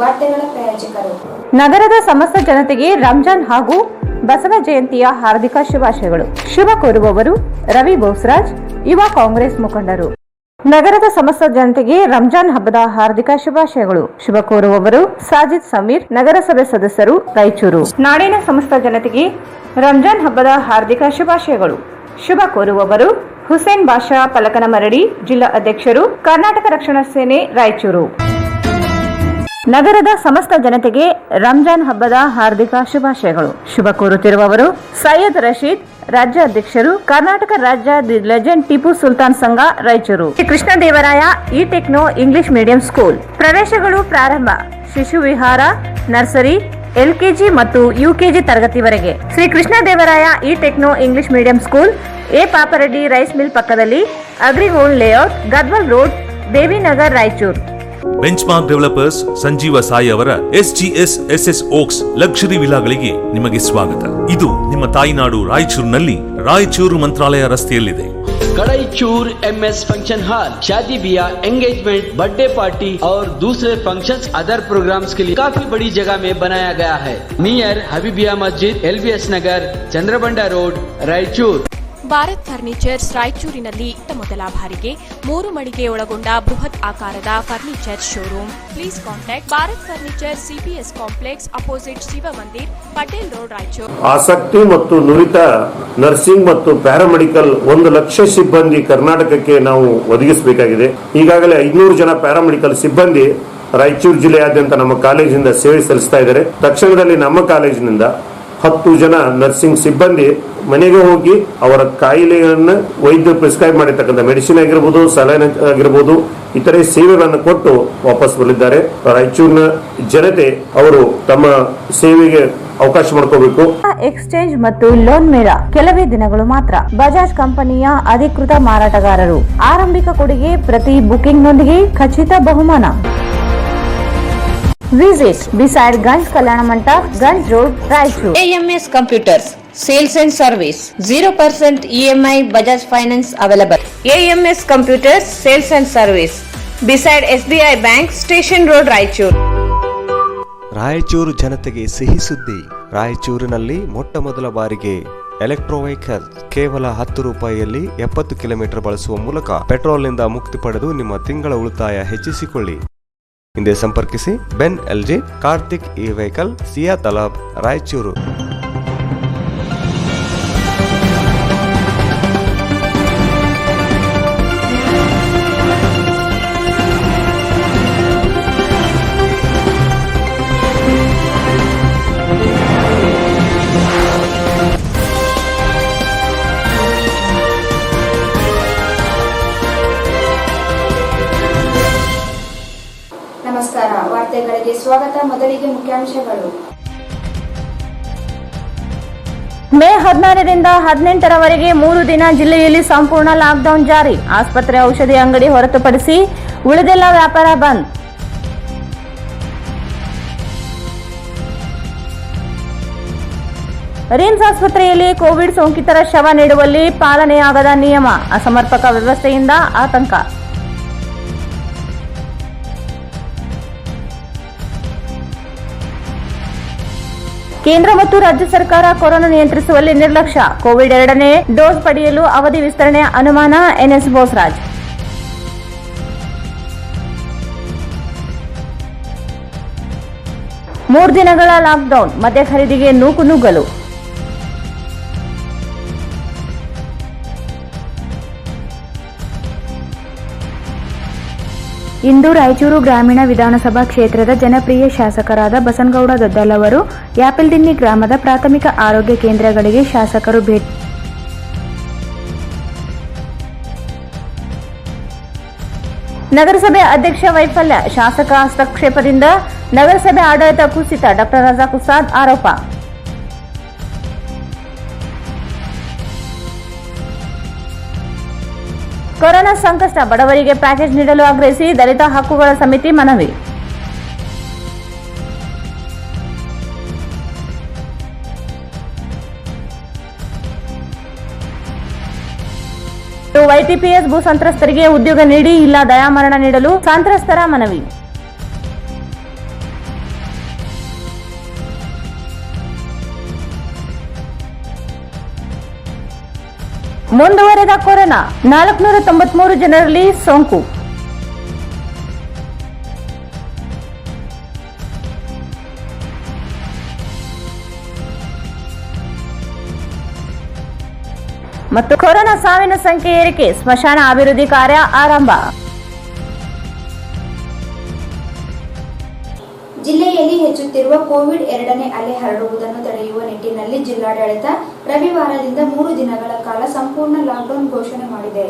ವಾರ್ತೆಗಳ ಪ್ರಾಯೋಜಕರು. ನಗರದ ಸಮಸ್ತ ಜನತೆಗೆ ರಂಜಾನ್ ಹಾಗೂ ಬಸವ ಜಯಂತಿಯ ಹಾರ್ದಿಕ ಶುಭಾಶಯಗಳು. ಶುಭ ಕೋರುವವರು ರವಿ ಬೋಸ್ರಾಜ್, ಯುವ ಕಾಂಗ್ರೆಸ್ ಮುಖಂಡರು. ನಗರದ ಸಮಸ್ತ ಜನತೆಗೆ ರಂಜಾನ್ ಹಬ್ಬದ ಹಾರ್ದಿಕ ಶುಭಾಶಯಗಳು. ಶುಭ ಕೋರುವವರು ಸಾಜಿದ್ ಸಮೀರ್, ನಗರಸಭೆ ಸದಸ್ಯರು, ರಾಯಚೂರು. ನಾಡಿನ ಸಮಸ್ತ ಜನತೆಗೆ ರಂಜಾನ್ ಹಬ್ಬದ ಹಾರ್ದಿಕ ಶುಭಾಶಯಗಳು. ಶುಭ ಕೋರುವವರು ಹುಸೇನ್ ಬಾಷಾ ಪಲಕನಮರಡಿ, ಜಿಲ್ಲಾ ಅಧ್ಯಕ್ಷರು, ಕರ್ನಾಟಕ ರಕ್ಷಣಾ ಸೇನೆ, ರಾಯಚೂರು. ನಗರದ ಸಮಸ್ತ ಜನತೆಗೆ ರಂಜಾನ್ ಹಬ್ಬದ ಹಾರ್ದಿಕ ಶುಭಾಶಯಗಳು. ಶುಭ ಕೋರುತ್ತಿರುವವರು ಸೈಯದ್ ರಶೀದ್, ರಾಜ್ಯ ಅಧ್ಯಕ್ಷರು, ಕರ್ನಾಟಕ ರಾಜ್ಯ ದಿ ಲೆಜೆಂಡ್ ಟಿಪ್ಪು ಸುಲ್ತಾನ್ ಸಂಘ, Raichur. Shri Krishnadevaraya E techno English medium school ಪ್ರವೇಶಗಳು ಪ್ರಾರಂಭ. ಶಿಶು ವಿಹಾರ, ನರ್ಸರಿ, ಎಲ್ಕೆಜಿ ಮತ್ತು ಯುಕೆಜಿ ತರಗತಿವರೆಗೆ. Shri Krishnadevaraya E techno English medium school, A Papareddy rice mill ಪಕ್ಕದಲ್ಲಿ, Agrigold layout, Gadwal road, Devinagar, Raichur. Benchmark developers Sanjeeva Sai ಅವರ SGS SS ಓಕ್ಸ್ ಲಕ್ಸುರಿ ವಿಲಾಗಳಿಗೆ ನಿಮಗೆ ಸ್ವಾಗತ. ಇದು ನಿಮ್ಮ ತಾಯಿನಾಡು ರಾಯಚೂರಿನಲ್ಲಿ, ರಾಯಚೂರು ಮಂತ್ರಾಲಯ ರಸ್ತೆಯಲ್ಲಿದೆ. कड़ाईचूर MS फंक्शन हॉल शादी ब्याह, एंगेजमेंट, बर्थडे पार्टी और दूसरे फंक्शंस, अदर प्रोग्राम्स के लिए काफी बड़ी जगह में बनाया गया है. नियर हबीबिया मस्जिद, LBS नगर, चंद्रबंडा रोड, रायचूर. ಭಾರತ್ ಫರ್ನಿಚರ್ಸ್ ರಾಯಚೂರಿನಲ್ಲಿ ಮೊದಲ ಬಾರಿಗೆ 3 ಮಳಿಗೆ ಒಳಗೊಂಡ ಬೃಹತ್ ಆಕಾರದ furniture showroom. Please contact Bharat furniture, CPS complex, opposite Shiva Mandir, Patel road, Raichur. ಆಸಕ್ತಿ ಮತ್ತು ನುರಿತ ನರ್ಸಿಂಗ್ ಮತ್ತು ಪ್ಯಾರಾಮೆಡಿಕಲ್ 1 ಲಕ್ಷ ಸಿಬ್ಬಂದಿ ಕರ್ನಾಟಕಕ್ಕೆ ನಾವು ಒದಗಿಸಬೇಕಾಗಿದೆ. ಈಗಾಗಲೇ 500 ಜನ ಪ್ಯಾರಾಮೆಡಿಕಲ್ ಸಿಬ್ಬಂದಿ ರಾಯಚೂರು ಜಿಲ್ಲೆಯಾದ್ಯಂತ ನಮ್ಮ ಕಾಲೇಜಿನಿಂದ ಸೇವೆ ಸಲ್ಲಿಸ್ತಾ ಇದ್ದಾರೆ. ತಕ್ಷಣದಲ್ಲಿ ನಮ್ಮ ಕಾಲೇಜಿನಿಂದ 10 ಜನ ನರ್ಸಿಂಗ್ ಸಿಬ್ಬಂದಿ ಮನೆಗೆ ಹೋಗಿ ಅವರ ಕಾಯಿಲೆಯನ್ನು ವೈದ್ಯರು ಪ್ರಿಸ್ಕ್ರೈಬ್ ಮಾಡಿರ್ತಕ್ಕಂಥ ಮೆಡಿಸಿನ್ ಆಗಿರ್ಬೋದು, ಸಲೈನ್ ಆಗಿರ್ಬೋದು, ಇತರೆ ಸೇವೆಗಳನ್ನು ಕೊಟ್ಟು ವಾಪಸ್ ಬರಲಿದ್ದಾರೆ. ರಾಯಚೂರಿನ ಜನತೆ ಅವರು ತಮ್ಮ ಸೇವೆಗೆ ಅವಕಾಶ ಮಾಡ್ಕೋಬೇಕು. ಎಕ್ಸ್ಚೇಂಜ್ ಮತ್ತು ಲೋನ್ ಮೇಳ ಕೆಲವೇ ದಿನಗಳು ಮಾತ್ರ. ಬಜಾಜ್ ಕಂಪನಿಯ ಅಧಿಕೃತ ಮಾರಾಟಗಾರರು. ಆರಂಭಿಕ ಕೊಡುಗೆ ಪ್ರತಿ ಬುಕಿಂಗ್ ನೊಂದಿಗೆ ಖಚಿತ ಬಹುಮಾನ. Visit beside Ganj Kalyana Mandap, Ganj Road, Raichur. AMS Computers Sales and Service 0% EMI Bajaj Finance available. AMS Computers Sales and Service beside SBI Bank, Station Road, Raichur. Raichur ಜನತೆಗೆ ಸಿಹಿ ಸುದ್ದಿ. ರಾಯಚೂರಿನಲ್ಲಿ ಮೊಟ್ಟ ಮೊದಲ ಬಾರಿಗೆ ಎಲೆಕ್ಟ್ರೋ ವೆಹಿಕಲ್ ಕೇವಲ 10 ರೂಪಾಯಿಯಲ್ಲಿ 70 ಕಿಲೋಮೀಟರ್ ಬಳಸುವ ಮೂಲಕ ಪೆಟ್ರೋಲ್ನಿಂದ ಮುಕ್ತಿ ಪಡೆದು ನಿಮ್ಮ ತಿಂಗಳ ಉಳಿತಾಯ ಹೆಚ್ಚಿಸಿಕೊಳ್ಳಿ. ಹಿಂದೆ ಸಂಪರ್ಕಿಸಿ. ಬೆನ್ LG, ಕಾರ್ತಿಕ್ ಇ ವೆಹಿಕಲ್, ಸಿಯಾ ತಲಾಬ್, ರಾಯಚೂರು. ನಮಸ್ಕಾರ, ವಾರ್ತೆಗಳಿಗೆ ಸ್ವಾಗತ. ಮೊದಲಿಗೆ ಮುಖ್ಯಾಂಶಗಳು. ಮೇ 16ರಿಂದ 18ರವರೆಗೆ 3 ದಿನ ಜಿಲ್ಲೆಯಲ್ಲಿ ಸಂಪೂರ್ಣ ಲಾಕ್ಡೌನ್ ಜಾರಿ. ಆಸ್ಪತ್ರೆ, ಔಷಧಿ ಅಂಗಡಿ ಹೊರತುಪಡಿಸಿ ಉಳಿದೆಲ್ಲ ವ್ಯಾಪಾರ ಬಂದ್. ರಿಮ್ಸ್ ಆಸ್ಪತ್ರೆಯಲ್ಲಿ ಕೋವಿಡ್ ಸೋಂಕಿತರ ಶವ ನೀಡುವಲ್ಲಿ ಪಾಲನೆಯಾಗದ ನಿಯಮ. ಅಸಮರ್ಪಕ ವ್ಯವಸ್ಥೆಯಿಂದ ಆತಂಕ. ಕೇಂದ್ರ ಮತ್ತು ರಾಜ್ಯ ಸರ್ಕಾರ ಕೊರೋನಾ ನಿಯಂತ್ರಿಸುವಲ್ಲಿ ನಿರ್ಲಕ್ಷ್ಯ. ಕೋವಿಡ್ 2ನೇ ಡೋಸ್ ಪಡೆಯಲು ಅವಧಿ ವಿಸ್ತರಣೆ ಅನುಮಾನ. NS ಬೋಸ್ರಾಜ್. ಮೂರು ದಿನಗಳ ಲಾಕ್ಡೌನ್, ಮದ್ಯ ಖರೀದಿಗೆ ನೂಕುನುಗ್ಗಲು. ಇಂದು ರಾಯಚೂರು ಗ್ರಾಮೀಣ ವಿಧಾನಸಭಾ ಕ್ಷೇತ್ರದ ಜನಪ್ರಿಯ ಶಾಸಕರಾದ ಬಸನಗೌಡ ದದ್ದಲ್ ಅವರು ಯಾಪಲ್ದಿನ್ನಿ ಗ್ರಾಮದ ಪ್ರಾಥಮಿಕ ಆರೋಗ್ಯ ಕೇಂದ್ರಗಳಿಗೆ ಶಾಸಕರು ಭೇಟಿ. ನಗರಸಭೆ ಅಧ್ಯಕ್ಷ ವೈಫಲ್ಯ, ಶಾಸಕ ಹಸ್ತಕ್ಷೇಪದಿಂದ ನಗರಸಭೆ ಆಡಳಿತ ಕುಸಿತ. ಡಾ ರಜಾಕ್ ಉಸ್ತಾದ್ ಆರೋಪ. ಕೊರೋನಾ ಸಂಕಷ್ಟ, ಬಡವರಿಗೆ ಪ್ಯಾಕೇಜ್ ನೀಡಲು ಆಗ್ರಹಿಸಿ ದಲಿತ ಹಕ್ಕುಗಳ ಸಮಿತಿ ಮನವಿ. YTPS ಭೂ ಸಂತ್ರಸ್ತರಿಗೆ ಉದ್ಯೋಗ ನೀಡಿ, ಇಲ್ಲ ದಯಾಮರಣ ನೀಡಲು ಸಂತ್ರಸ್ತರ ಮನವಿ. ಮುಂದುವರೆದ ಕೊರೋನಾ 493 ಜನರಲ್ಲಿ ಸೋಂಕು. ಮತ್ತು ಕೊರೋನಾ ಸಾವಿನ ಸಂಖ್ಯೆ ಏರಿಕೆ, ಸ್ಮಶಾನ ಅಭಿವೃದ್ಧಿ ಕಾರ್ಯ ಆರಂಭ. ಜಿಲ್ಲೆಯಲ್ಲಿ ಹೆಚ್ಚುತ್ತಿರುವ ಕೋವಿಡ್ 2ನೇ ಅಲೆ ಹರಡುವುದನ್ನು ತಡೆಯುವ ನಿಟ್ಟಿನಲ್ಲಿ ಜಿಲ್ಲಾಡಳಿತ ರವಿವಾರದಿಂದ 3 ದಿನಗಳ ಕಾಲ ಸಂಪೂರ್ಣ ಲಾಕ್ಡೌನ್ ಘೋಷಣೆ ಮಾಡಿದೆ.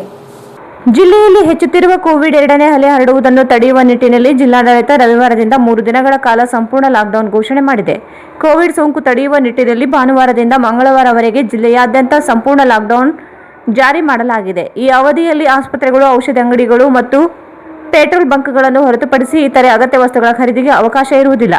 ಜಿಲ್ಲೆಯಲ್ಲಿ ಹೆಚ್ಚುತ್ತಿರುವ ಕೋವಿಡ್ 2ನೇ ಅಲೆ ಹರಡುವುದನ್ನು ತಡೆಯುವ ನಿಟ್ಟಿನಲ್ಲಿ ಜಿಲ್ಲಾಡಳಿತ ರವಿವಾರದಿಂದ 3 ದಿನಗಳ ಕಾಲ ಸಂಪೂರ್ಣ ಲಾಕ್ಡೌನ್ ಘೋಷಣೆ ಮಾಡಿದೆ. ಕೋವಿಡ್ ಸೋಂಕು ತಡೆಯುವ ನಿಟ್ಟಿನಲ್ಲಿ ಭಾನುವಾರದಿಂದ ಮಂಗಳವಾರವರೆಗೆ ಜಿಲ್ಲೆಯಾದ್ಯಂತ ಸಂಪೂರ್ಣ ಲಾಕ್ಡೌನ್ ಜಾರಿ ಮಾಡಲಾಗಿದೆ. ಈ ಅವಧಿಯಲ್ಲಿ ಆಸ್ಪತ್ರೆಗಳು, ಔಷಧಿ ಅಂಗಡಿಗಳು ಮತ್ತು ಪೆಟ್ರೋಲ್ ಬಂಕ್ಗಳನ್ನು ಹೊರತುಪಡಿಸಿ ಇತರೆ ಅಗತ್ಯ ವಸ್ತುಗಳ ಖರೀದಿಗೆ ಅವಕಾಶ ಇರುವುದಿಲ್ಲ.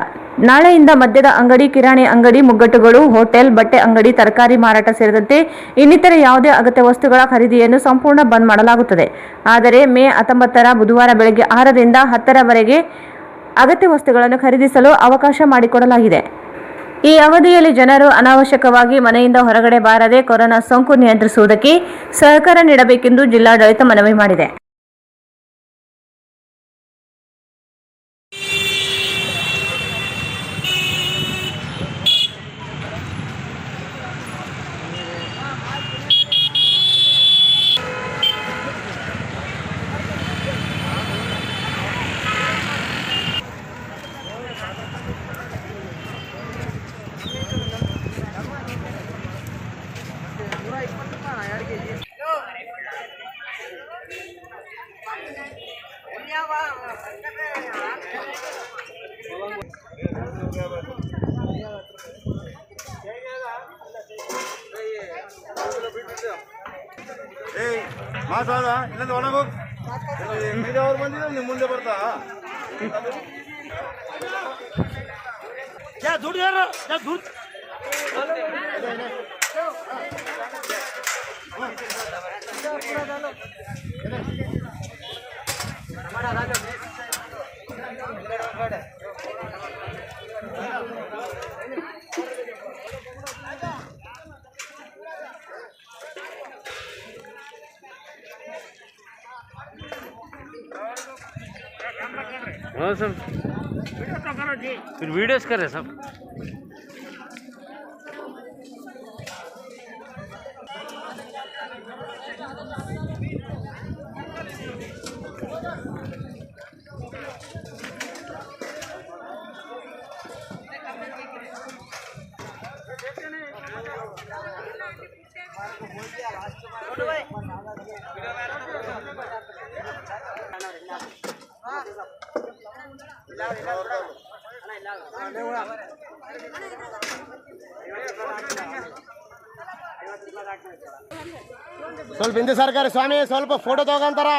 ನಾಳೆಯಿಂದ ಮದ್ಯದ ಅಂಗಡಿ, ಕಿರಾಣಿ ಅಂಗಡಿ, ಮುಗ್ಗಟ್ಟುಗಳು, ಹೋಟೆಲ್, ಬಟ್ಟೆ ಅಂಗಡಿ, ತರಕಾರಿ ಮಾರಾಟ ಸೇರಿದಂತೆ ಇನ್ನಿತರೆ ಯಾವುದೇ ಅಗತ್ಯ ವಸ್ತುಗಳ ಖರೀದಿಯನ್ನು ಸಂಪೂರ್ಣ ಬಂದ್ ಮಾಡಲಾಗುತ್ತದೆ. ಆದರೆ ಮೇ 19ರ ಬುಧವಾರ ಬೆಳಗ್ಗೆ 6ರಿಂದ 10ರವರೆಗೆ ಅಗತ್ಯ ವಸ್ತುಗಳನ್ನು ಖರೀದಿಸಲು ಅವಕಾಶ ಮಾಡಿಕೊಡಲಾಗಿದೆ. ಈ ಅವಧಿಯಲ್ಲಿ ಜನರು ಅನಾವಶ್ಯಕವಾಗಿ ಮನೆಯಿಂದ ಹೊರಗಡೆ ಬಾರದೆ ಕೊರೋನಾ ಸೋಂಕು ನಿಯಂತ್ರಿಸುವುದಕ್ಕೆ ಸಹಕಾರ ನೀಡಬೇಕೆಂದು ಜಿಲ್ಲಾಡಳಿತ ಮನವಿ ಮಾಡಿದೆ. ಮಾತಾಡ ಇನ್ನೊಂದು ಒಳಗೆ ಹೋಗಿ ಅವ್ರು ಬಂದಿದ್ರೆ ನಿಮ್ಮ ಮುಂದೆ ಬರ್ತಾ ದುಡ್ಡು हाँ सब फिर वीडियोस कर रहे सब. ಸ್ವಲ್ಪ ಹಿಂದೆ ಸರ್ಕಾರಿ ಸ್ವಾಮಿ ಸ್ವಲ್ಪ ಫೋಟೋ ತಗೊಂತಾರ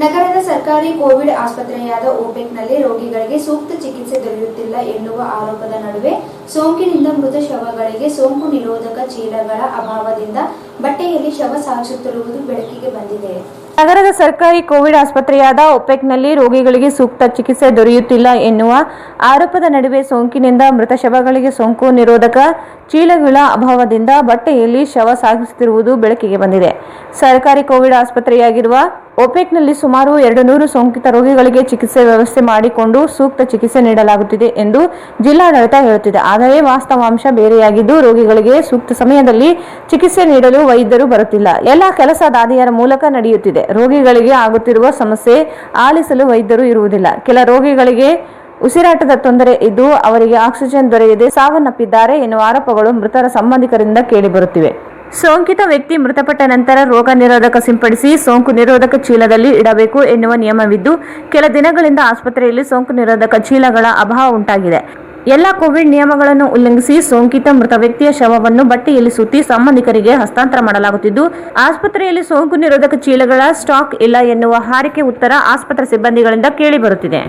ನಗರದ ಸರ್ಕಾರಿ ಕೋವಿಡ್ ಆಸ್ಪತ್ರೆಯಾದ ಓಪೆಕ್ನಲ್ಲಿ ರೋಗಿಗಳಿಗೆ ಸೂಕ್ತ ಚಿಕಿತ್ಸೆ ದೊರೆಯುತ್ತಿಲ್ಲ ಎನ್ನುವ ಆರೋಪದ ನಡುವೆ ಸೋಂಕಿನಿಂದ ಮೃತ ಶವಗಳಿಗೆ ಸೋಂಕು ನಿರೋಧಕ ಚೀಲಗಳ ಅಭಾವದಿಂದ ಬಟ್ಟೆಯಲ್ಲಿ ಶವ ಸಾಗಿಸುತ್ತಿರುವುದು ಬೆಳಕಿಗೆ ಬಂದಿದೆ. ನಗರದ ಸರ್ಕಾರಿ ಕೋವಿಡ್ ಆಸ್ಪತ್ರೆಯಾದ ಒಪೆಕ್ನಲ್ಲಿ ರೋಗಿಗಳಿಗೆ ಸೂಕ್ತ ಚಿಕಿತ್ಸೆ ದೊರೆಯುತ್ತಿಲ್ಲ ಎನ್ನುವ ಆರೋಪದ ನಡುವೆ ಸೋಂಕಿನಿಂದ ಮೃತ ಶವಗಳಿಗೆ ಸೋಂಕು ನಿರೋಧಕ ಚೀಲಗಳ ಅಭಾವದಿಂದ ಬಟ್ಟೆಯಲ್ಲಿ ಶವ ಸಾಗಿಸುತ್ತಿರುವುದು ಬೆಳಕಿಗೆ ಬಂದಿದೆ. ಸರ್ಕಾರಿ ಕೋವಿಡ್ ಆಸ್ಪತ್ರೆಯಾಗಿರುವ ಒಪೆಕ್ನಲ್ಲಿ ಸುಮಾರು 200 ಸೋಂಕಿತ ರೋಗಿಗಳಿಗೆ ಚಿಕಿತ್ಸೆ ವ್ಯವಸ್ಥೆ ಮಾಡಿಕೊಂಡು ಸೂಕ್ತ ಚಿಕಿತ್ಸೆ ನೀಡಲಾಗುತ್ತಿದೆ ಎಂದು ಜಿಲ್ಲಾಡಳಿತ ಹೇಳುತ್ತಿದೆ. ಆದರೆ ವಾಸ್ತವಾಂಶ ಬೇರೆಯಾಗಿದ್ದು, ರೋಗಿಗಳಿಗೆ ಸೂಕ್ತ ಸಮಯದಲ್ಲಿ ಚಿಕಿತ್ಸೆ ನೀಡಲು ವೈದ್ಯರು ಬರುತ್ತಿಲ್ಲ. ಎಲ್ಲ ಕೆಲಸ ದಾದಿಯರ ಮೂಲಕ ನಡೆಯುತ್ತಿದೆ. ರೋಗಿಗಳಿಗೆ ಆಗುತ್ತಿರುವ ಸಮಸ್ಯೆ ಆಲಿಸಲು ವೈದ್ಯರು ಇರುವುದಿಲ್ಲ. ಕೆಲ ರೋಗಿಗಳಿಗೆ ಉಸಿರಾಟದ ತೊಂದರೆ ಇದ್ದು ಅವರಿಗೆ ಆಕ್ಸಿಜನ್ ದೊರೆಯದೆ ಸಾವನ್ನಪ್ಪಿದ್ದಾರೆ ಎನ್ನುವ ಆರೋಪಗಳು ಮೃತರ ಸಂಬಂಧಿಕರಿಂದ ಕೇಳಿಬರುತ್ತಿವೆ. ಸೋಂಕಿತ ವ್ಯಕ್ತಿ ಮೃತಪಟ್ಟ ನಂತರ ರೋಗ ನಿರೋಧಕ ಸಿಂಪಡಿಸಿ ಸೋಂಕು ನಿರೋಧಕ ಚೀಲದಲ್ಲಿ ಇಡಬೇಕು ಎನ್ನುವ ನಿಯಮವಿದ್ದು, ಕೆಲ ದಿನಗಳಿಂದ ಆಸ್ಪತ್ರೆಯಲ್ಲಿ ಸೋಂಕು ನಿರೋಧಕ ಚೀಲಗಳ ಅಭಾವ ಉಂಟಾಗಿದೆ. ಎಲ್ಲ ಕೋವಿಡ್ ನಿಯಮಗಳನ್ನು ಉಲ್ಲಂಘಿಸಿ ಸೋಂಕಿತ ಮೃತ ವ್ಯಕ್ತಿಯ ಶವವನ್ನು ಬಟ್ಟೆಯಲ್ಲಿ ಸುತ್ತಿ ಸಂಬಂಧಿಕರಿಗೆ ಹಸ್ತಾಂತರ ಮಾಡಲಾಗುತ್ತಿದ್ದು, ಆಸ್ಪತ್ರೆಯಲ್ಲಿ ಸೋಂಕು ನಿರೋಧಕ ಚೀಲಗಳ ಸ್ಟಾಕ್ ಇಲ್ಲ ಎನ್ನುವ ಹಾರಿಕೆ ಉತ್ತರ ಆಸ್ಪತ್ರೆ ಸಿಬ್ಬಂದಿಗಳಿಂದ ಕೇಳಿಬರುತ್ತಿದೆ.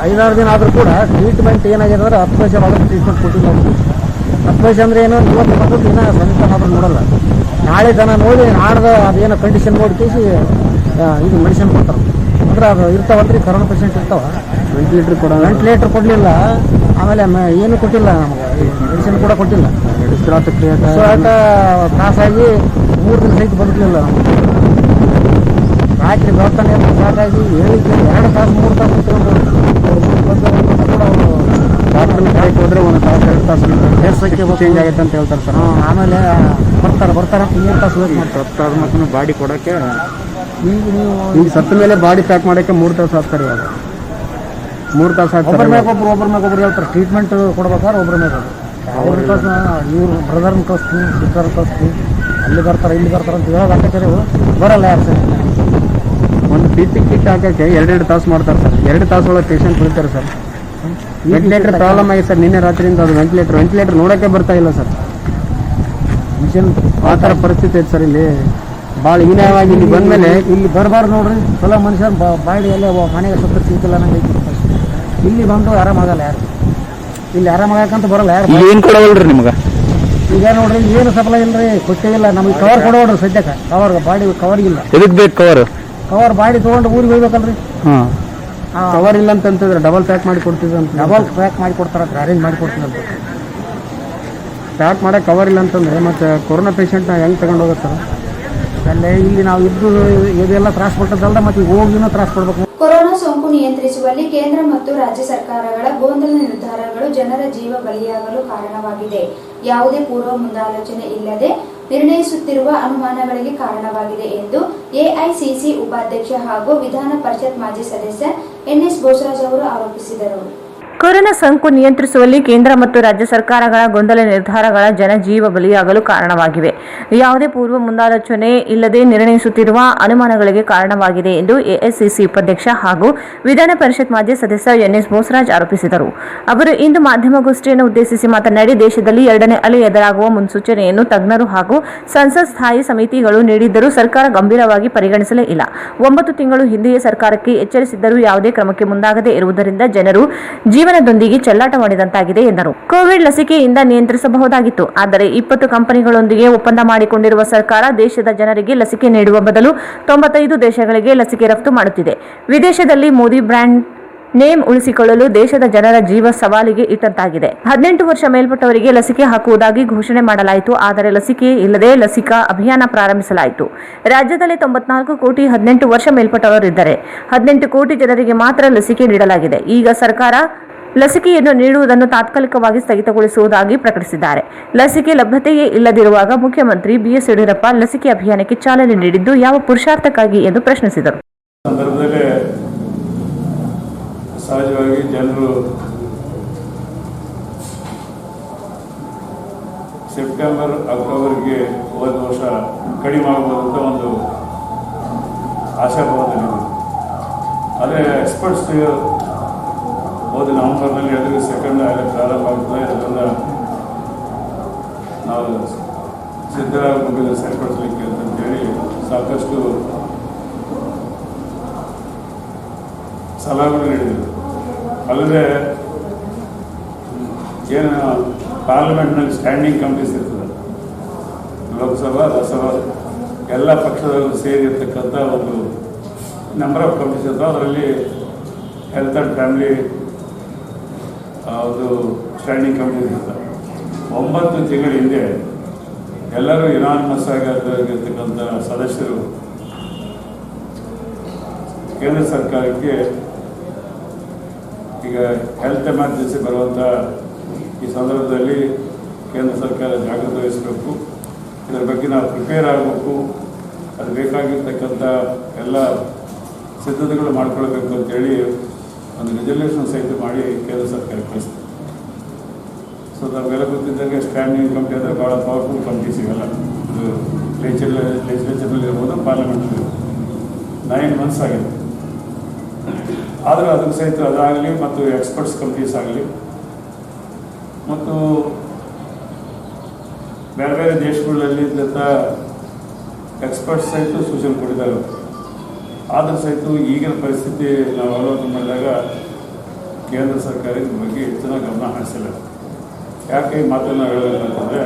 ಐದಾರು ದಿನ ಆದರೂ ಕೂಡ ಟ್ರೀಟ್ಮೆಂಟ್ ಏನಾಗಿದೆ ಅಂದರೆ 10 ಪೈಸೆ ಆದರೂ ಟ್ರೀಟ್ಮೆಂಟ್ ಕೊಟ್ಟಿಲ್ಲ. 10 ಪೈಸೆ ಅಂದರೆ ಏನು, ಇವತ್ತು ಬಂದು ದಿನ ಸಮಿತ ಆದರೂ ನೋಡಲ್ಲ. ನಾಳೆ ಜನ ನೋಡಿ ನಾಡ್ದು ಅದೇನೋ ಕಂಡೀಷನ್ ನೋಡಿ ಕೇಸಿ ಇದು ಮೆಡಿಸಿನ್ ಕೊಡ್ತಾರೆ. ಅಂದ್ರೆ ಅದು ಇರ್ತಾವಲ್ರಿ, ಕರೋನಾ ಪೇಷಂಟ್ ಇರ್ತಾವ, ವೆಂಟಿಲೇಟರ್ ಕೊಡಲಿಲ್ಲ. ಆಮೇಲೆ ಏನು ಕೊಟ್ಟಿಲ್ಲ, ನಮಗೆ ಮೆಡಿಸಿನ್ ಕೂಡ ಕೊಟ್ಟಿಲ್ಲ. ತ್ರಾಸಾಗಿ 3 ದಿನ ಸಹಿತ ಬದುಕಲಿಲ್ಲ. ರಾತ್ರಿ ಬರ್ತಾನೆ ಸಾಕಾಗಿ 2 ತಾಸು 3 ತಾಸು ಡಾಕ್ಟರ್ನ ಕರೆಕ್ಟ್ ಹೋದ್ರೆ 1 ತಾಸು 2 ತಾಸು ಚೇಂಜ್ ಆಗುತ್ತೆ ಅಂತ ಹೇಳ್ತಾರೆ ಸರ್. ಆಮೇಲೆ ಬರ್ತಾರೆ 3 ತಾಸು ವೇಟ್ ಮಾಡ್ತಾರೆ. 10 ತಾಸು ಮತ್ತು ಬಾಡಿ ಕೊಡೋಕ್ಕೆ ಈಗ ಸತ್ತ ಮೇಲೆ ಬಾಡಿ ಪ್ಯಾಕ್ ಮಾಡೋಕ್ಕೆ 3 ತಾಸು ಹಾಕ್ತಾರೆ. ಇವಾಗ 3 ತಾಸು ಹಾಕ್ತಾರೆ. ಒಬ್ಬರ ಮ್ಯಾಗೊಬ್ರು ಹೇಳ್ತಾರೆ. ಟ್ರೀಟ್ಮೆಂಟ್ ಕೊಡ್ಬೇಕಾದ್ರೆ ಒಬ್ಬರ ಮ್ಯಾಗ ಇವ್ರು ಬ್ರದರ್ನ ಕಳಿಸ್ತೀನಿ, ಸಿಸ್ಟರ್ ಕಳಿಸ್ತೀನಿ, ಅಲ್ಲಿ ಬರ್ತಾರೆ ಇಲ್ಲಿ ಬರ್ತಾರೆ ಅಂತ ಹೇಳೋದು ಹಾಕಕ್ಕೆ ಬರಲ್ಲ ಯಾರು ಸರ್. ಒಂದು PP ಕಿಟ್ ಹಾಕೋಕ್ಕೆ 2 ತಾಸು ಮಾಡ್ತಾರೆ ಸರ್. 2 ತಾಸು ಒಳಗೆ ಪೇಷಂಟ್ ಉಳಿತಾರೆ ಸರ್. ವೆಂಟಿಲೇಟರ್ ಪ್ರಾಬ್ಲಮ್ ಆಗಿದೆ ಸರ್. ನಿನ್ನೆ ರಾತ್ರಿಯಿಂದ ಅದು ವೆಂಟಿಲೇಟರ್ ನೋಡೋಕ್ಕೆ ಬರ್ತಾ ಇಲ್ಲ ಸರ್. ಮಿಷನ್ ಆ ಥರ ಪರಿಸ್ಥಿತಿ ಐತೆ ಸರ್. ಇಲ್ಲಿ ಭಾಳ ಹೀನಾಯವಾಗಿ ಇಲ್ಲಿ ಬಂದಮೇಲೆ ಇಲ್ಲಿ ಬರಬಾರ್ದು ನೋಡ್ರಿ. ಚಲೋ ಮನುಷ್ಯ ಬಾಡಿ ಎಲ್ಲ ಮನೆಗೆ ಸ್ವಲ್ಪ ಸಿಗ್ತಿಲ್ಲ ನಂಗೆ ಐತಿ. ಇಲ್ಲಿ ಬಂದು ಆರಾಮಾಗಲ್ಲ ಯಾರು. ಇಲ್ಲಿ ಆರಾಮಾಗಕ್ಕಂತ ಬರಲ್ಲ ಯಾರು. ಏನು ಕೊಡವಲ್ರಿ ನಿಮ್ಗೆ? ಈಗ ನೋಡ್ರಿ ಏನು ಸಫಲ ಇಲ್ಲರಿ, ಕೊಟ್ಟೇ ಇಲ್ಲ. ನಮಗೆ ಕವರ್ ಕೊಡೋಡ್ರಿ ಸದ್ಯಕ್ಕೆ. ಕವರ್ ಬಾಡಿ ಕವರ್ ಇಲ್ಲ. ಎದಕ್ಕೆ ಬೇಕು ಕವರ್ ಬಾಡಿ ತೊಗೊಂಡು ಊರಿಗೆ ಹೋಗ್ಬೇಕಲ್ರಿ. ಕವರ್ ಇಲ್ಲ ಅಂತಂತಂದ್ರೆ ಡಬಲ್ ಪ್ಯಾಕ್ ಮಾಡಿ ಕೊಡ್ತೀವಿ ಅಂತ. ಡಬಲ್ ಪ್ಯಾಕ್ ಮಾಡಿ ಕೊಡ್ತಾರಂತ, ಅರೇಂಜ್ ಮಾಡಿ ಕೊಡ್ತೀವಿ ಅಂತ. ಪ್ಯಾಕ್ ಮಾಡೋಕೆ ಕವರ್ ಇಲ್ಲ ಅಂತಂದರೆ ಮತ್ತು ಕೊರೋನಾ ಪೇಷಂಟ್ನ ಹೆಂಗೆ ತಗೊಂಡು ಹೋಗುತ್ತಾರೆ ಅಲ್ಲೇ. ಇಲ್ಲಿ ನಾವು ಇದ್ದು ಇದೆಲ್ಲ ತ್ರಾಸ ಕೊಟ್ಟದಲ್ದ ಮತ್ತು ಈಗ ಹೋಗಿನೂ ತ್ರಾಸ ಕೊಡ್ಬೇಕು. ಕೊರೋನಾ ಸೋಂಕು ನಿಯಂತ್ರಿಸುವಲ್ಲಿ ಕೇಂದ್ರ ಮತ್ತು ರಾಜ್ಯ ಸರ್ಕಾರಗಳ ಗೊಂದಲ ನಿರ್ಧಾರಗಳು ಜನರ ಜೀವ ಬಲಿಯಾಗಲು ಕಾರಣವಾಗಿದೆ. ಯಾವುದೇ ಪೂರ್ವ ಮುಂದಾಲೋಚನೆ ಇಲ್ಲದೆ ನಿರ್ಣಯಿಸುತ್ತಿರುವ ಅನುಮಾನಗಳಿಗೆ ಕಾರಣವಾಗಿದೆ ಎಂದು ಎಐಸಿಸಿ ಉಪಾಧ್ಯಕ್ಷ ಹಾಗೂ ವಿಧಾನ ಪರಿಷತ್ ಮಾಜಿ ಸದಸ್ಯ NS ಬೋಸರಾಜ್ ಅವರು ಆರೋಪಿಸಿದರು. ಕೊರೋನಾ ಸೋಂಕು ನಿಯಂತ್ರಿಸುವಲ್ಲಿ ಕೇಂದ್ರ ಮತ್ತು ರಾಜ್ಯ ಸರ್ಕಾರಗಳ ಗೊಂದಲ ನಿರ್ಧಾರಗಳ ಜನಜೀವ ಬಲಿಯಾಗಲು ಕಾರಣವಾಗಿವೆ. ಯಾವುದೇ ಪೂರ್ವ ಮುಂದಾಲೋಚನೆ ಇಲ್ಲದೆ ನಿರ್ಣಯಿಸುತ್ತಿರುವ ಅನುಮಾನಗಳಿಗೆ ಕಾರಣವಾಗಿದೆ ಎಂದು ಎಐಸಿಸಿ ಉಪಾಧ್ಯಕ್ಷ ಹಾಗೂ ವಿಧಾನ ಪರಿಷತ್ ಮಾಜಿ ಸದಸ್ಯ NS ಬೋಸರಾಜ್ ಆರೋಪಿಸಿದರು. ಅವರು ಇಂದು ಮಾಧ್ಯಮಗೋಷ್ಠಿಯನ್ನು ಉದ್ದೇಶಿಸಿ ಮಾತನಾಡಿ, ದೇಶದಲ್ಲಿ 2ನೇ ಅಲೆ ಎದುರಾಗುವ ಮುನ್ಸೂಚನೆಯನ್ನು ತಜ್ಞರು ಹಾಗೂ ಸಂಸತ್ ಸ್ಥಾಯಿ ಸಮಿತಿಗಳು ನೀಡಿದ್ದರೂ ಸರ್ಕಾರ ಗಂಭೀರವಾಗಿ ಪರಿಗಣಿಸಲೇ ಇಲ್ಲ. 9 ತಿಂಗಳು ಹಿಂದೆಯೇ ಸರ್ಕಾರಕ್ಕೆ ಎಚ್ಚರಿಸಿದ್ದರೂ ಯಾವುದೇ ಕ್ರಮಕ್ಕೆ ಮುಂದಾಗದೇ ಇರುವುದರಿಂದ ಜನರು ಜೀವನದೊಂದಿಗೆ ಚೆಲ್ಲಾಟ ಮಾಡಿದಂತಾಗಿದೆ ಎಂದರು. ಕೋವಿಡ್ ಲಸಿಕೆಯಿಂದ ನಿಯಂತ್ರಿಸಬಹುದಾಗಿತ್ತು. ಆದರೆ 20 ಕಂಪನಿಗಳೊಂದಿಗೆ ಒಪ್ಪಂದ ಮಾಡಿಕೊಂಡಿರುವ ಸರ್ಕಾರ ದೇಶದ ಜನರಿಗೆ ಲಸಿಕೆ ನೀಡುವ ಬದಲು 95 ದೇಶಗಳಿಗೆ ಲಸಿಕೆ ರಫ್ತು ಮಾಡುತ್ತಿದೆ. ವಿದೇಶದಲ್ಲಿ ಮೋದಿ ಬ್ರ್ಯಾಂಡ್ ನೇಮ್ ಉಳಿಸಿಕೊಳ್ಳಲು ದೇಶದ ಜನರ ಜೀವ ಸವಾಲಿಗೆ ಇಟ್ಟಂತಾಗಿದೆ. 18 ವರ್ಷ ಮೇಲ್ಪಟ್ಟವರಿಗೆ ಲಸಿಕೆ ಹಾಕುವುದಾಗಿ ಘೋಷಣೆ ಮಾಡಲಾಯಿತು. ಆದರೆ ಲಸಿಕೆ ಇಲ್ಲದೆ ಲಸಿಕಾ ಅಭಿಯಾನ ಪ್ರಾರಂಭಿಸಲಾಯಿತು. ರಾಜ್ಯದಲ್ಲಿ 94 ಕೋಟಿ 18 ವರ್ಷ ಮೇಲ್ಪಟ್ಟವರಿದ್ದರೆ 18 ಕೋಟಿ ಜನರಿಗೆ ಮಾತ್ರ ಲಸಿಕೆ ನೀಡಲಾಗಿದೆ. ಈಗ ಸರ್ಕಾರ ಲಸಿಕೆಯನ್ನು ನೀಡುವುದನ್ನು ತಾತ್ಕಾಲಿಕವಾಗಿ ಸ್ಥಗಿತಗೊಳಿಸುವುದಾಗಿ ಪ್ರಕಟಿಸಿದ್ದಾರೆ. ಲಸಿಕೆ ಲಭ್ಯತೆಯೇ ಇಲ್ಲದಿರುವಾಗ ಮುಖ್ಯಮಂತ್ರಿ BS ಯಡಿಯೂರಪ್ಪ ಲಸಿಕೆ ಅಭಿಯಾನಕ್ಕೆ ಚಾಲನೆ ನೀಡಿದ್ದು ಯಾವ ಪುರುಷಾರ್ಥಕ್ಕಾಗಿ ಎಂದು ಪ್ರಶ್ನಿಸಿದರು. ಸಹಜವಾಗಿ ಜನರು ಸೆಪ್ಟೆಂಬರ್ ಅಕ್ಟೋಬರ್ಗೆ ಹೋದ ವರ್ಷ ಕಡಿಮೆ ಆಗಬಹುದಂತ ಒಂದು ಆಶಾಭಾವದಲ್ಲಿದೆ. ಆದರೆ ಎಕ್ಸ್ಪರ್ಟ್ಸ್ ಹೋದ ನವೆಂಬರ್ನಲ್ಲಿ ಹೇಳಿದ್ರೆ ಸೆಕೆಂಡ್ ಅಲೆ ಪ್ರಾರಂಭ ಆಗ್ತದೆ. ಅದರಿಂದ ನಾವು ಸಿದ್ಧರಾಗಬೇಕು ಸರಿಪಡಿಸಲಿಕ್ಕೆ ಅಂತೇಳಿ ಸಾಕಷ್ಟು ಸಲಹೆಗಳು ನೀಡಿದರು. ಅಲ್ಲದೆ ಏನು ಪಾರ್ಲಿಮೆಂಟ್ನಲ್ಲಿ ಸ್ಟ್ಯಾಂಡಿಂಗ್ ಕಮಿಟೀಸ್ ಇರ್ತದೆ, ಲೋಕಸಭಾ ರಾಜ್ಯಸಭಾ ಎಲ್ಲ ಪಕ್ಷದವರು ಸೇರಿರ್ತಕ್ಕಂಥ ಒಂದು ನಂಬರ್ ಆಫ್ ಕಮಿಟೀಸ್ ಇರ್ತವೆ. ಅದರಲ್ಲಿ ಹೆಲ್ತ್ ಆ್ಯಂಡ್ ಫ್ಯಾಮಿಲಿ ಒಂದು ಸ್ಟ್ಯಾಂಡಿಂಗ್ ಕಮಿಟೀಸ್ ಇರ್ತವೆ. 9 ತಿಂಗಳ ಹಿಂದೆ ಎಲ್ಲರೂ ಯುನಾನಿಮಸ್ ಆಗಿರ್ತಕ್ಕಂಥ ಸದಸ್ಯರು ಕೇಂದ್ರ ಸರ್ಕಾರಕ್ಕೆ ಈಗ ಹೆಲ್ತ್ ಎಮರ್ಜೆನ್ಸಿ ಬರುವಂಥ ಈ ಸಂದರ್ಭದಲ್ಲಿ ಕೇಂದ್ರ ಸರ್ಕಾರ ಜಾಗೃತಿ ವಹಿಸಬೇಕು, ಇದರ ಬಗ್ಗೆ ನಾವು ಪ್ರಿಪೇರ್ ಆಗಬೇಕು, ಅದು ಬೇಕಾಗಿರ್ತಕ್ಕಂಥ ಎಲ್ಲ ಸಿದ್ಧತೆಗಳು ಮಾಡ್ಕೊಳ್ಬೇಕು ಅಂತೇಳಿ ಒಂದು ರೆಸಲ್ಯೂಷನ್ ಸಹಿತ ಮಾಡಿ ಕೇಂದ್ರ ಸರ್ಕಾರಕ್ಕೆ ಕಳಿಸ್ತೀವಿ. ಸೊ ನಮಗೆಲ್ಲ ಗೊತ್ತಿದ್ದಂಗೆ ಸ್ಟ್ಯಾಂಡಿಂಗ್ ಕಮಿಟಿ ಅಂದರೆ ಭಾಳ ಪವರ್ಫುಲ್ ಕಮಿಟಿ ಸಿಗಲ್ಲ. ಇದು ಲೆಜಿಸ್ಲೇಚರ್ನಲ್ಲಿ ಇರ್ಬೋದು, ಪಾರ್ಲಿಮೆಂಟ್ನಲ್ಲಿ 9 months ಆಗಿದೆ. ಆದರೂ ಅದಕ್ಕೆ ಸಹಿತ ಅದಾಗಲಿ ಮತ್ತು ಎಕ್ಸ್ಪರ್ಟ್ಸ್ ಕಮಿಟೀಸ್ ಆಗಲಿ ಮತ್ತು ಬೇರೆ ಬೇರೆ ದೇಶಗಳಲ್ಲಿ ಎಕ್ಸ್ಪರ್ಟ್ಸ್ ಸಹಿತ ಸೂಚನೆ ಕೊಟ್ಟಿದ್ದಾರೆ. ಆದರೂ ಸಹಿತ ಈಗಿನ ಪರಿಸ್ಥಿತಿ ನಾವು ಅವಲೋಕನ ಮಾಡಿದಾಗ ಕೇಂದ್ರ ಸರ್ಕಾರ ಇದ್ರ ಬಗ್ಗೆ ಹೆಚ್ಚಿನ ಗಮನ ಹರಿಸಿಲ್ಲ. ಯಾಕೆ ಈ ಮಾತನ್ನು ಹೇಳಬೇಕಂತಂದರೆ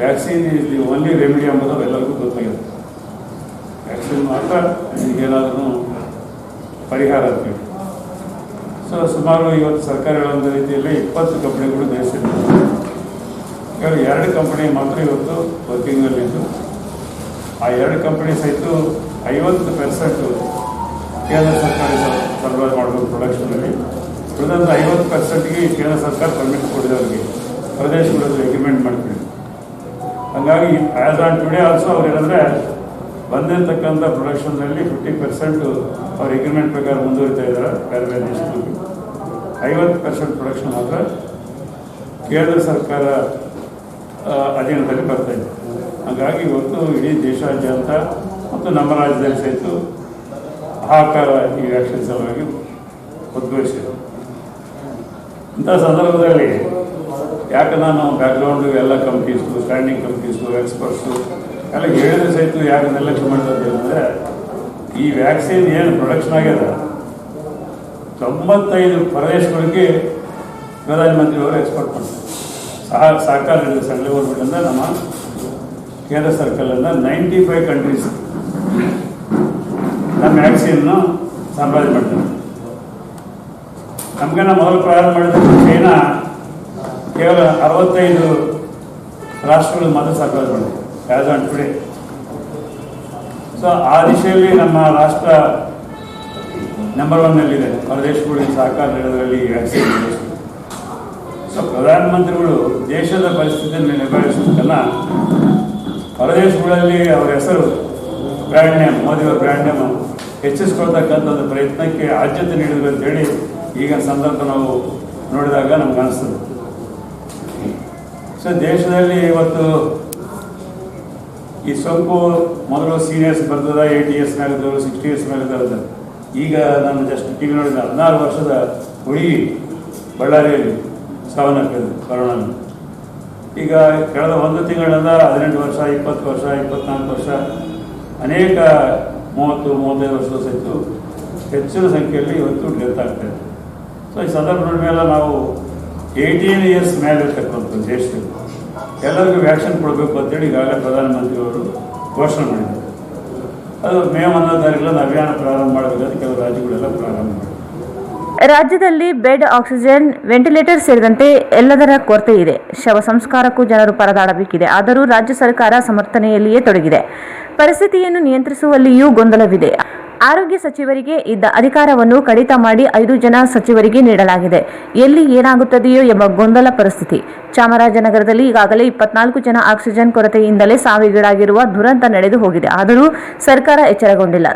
vaccine is the only remedy ಎಂಬುದು ಎಲ್ಲರಿಗೂ ಗೊತ್ತಾಗಿದೆ. ವ್ಯಾಕ್ಸಿನ್ ಮಾತ್ರ ಈಗೇನಾದ್ರೂ ಪರಿಹಾರ ಆಗ್ತದೆ. ಸೊ ಸುಮಾರು ಇವತ್ತು ಸರ್ಕಾರ ಹೇಳುವಂಥ ರೀತಿಯಲ್ಲಿ 20 ಕಂಪನಿಗಳು ದೇಶದಲ್ಲಿ 2 ಕಂಪನಿ ಮಾತ್ರ ಇವತ್ತು ವರ್ಕಿಂಗ್ನಲ್ಲಿದ್ದು, ಆ 2 ಕಂಪನಿ ಸಹಿತ 50% ಕೇಂದ್ರ ಸರ್ಕಾರ ಸರಬರಾಜು ಮಾಡಬೇಕು ಪ್ರೊಡಕ್ಷನಲ್ಲಿ. ಉಳಿದಂಥ 50%ಗೆ ಕೇಂದ್ರ ಸರ್ಕಾರ ಪರ್ಮಿಟ್ ಕೊಡಿದೆ ಅವರಿಗೆ ಪ್ರದೇಶಗಳಲ್ಲಿ ಅಗ್ರಿಮೆಂಟ್ ಮಾಡ್ತೀವಿ. ಹಾಗಾಗಿ ಆ್ಯಸ್ ಆನ್ ಟುಡೇ ಆಲ್ಸೋ ಅವ್ರು ಏನಂದರೆ ಬಂದಿರತಕ್ಕಂಥ ಪ್ರೊಡಕ್ಷನ್ನಲ್ಲಿ 50% ಅವ್ರ ಅಗ್ರಿಮೆಂಟ್ ಪ್ರಕಾರ ಮುಂದುವರಿತಾ ಇದ್ದಾರೆ. ಬೇರೆ ಬೇರೆ ದೇಶಗಳಲ್ಲಿ 50% ಪ್ರೊಡಕ್ಷನ್ ಮಾತ್ರ ಕೇಂದ್ರ ಸರ್ಕಾರ ಅಧೀನದಲ್ಲಿ ಬರ್ತಾ ಇದೆ. ಹಾಗಾಗಿ ಇವತ್ತು ಇಡೀ ದೇಶಾದ್ಯಂತ ಮತ್ತು ನಮ್ಮ ರಾಜ್ಯದಲ್ಲಿ ಸಹಿತ ಹಾಹಾಕಾರ ಈ ವ್ಯಾಕ್ಸಿನ್ ಸಲುವಾಗಿ ಉದ್ಭವಿಸಿದೆ. ಇಂಥ ಸಂದರ್ಭದಲ್ಲಿ ಯಾಕೆ ನಾನು ಬ್ಯಾಕ್ಗ್ರೌಂಡು ಎಲ್ಲ ಕಂಪ್ನೀಸು, ಸ್ಟ್ಯಾಂಡಿಂಗ್ ಕಮಿಟೀಸು, ಎಕ್ಸ್ಪರ್ಟ್ಸು ಎಲ್ಲ ಹೇಳಿದ್ರೆ ಸಹಿತ ಯಾಕೆ ನಿರ್ಲಕ್ಷ್ಯ ಮಾಡ್ತಾರೆ ಅಂದರೆ ಈ ವ್ಯಾಕ್ಸಿನ್ ಏನು ಪ್ರೊಡಕ್ಷನ್ ಆಗ್ಯದ 95 ಪ್ರದೇಶಗಳಿಗೆ ಪ್ರಧಾನಮಂತ್ರಿಯವರು ಎಕ್ಸ್ಪೋರ್ಟ್ ಮಾಡ್ತಾರೆ. ಸಹಕಾರ ನೀಡಿದ ಸೆಂಟ್ರಲ್ ಗೌರ್ಮೆಂಟಿಂದ ನಮ್ಮ ಕೇಂದ್ರ ಸರ್ಕಾರದಿಂದ 95 ಕಂಟ್ರೀಸ್ ನಮ್ಮ ವ್ಯಾಕ್ಸಿನ್ನು ಸರಬರಾಜು ಮಾಡ್ತಾರೆ. ನಮಗೆ ಮೊದಲು ಪ್ರಾರಂಭ ಮಾಡಿದ ಚೈನಾ ಕೇವಲ 65 ರಾಷ್ಟ್ರಗಳು ಮಾತ್ರ ಸರಬರಾಜು ಮಾಡಿದೆ ಆ್ಯಸ್ ಆನ್ ಟುಡೇ. ಸೊ ಆ ದಿಶೆಯಲ್ಲಿ ನಮ್ಮ ರಾಷ್ಟ್ರ ನಂಬರ್ 1ನಲ್ಲಿದೆ ಹೊರದೇಶಗಳಿಗೆ ಸಹಕಾರ ನೀಡೋದ್ರಲ್ಲಿ ವ್ಯಾಕ್ಸಿನ್. ಸೊ ಪ್ರಧಾನಮಂತ್ರಿಗಳು ದೇಶದ ಪರಿಸ್ಥಿತಿಯನ್ನು ನಿಭಾಯಿಸೋದಕ್ಕೆಲ್ಲ ಹೊರದೇಶಗಳಲ್ಲಿ ಅವರ ಹೆಸರು ಬ್ರ್ಯಾಂಡ್ ನೇಮ್, ಮೋದಿಯವರ ಬ್ರ್ಯಾಂಡ್ ನೇಮ್ ಹೆಚ್ಚಿಸ್ಕೊಳ್ತಕ್ಕಂಥ ಒಂದು ಪ್ರಯತ್ನಕ್ಕೆ ಆದ್ಯತೆ ನೀಡಿದ್ರು ಅಂತೇಳಿ ಈಗ ಸಂದರ್ಭ ನಾವು ನೋಡಿದಾಗ ನಮ್ಗೆ ಅನಿಸ್ತದೆ. ಸೊ ದೇಶದಲ್ಲಿ ಇವತ್ತು ಈ ಸೋಂಕು ಮೊದಲು ಸೀನಿಯರ್ಸ್ ಬರ್ತದ, 80 years ಮೇಲಿದ್ದವರು, 60 years ಮೇಲಿದ್ದವರು. ಈಗ ನಾನು ಜಸ್ಟ್ ಟಿವಿ ನೋಡಿದ 16 ವರ್ಷದ ಹುಡುಗಿ ಬಳ್ಳಾರಿಯಲ್ಲಿ ಸಾವನ್ನಪ್ಪಿದ್ರು ಕೊರೋನಾದಲ್ಲಿ. ಈಗ ಕಳೆದ 1 ತಿಂಗಳಿಂದ 18 ವರ್ಷ, 20 ವರ್ಷ, 24 ವರ್ಷ, ಅನೇಕ 30-35 ವರ್ಷದ ಸಹಿತ ಹೆಚ್ಚಿನ ಸಂಖ್ಯೆಯಲ್ಲಿ ಇವತ್ತು ಡೆತ್ ಆಗ್ತಾಯಿದೆ. ಸೊ ಈ ಸಂದರ್ಭ ಮೇಲೆ ನಾವು 18 years ಮೇಲೆ ಇರ್ತಕ್ಕಂಥ ದೇಶದಲ್ಲಿ ಎಲ್ಲರಿಗೂ ವ್ಯಾಕ್ಸಿನ್ ಕೊಡಬೇಕು ಅಂತೇಳಿ ಈಗಾಗಲೇ ಪ್ರಧಾನಮಂತ್ರಿಯವರು ಘೋಷಣೆ ಮಾಡಿದ್ದಾರೆ. ಅದು ಮೇ 1ನೇ ತಾರೀಕಿನಲ್ಲಿ ಅಭಿಯಾನ ಪ್ರಾರಂಭ ಮಾಡಬೇಕಾದ್ರೆ ಕೆಲವು ರಾಜ್ಯಗಳೆಲ್ಲ ಪ್ರಾರಂಭ ಮಾಡಿದ್ದಾರೆ. ರಾಜ್ಯದಲ್ಲಿ ಬೆಡ್, ಆಕ್ಸಿಜನ್, ವೆಂಟಿಲೇಟರ್ ಸೇರಿದಂತೆ ಎಲ್ಲದರ ಕೊರತೆ ಇದೆ. ಶವ ಸಂಸ್ಕಾರಕ್ಕೂ ಜನರು ಪರದಾಡಬೇಕಿದೆ. ಆದರೂ ರಾಜ್ಯ ಸರ್ಕಾರ ಸಮರ್ಥನೆಯಲ್ಲಿಯೇ ತೊಡಗಿದೆ. ಪರಿಸ್ಥಿತಿಯನ್ನು ನಿಯಂತ್ರಿಸುವಲ್ಲಿಯೂ ಗೊಂದಲವಿದೆ. ಆರೋಗ್ಯ ಸಚಿವರಿಗೆ ಇದ್ದ ಅಧಿಕಾರವನ್ನು ಕಡಿತ ಮಾಡಿ 5 ಜನ ಸಚಿವರಿಗೆ ನೀಡಲಾಗಿದೆ. ಎಲ್ಲಿ ಏನಾಗುತ್ತದೆಯೋ ಎಂಬ ಗೊಂದಲ ಪರಿಸ್ಥಿತಿ. ಚಾಮರಾಜನಗರದಲ್ಲಿ ಈಗಾಗಲೇ 24 ಜನ ಆಕ್ಸಿಜನ್ ಕೊರತೆಯಿಂದಲೇ ಸಾವಿಗೀಡಾಗಿರುವ ದುರಂತ ನಡೆದು ಹೋಗಿದೆ. ಆದರೂ ಸರ್ಕಾರ ಎಚ್ಚರಗೊಂಡಿಲ್ಲ.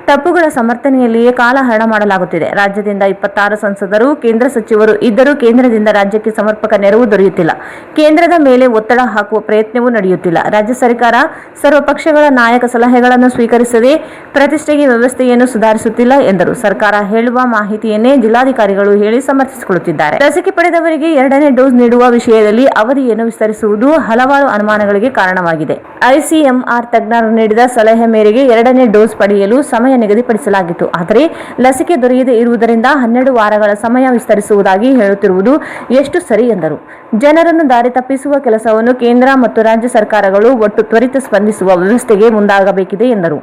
ತಪ್ಪುಗಳ ಸಮರ್ಥನೆಯಲ್ಲಿಯೇ ಕಾಲಹರಣ ಮಾಡಲಾಗುತ್ತಿದೆ. ರಾಜ್ಯದಿಂದ 26 ಸಂಸದರು, ಕೇಂದ್ರ ಸಚಿವರು ಇದ್ದರೂ ಕೇಂದ್ರದಿಂದ ರಾಜ್ಯಕ್ಕೆ ಸಮರ್ಪಕ ನೆರವು ದೊರೆಯುತ್ತಿಲ್ಲ. ಕೇಂದ್ರದ ಮೇಲೆ ಒತ್ತಡ ಹಾಕುವ ಪ್ರಯತ್ನವೂ ನಡೆಯುತ್ತಿಲ್ಲ. ರಾಜ್ಯ ಸರ್ಕಾರ ಸರ್ವಪಕ್ಷಗಳ ನಾಯಕ ಸಲಹೆಗಳನ್ನು ಸ್ವೀಕರಿಸದೆ ಪ್ರತಿಷ್ಠೆಗೆ ವ್ಯವಸ್ಥೆಯನ್ನು ಸುಧಾರಿಸುತ್ತಿಲ್ಲ ಎಂದರು. ಸರ್ಕಾರ ಹೇಳುವ ಮಾಹಿತಿಯನ್ನೇ ಜಿಲ್ಲಾಧಿಕಾರಿಗಳು ಹೇಳಿ ಸಮರ್ಥಿಸಿಕೊಳ್ಳುತ್ತಿದ್ದಾರೆ. ಲಸಿಕೆ ಪಡೆದವರಿಗೆ 2ನೇ ಡೋಸ್ ನೀಡುವ ವಿಷಯದಲ್ಲಿ ಅವಧಿಯನ್ನು ವಿಸ್ತರಿಸುವುದು ಹಲವಾರು ಅನುಮಾನಗಳಿಗೆ ಕಾರಣವಾಗಿದೆ. ICMR ತಜ್ಞರು ನೀಡಿದ ಸಲಹೆ ಮೇರೆಗೆ 2ನೇ ಡೋಸ್ ಪಡೆಯಲು ಸಮಯ ನಿಗದಿಪಡಿಸಲಾಗಿತ್ತು. ಆದರೆ ಲಸಿಕೆ ದೊರೆಯದೇ ಇರುವುದರಿಂದ 12 ವಾರಗಳ ಸಮಯ ವಿಸ್ತರಿಸುವುದಾಗಿ ಹೇಳುತ್ತಿರುವುದು ಎಷ್ಟು ಸರಿ ಎಂದರು. ಜನರನ್ನು ದಾರಿ ತಪ್ಪಿಸುವ ಕೆಲಸವನ್ನು ಕೇಂದ್ರ ಮತ್ತು ರಾಜ್ಯ ಸರ್ಕಾರಗಳು ಒಟ್ಟು ತ್ವರಿತ ಸ್ಪಂದಿಸುವ ವ್ಯವಸ್ಥೆಗೆ ಮುಂದಾಗಬೇಕಿದೆ ಎಂದರು.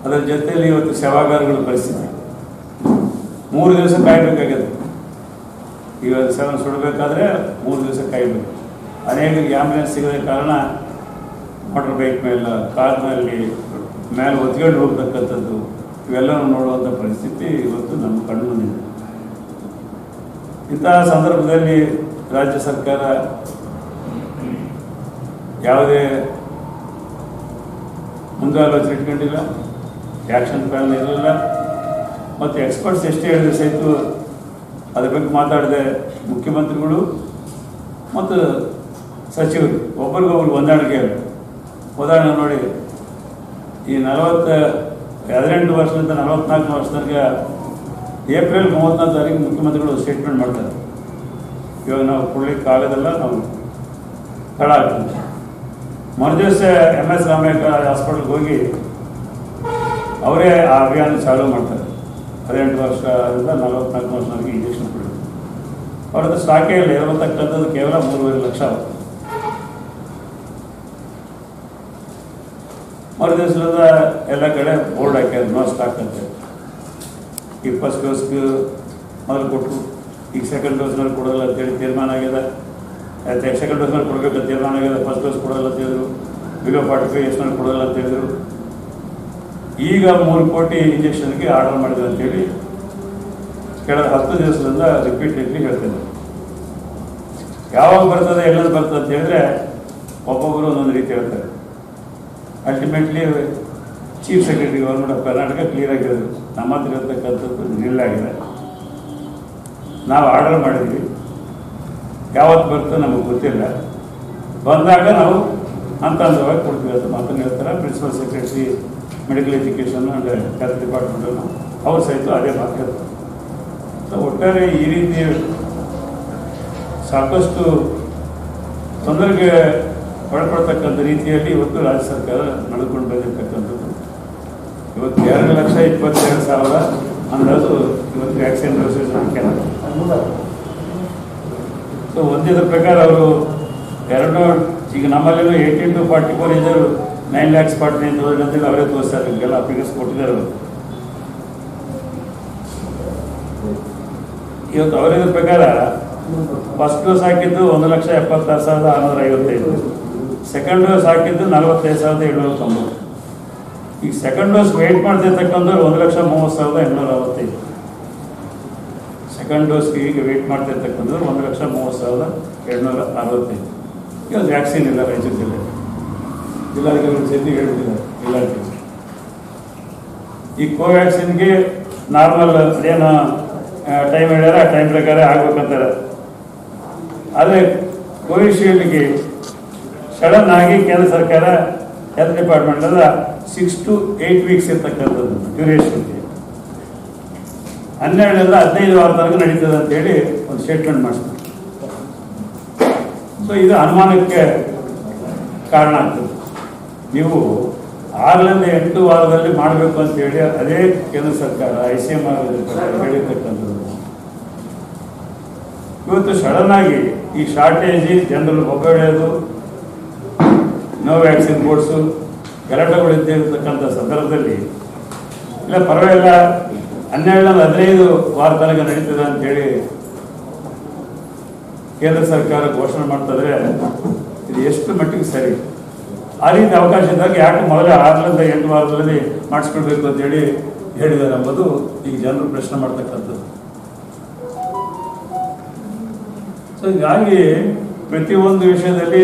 ಅದರ ಜೊತೆಯಲ್ಲಿ ಇವತ್ತು ಶವಾಗಾರಗಳ ಪರಿಸ್ಥಿತಿ 3 ದಿವಸ ಕಾಯಬೇಕಾಗಿದೆ. ಈಗ ಸೆವೆನ್ ಸುಡಬೇಕಾದ್ರೆ 3 ದಿವಸ ಕಾಯಬೇಕು. ಅನೇಕರಿಗೆ ಆಂಬ್ಯುಲೆನ್ಸ್ ಸಿಗದ ಕಾರಣ ಮೋಟರ್ ಬೈಕ್ ಮೇಲೆ, ಕಾರ್ ಮೇಲೆ ಒತ್ಕೊಂಡು ಹೋಗ್ತಕ್ಕಂಥದ್ದು ಇವೆಲ್ಲವೂ ನೋಡುವಂಥ ಪರಿಸ್ಥಿತಿ ಇವತ್ತು ನಮ್ಮ ಕಣ್ಣು ಮುಂದಿದೆ. ಇಂತಹ ಸಂದರ್ಭದಲ್ಲಿ ರಾಜ್ಯ ಸರ್ಕಾರ ಯಾವುದೇ ಮುಂದಾಲೋಚನೆ ಇಟ್ಕೊಂಡಿಲ್ಲ, ಆ್ಯಕ್ಷನ್ ಪ್ಲಾನ್ ಇರಲಿಲ್ಲ. ಮತ್ತು ಎಕ್ಸ್ಪರ್ಟ್ಸ್ ಎಷ್ಟೇ ಹೇಳಿದ್ರೆ ಸಹಿತ ಅದ್ರ ಬಗ್ಗೆ ಮಾತಾಡಿದೆ ಮುಖ್ಯಮಂತ್ರಿಗಳು ಮತ್ತು ಸಚಿವರು ಒಬ್ಬರಿಗೊಬ್ಬರು ಹೊಂದಾಣಿಕೆ. ಉದಾಹರಣೆ ನೋಡಿ, ಈ 18 ವರ್ಷದಿಂದ 44 ವರ್ಷ ತನಕ ಏಪ್ರಿಲ್ 34 ತಾರೀಕು ಮುಖ್ಯಮಂತ್ರಿಗಳು ಸ್ಟೇಟ್ಮೆಂಟ್ ಮಾಡ್ತಾರೆ. ಇವಾಗ ನಾವು ಕೊಡ್ಲಿಕ್ಕೆ ಆಗೋದಲ್ಲ, ನಾವು ತಡ ಆಗ್ತದೆ. ಮರುದಿವಸ MS ರಾಮಯ್ಯ ಹಾಸ್ಪಿಟಲ್ಗೆ ಹೋಗಿ ಅವರೇ ಆ ಅಭಿಯಾನ ಚಾಲೂ ಮಾಡ್ತಾರೆ. 18 ವರ್ಷದಿಂದ 44 ವರ್ಷದವರೆಗೆ ಇಂಜೆಕ್ಷನ್ ಕೊಡಬೇಕು. ಅವ್ರದ್ದು ಸ್ಟಾಕೇ ಇಲ್ಲ, ಇರತಕ್ಕಂಥದ್ದು ಕೇವಲ 3.5 ಲಕ್ಷ. ಮರುದಿವಸದಿಂದ ಎಲ್ಲ ಕಡೆ ಬೋರ್ಡ್ ಹಾಕ್ಯಾರ, ನೋ ಸ್ಟಾಕ್ ಅಂತ. ಈಗ ಫಸ್ಟ್ ಡೋಸ್ಗೆ ಮೊದಲು ಕೊಟ್ಟರು, ಈಗ ಸೆಕೆಂಡ್ ಡೋಸ್ನಲ್ಲಿ ಕೊಡೋಲ್ಲ ಅಂತೇಳಿ ತೀರ್ಮಾನ ಆಗಿದೆ. ಸೆಕೆಂಡ್ ಡೋಸ್ನಲ್ಲಿ ಕೊಡಬೇಕಂತ ತೀರ್ಮಾನ ಆಗಿದೆ. ಫಸ್ಟ್ ಡೋಸ್ ಕೊಡೋಲ್ಲ ಅಂತ ಹೇಳಿದ್ರು. ಬಿಲೋ 45 ಎಷ್ಟರಲ್ಲಿ ಕೊಡೋಲ್ಲ ಅಂತ ಹೇಳಿದ್ರು. ಈಗ 3 ಕೋಟಿ ಇಂಜೆಕ್ಷನ್ಗೆ ಆರ್ಡರ್ ಮಾಡಿದ್ರು ಅಂತೇಳಿ ಕಳೆದ 10 ದಿವಸದಿಂದ ರಿಪೀಟೆಡ್ಲಿ ಹೇಳ್ತೇನೆ. ಯಾವಾಗ ಬರ್ತದೆ, ಎಲ್ಲರೂ ಬರ್ತದೆ ಅಂತ ಹೇಳಿದ್ರೆ ಒಬ್ಬೊಬ್ಬರು ಒಂದೊಂದು ರೀತಿ ಹೇಳ್ತಾರೆ. Ultimately chief secretary government of Karnataka clear ಆಗಿರೋದು, ನಮ್ಮ ಹತ್ರ ಇರತಕ್ಕಂಥದ್ದು ನಿಲ್ಲಾಗಿದೆ. ನಾವು ಆರ್ಡರ್ ಮಾಡಿದ್ವಿ, ಯಾವತ್ತು ಬರ್ತದೆ ನಮಗೆ ಗೊತ್ತಿಲ್ಲ. ಬಂದಾಗ ನಾವು ಹಂತವಾಗಿ ಕೊಡ್ತೀವಿ ಅಂತ ಮಾತನ್ನು ಹೇಳ್ತಾರೆ. Principal secretary medical education and health ಡಿಪಾರ್ಟ್ಮೆಂಟನ್ನು ಅವ್ರು ಸಹಿತ ಅದೇ ಮಾತು ಹೇಳ್ತಾರೆ. ಸೊ ಒಟ್ಟಾರೆ ಈ ರೀತಿ ಸಾಕಷ್ಟು ತೊಂದರೆಗೆ ಒಳಪಡ್ತಕ್ಕಂಥ ರೀತಿಯಲ್ಲಿ ಇವತ್ತು ರಾಜ್ಯ ಸರ್ಕಾರ ನಡೆದುಕೊಂಡು ಬಂದಿರತಕ್ಕಂಥದ್ದು. ಇವತ್ತು 2,22,000 ಅಂದಾಜು ಇವತ್ತು ವ್ಯಾಕ್ಸಿನ್ ಡೋಸೇಜ್ ಹಾಕ್ಯಾರ. ಸೊ ಒಂದಿದ್ರ ಪ್ರಕಾರ ಅವರು ಈಗ ನಮ್ಮಲ್ಲೇನೋ 18 to 44 ಇದ್ದರು 9,49,000 ಅಂತೇಳಿ ಅವರೇ ತೋರಿಸ್ತಾರೆ. ನಿಮಗೆಲ್ಲ ಫಿಗರ್ಸ್ ಕೊಟ್ಟಿದ್ದಾರೆ ಅವರು. ಇವತ್ತು ಅವರಿದ್ರ ಪ್ರಕಾರ ಫಸ್ಟ್ ಡೋಸ್ ಹಾಕಿದ್ದು 1,76,655, ಸೆಕೆಂಡ್ ಡೋಸ್ ಹಾಕಿದ್ದು 45,790. ಈಗ ಸೆಕೆಂಡ್ ಡೋಸ್ ವೆಯ್ಟ್ ಮಾಡ್ತಿರ್ತಕ್ಕಂಥವ್ರು 1,30,865. ಸೆಕೆಂಡ್ ಡೋಸ್ಗೆ ಈಗ ವೆಯ್ಟ್ ಮಾಡ್ತಿರ್ತಕ್ಕಂಥವ್ರು 1,30,865. ಈಗ ವ್ಯಾಕ್ಸಿನ್ ಇಲ್ಲ ರಾಯಚೂರು ಜಿಲ್ಲಾಧಿಕಾರಿಗಳು ಸಹಿತ ಹೇಳ್ತಿದ್ದಾರೆ. ಇಲಾಖೆ ಈ ಕೋವ್ಯಾಕ್ಸಿನ್ಗೆ ನಾರ್ಮಲ್ ಅದೇನು ಟೈಮ್ ಹೇಳ್ಯಾರ, ಆ ಟೈಮ್ ಪ್ರಕಾರ ಆಗ್ಬೇಕಂತಾರೆ. ಆದರೆ ಕೋವಿಶೀಲ್ಡ್ಗೆ ಸಡನ್ ಆಗಿ ಕೇಂದ್ರ ಸರ್ಕಾರ ಹೆಲ್ತ್ ಡಿಪಾರ್ಟ್ಮೆಂಟಲ್ಲ 6 to 8 ವೀಕ್ಸ್ ಇರ್ತಕ್ಕಂಥದ್ದು ಡ್ಯೂರೇಷನ್ಗೆ, 12ರಿಂದ 15 ವಾರ ತನಕ ನಡೀತದೆ ಅಂತೇಳಿ ಒಂದು ಸ್ಟೇಟ್ಮೆಂಟ್ ಮಾಡಿಸ್ತಾರೆ. ಸೊ ಇದು ಅನುಮಾನಕ್ಕೆ ಕಾರಣ ಆಗ್ತದೆ. ನೀವು 6ರಿಂದ 8 ವಾರದಲ್ಲಿ ಮಾಡಬೇಕು ಅಂತೇಳಿ ಅದೇ ಕೇಂದ್ರ ಸರ್ಕಾರ ICMR ಹೇಳಿರ್ತಕ್ಕಂಥದ್ದು. ಇವತ್ತು ಸಡನ್ ಆಗಿ ಈ ಶಾರ್ಟೇಜ್, ಜನರಲ್ ಒಬ್ಬಳೆಯೋದು, ನೋ ವ್ಯಾಕ್ಸಿನ್ ಬೋರ್ಡ್ಸು ಗಲಾಟೆಗಳು ಇದ್ದಿರ್ತಕ್ಕಂಥ ಸಂದರ್ಭದಲ್ಲಿ ಇಲ್ಲ ಪರವಾಗಿಲ್ಲ 12ರಿಂದ 15 ವಾರ ತನಕ ನಡೀತದೆ ಅಂತೇಳಿ ಕೇಂದ್ರ ಸರ್ಕಾರ ಘೋಷಣೆ ಮಾಡ್ತಿದ್ರೆ ಇದು ಎಷ್ಟು ಮಟ್ಟಿಗೆ ಸರಿ? ಆ ರೀತಿ ಅವಕಾಶ ಇದ್ದಾಗ ಯಾಕೆ ಮೊದಲೇ 6ರಿಂದ 8 ವಾರದಲ್ಲಿ ಮಾಡಿಸ್ಕೊಳ್ಬೇಕು ಅಂತೇಳಿ ಹೇಳಿದ್ದಾರೆ ಎಂಬುದು ಈಗ ಜನರು ಪ್ರಶ್ನೆ ಮಾಡ್ತಕ್ಕಂಥದ್ದು. ಸೊ ಹೀಗಾಗಿ ಪ್ರತಿಯೊಂದು ವಿಷಯದಲ್ಲಿ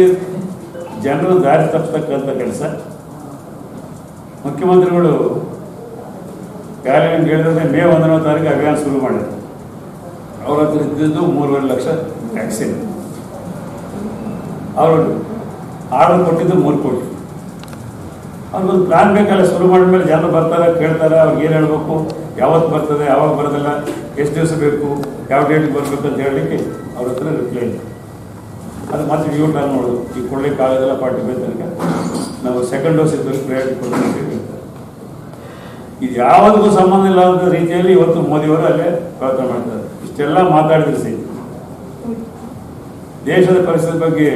ಜನರು ದಾರಿ ತಪ್ಪತಕ್ಕಂಥ ಕೆಲಸ ಮುಖ್ಯಮಂತ್ರಿಗಳು ಯಾರು ಹೇಳಿದ್ರೆ ಮೇ 1ನೇ ತಾರೀಕು ಅಭಿಯಾನ ಶುರು ಮಾಡಿದ್ರು. ಅವ್ರ ಹತ್ರ ಇದ್ದಿದ್ದು 3.5 ಲಕ್ಷ ವ್ಯಾಕ್ಸಿನ್. ಅವರು ಆರ್ಡರ್ ಕೊಟ್ಟಿದ್ದು 3 ಕೋಟಿ. ಅವ್ರಿಗೊಂದು ಪ್ಲಾನ್ ಬೇಕಲ್ಲ. ಶುರು ಮಾಡಿದ್ಮೇಲೆ ಜನರು ಬರ್ತಾರೆ, ಕೇಳ್ತಾರೆ, ಅವ್ರಿಗೆ ಏನು ಹೇಳಬೇಕು, ಯಾವತ್ತು ಬರ್ತದೆ, ಯಾವಾಗ ಬರೋದಿಲ್ಲ, ಎಷ್ಟು ದಿವಸ ಬೇಕು, ಯಾವ ಡೇಟ್ಗೆ ಬರಬೇಕು ಅಂತ ಹೇಳಲಿಕ್ಕೆ ಅವ್ರ ಹತ್ರ ರಿಪ್ಲೈ ಇಲ್ಲ. ಅದು ಮತ್ತೆ ವ್ಯೂ ಟರ್ನ್ ನೋಡೋದು, ಈಗ ಕೊಡ್ಲಿಕ್ಕೆ ಆಗೋದಿಲ್ಲ 45 ತನಕ, ನಾವು ಸೆಕೆಂಡ್ ಡೋಸ್ ಇದ್ದಲ್ಲಿ ಪ್ರಯಾರಿಟಿ ಕೊಡೋದು ಅಂತ ಹೇಳ್ತಾರೆ. ಇದು ಯಾವುದಕ್ಕೂ ಸಂಬಂಧ ಇಲ್ಲದ ರೀತಿಯಲ್ಲಿ ಇವತ್ತು ಮೋದಿಯವರು ಅಲ್ಲೇ ಪ್ರಯತ್ನ ಮಾಡ್ತಾರೆ. ಇಷ್ಟೆಲ್ಲ ಮಾತಾಡಿದ್ರೆ ಸರಿ, ದೇಶದ ಪರಿಸ್ಥಿತಿ ಬಗ್ಗೆ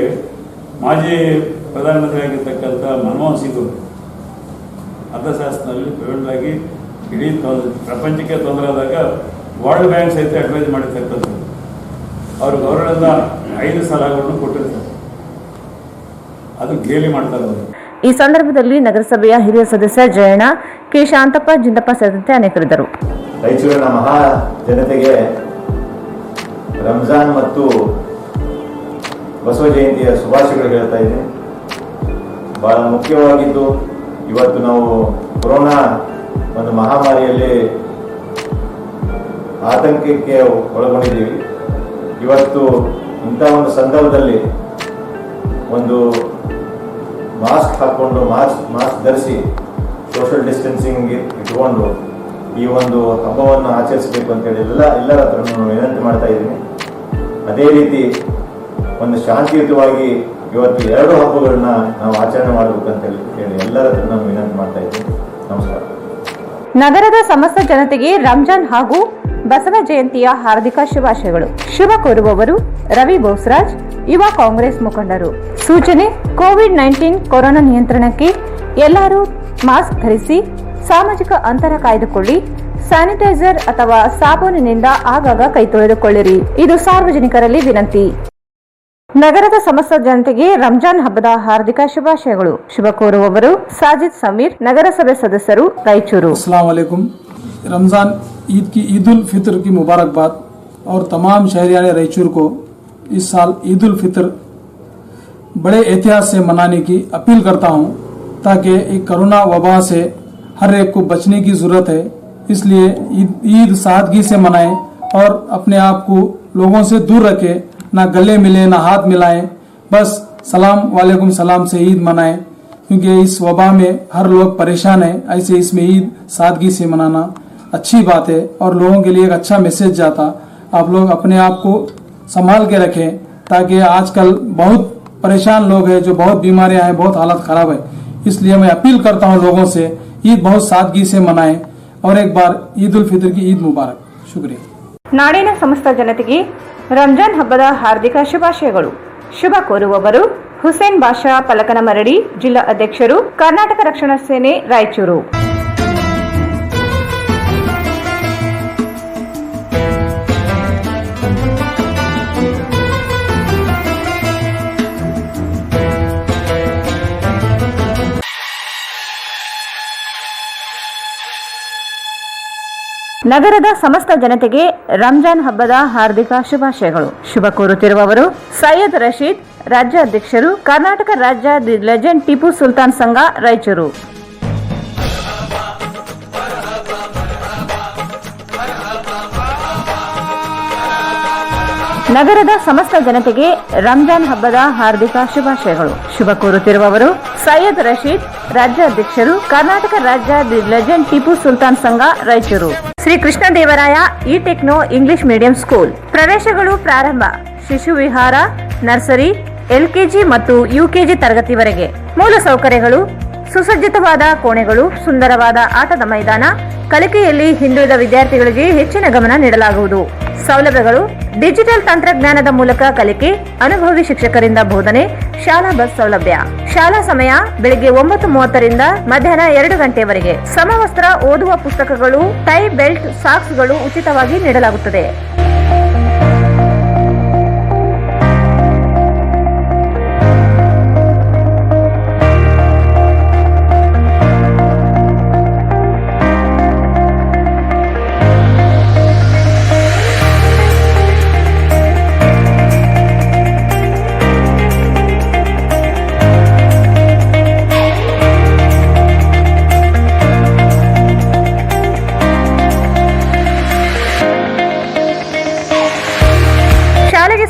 ಮಾಜಿ ಪ್ರಧಾನಮಂತ್ರಿ ಆಗಿರ್ತಕ್ಕಂಥ ಮನಮೋಹನ್ ಸಿಂಗ್ ಅವರು ಅರ್ಥಶಾಸ್ತ್ರದಲ್ಲಿ ಪ್ರವೀಣರಾಗಿ ಇಡೀ ಪ್ರಪಂಚಕ್ಕೆ ತೊಂದರೆ ಆದಾಗ ವರ್ಲ್ಡ್ ಬ್ಯಾಂಕ್ ಸಹಿತ ಅಡ್ವೈಸ್ ಮಾಡಿರ್ತಕ್ಕಂಥದ್ದು. ಅವರು ಗೌರವದಿಂದ 5 ಸಲಹೆಗಳನ್ನು ಕೊಟ್ಟಿರ್ತಾರೆ, ಅದು ಗೇಲಿ ಮಾಡ್ತಾರೆ ಅವರು. ಈ ಸಂದರ್ಭದಲ್ಲಿ ನಗರಸಭೆಯ ಹಿರಿಯ ಸದಸ್ಯ ಜಯಣ್ಣ, ಕೆ ಶಾಂತಪ್ಪ, ಜಿಂದಪ್ಪ ಸೇರಿದಂತೆ ಅನೇಕರಿದ್ದರು. ರಾಯಚೂರಿನ ಮಹಾ ಜನತೆಗೆ ರಂಜಾನ್ ಮತ್ತು ಬಸವ ಜಯಂತಿಯ ಶುಭಾಶಯಗಳು ಹೇಳ್ತಾ ಇದ್ದೀನಿ. ಬಹಳ ಮುಖ್ಯವಾಗಿದ್ದು ಇವತ್ತು ನಾವು ಕೊರೋನಾ ಒಂದು ಮಹಾಮಾರಿಯಲ್ಲಿ ಆತಂಕಕ್ಕೆ ಒಳಗೊಂಡಿದ್ದೀವಿ. ಇವತ್ತು ಇಂಥ ಒಂದು ಸಂದರ್ಭದಲ್ಲಿ ಒಂದು ಮಾಸ್ಕ್ ಹಾಕ್ಕೊಂಡು ಮಾಸ್ಕ್ ಧರಿಸಿ ಸೋಷಿಯಲ್ ಡಿಸ್ಟೆನ್ಸಿಂಗ್ ಇಟ್ಕೊಂಡು ಈ ಒಂದು ಹಬ್ಬವನ್ನು ಆಚರಿಸಬೇಕು ಅಂತೇಳಿ ಎಲ್ಲರ ಹತ್ರ ನಾನು ವಿನಂತಿ ಮಾಡ್ತಾ ಇದ್ದೀನಿ. ಅದೇ ರೀತಿ ಒಂದು ಶಾಂತಿಯುತವಾಗಿ ಇವತ್ತು 2 ಹಬ್ಬಗಳನ್ನ ನಾವು ಆಚರಣೆ ಮಾಡಬೇಕಂತ ಹೇಳಿ ಎಲ್ಲರ ಹತ್ರ ನಾನು ವಿನಂತಿ ಮಾಡ್ತಾ ಇದ್ದೀನಿ. ನಮಸ್ಕಾರ. ನಗರದ ಸಮಸ್ತ ಜನತೆಗೆ ರಂಜಾನ್ ಹಾಗೂ ಬಸವ ಜಯಂತಿಯ ಹಾರ್ದಿಕ ಶುಭಾಶಯಗಳು. ಶುಭ ಕೋರುವವರು ರವಿ ಬೋಸ್ರಾಜ್, ಯುವ ಕಾಂಗ್ರೆಸ್ ಮುಖಂಡರು. ಸೂಚನೆ: ಕೋವಿಡ್-19 ಕೊರೋನಾ ನಿಯಂತ್ರಣಕ್ಕೆ ಎಲ್ಲರೂ ಮಾಸ್ಕ್ ಧರಿಸಿ, ಸಾಮಾಜಿಕ ಅಂತರ ಕಾಯ್ದುಕೊಳ್ಳಿ, ಸ್ಯಾನಿಟೈಸರ್ ಅಥವಾ ಸಾಬೂನಿನಿಂದ ಆಗಾಗ ಕೈ ತೊಳೆದುಕೊಳ್ಳಿರಿ. ಇದು ಸಾರ್ವಜನಿಕರಲ್ಲಿ ವಿನಂತಿ. ನಗರದ ಸಮಸ್ತ ಜನತೆಗೆ ರಂಜಾನ್ ಹಬ್ಬದ ಹಾರ್ದಿಕ ಶುಭಾಶಯಗಳು. ಶುಭ ಕೋರುವವರು ಸಾಜಿದ್ ಸಮೀರ್, ನಗರಸಭೆ ಸದಸ್ಯರು, ರಾಯಚೂರು. अस्सलाम वालेकुम। रमज़ान ईद की ईद उल फितर की मुबारकबाद और तमाम शहरियान रायचूर को इस साल ईद उल फितर बड़े एहतियात से मनाने की अपील करता हूं, ताकि एक कोरोना वबा से हर एक को बचने की जरूरत है। इसलिए ईद सादगी से मनाएं और अपने आप को लोगों से दूर रखें, ना गले मिले ना हाथ मिलाएं, बस सलाम वालेकुम सलाम से ईद मनाएं, क्योंकि इस वबा में हर लोग परेशान है। ऐसे इसमें ईद सादगी से मनाना अच्छी बात है और लोगों के लिए एक अच्छा मैसेज जाता। आप लोग अपने आप को संभाल के रखें, ताकि आजकल बहुत परेशान लोग हैं, जो बहुत बीमारियां हैं, बहुत हालत खराब है। इसलिए मैं अपील करता हूं लोगों से ईद बहुत सादगी से मनाएं और एक बार ईद उल फितर की ईद मुबारक। शुक्रिया. ನಾಡಿನ ಸಮಸ್ತ ಜನತೆಗೆ ರಂಜಾನ್ ಹಬ್ಬದ ಹಾರ್ದಿಕ ಶುಭಾಶಯಗಳು. ಶುಭ ಕೋರುವವರು ಹುಸೇನ್ ಬಾಷಾ, ಪಲಕನಮರಡಿ, ಜಿಲ್ಲಾ ಅಧ್ಯಕ್ಷರು, ಕರ್ನಾಟಕ ರಕ್ಷಣಾ ಸೇನೆ, ರಾಯಚೂರು. ನಗರದ ಸಮಸ್ತ ಜನತೆಗೆ ರಂಜಾನ್ ಹಬ್ಬದ ಹಾರ್ದಿಕ ಶುಭಾಶಯಗಳು. ಶುಭ ಕೋರುತ್ತಿರುವವರು ಸೈಯದ್ ರಶೀದ್, ರಾಜ್ಯ ಅಧ್ಯಕ್ಷರು, ಕರ್ನಾಟಕ ರಾಜ್ಯ ದಿ ಲೆಜೆಂಡ್ ಟಿಪ್ಪು ಸುಲ್ತಾನ್ ಸಂಘ, ರಾಯಚೂರು. ನಗರದ ಸಮಸ್ತ ಜನತೆಗೆ ರಂಜಾನ್ ಹಬ್ಬದ ಹಾರ್ದಿಕ ಶುಭಾಶಯಗಳು. ಶುಭ ಕೋರುತ್ತಿರುವವರು ಸೈಯದ್ ರಶೀದ್, ರಾಜ್ಯ ಅಧ್ಯಕ್ಷರು, ಕರ್ನಾಟಕ ರಾಜ್ಯ ದಿ ಲೆಜೆಂಡ್ ಟಿಪ್ಪು ಸುಲ್ತಾನ್ ಸಂಘ, Raichur. Shri Krishnadevaraya E techno English medium school ಪ್ರವೇಶಗಳು ಪ್ರಾರಂಭ. ಶಿಶು ವಿಹಾರ, ನರ್ಸರಿ, ಎಲ್ಕೆಜಿ ಮತ್ತು ಯುಕೆಜಿ ತರಗತಿವರೆಗೆ. ಮೂಲ ಸೌಕರ್ಯಗಳು: ಸುಸಜ್ಜಿತವಾದ ಕೋಣೆಗಳು, ಸುಂದರವಾದ ಆಟದ ಮೈದಾನ. ಕಲಿಕೆಯಲ್ಲಿ ಹಿಂದುಳಿದ ವಿದ್ಯಾರ್ಥಿಗಳಿಗೆ ಹೆಚ್ಚಿನ ಗಮನ ನೀಡಲಾಗುವುದು. ಸೌಲಭ್ಯಗಳು: ಡಿಜಿಟಲ್ ತಂತ್ರಜ್ಞಾನದ ಮೂಲಕ ಕಲಿಕೆ, ಅನುಭವಿ ಶಿಕ್ಷಕರಿಂದ ಬೋಧನೆ, ಶಾಲಾ ಬಸ್ ಸೌಲಭ್ಯ. ಶಾಲಾ ಸಮಯ ಬೆಳಿಗ್ಗೆ 9:30 ರಿಂದ ಮಧ್ಯಾಹ್ನ 2 ಗಂಟೆವರೆಗೆ. ಸಮವಸ್ತ್ರ, ಓದುವ ಪುಸ್ತಕಗಳು, ಟೈ, ಬೆಲ್ಟ್, ಸಾಕ್ಸ್ಗಳು ಉಚಿತವಾಗಿ ನೀಡಲಾಗುತ್ತದೆ.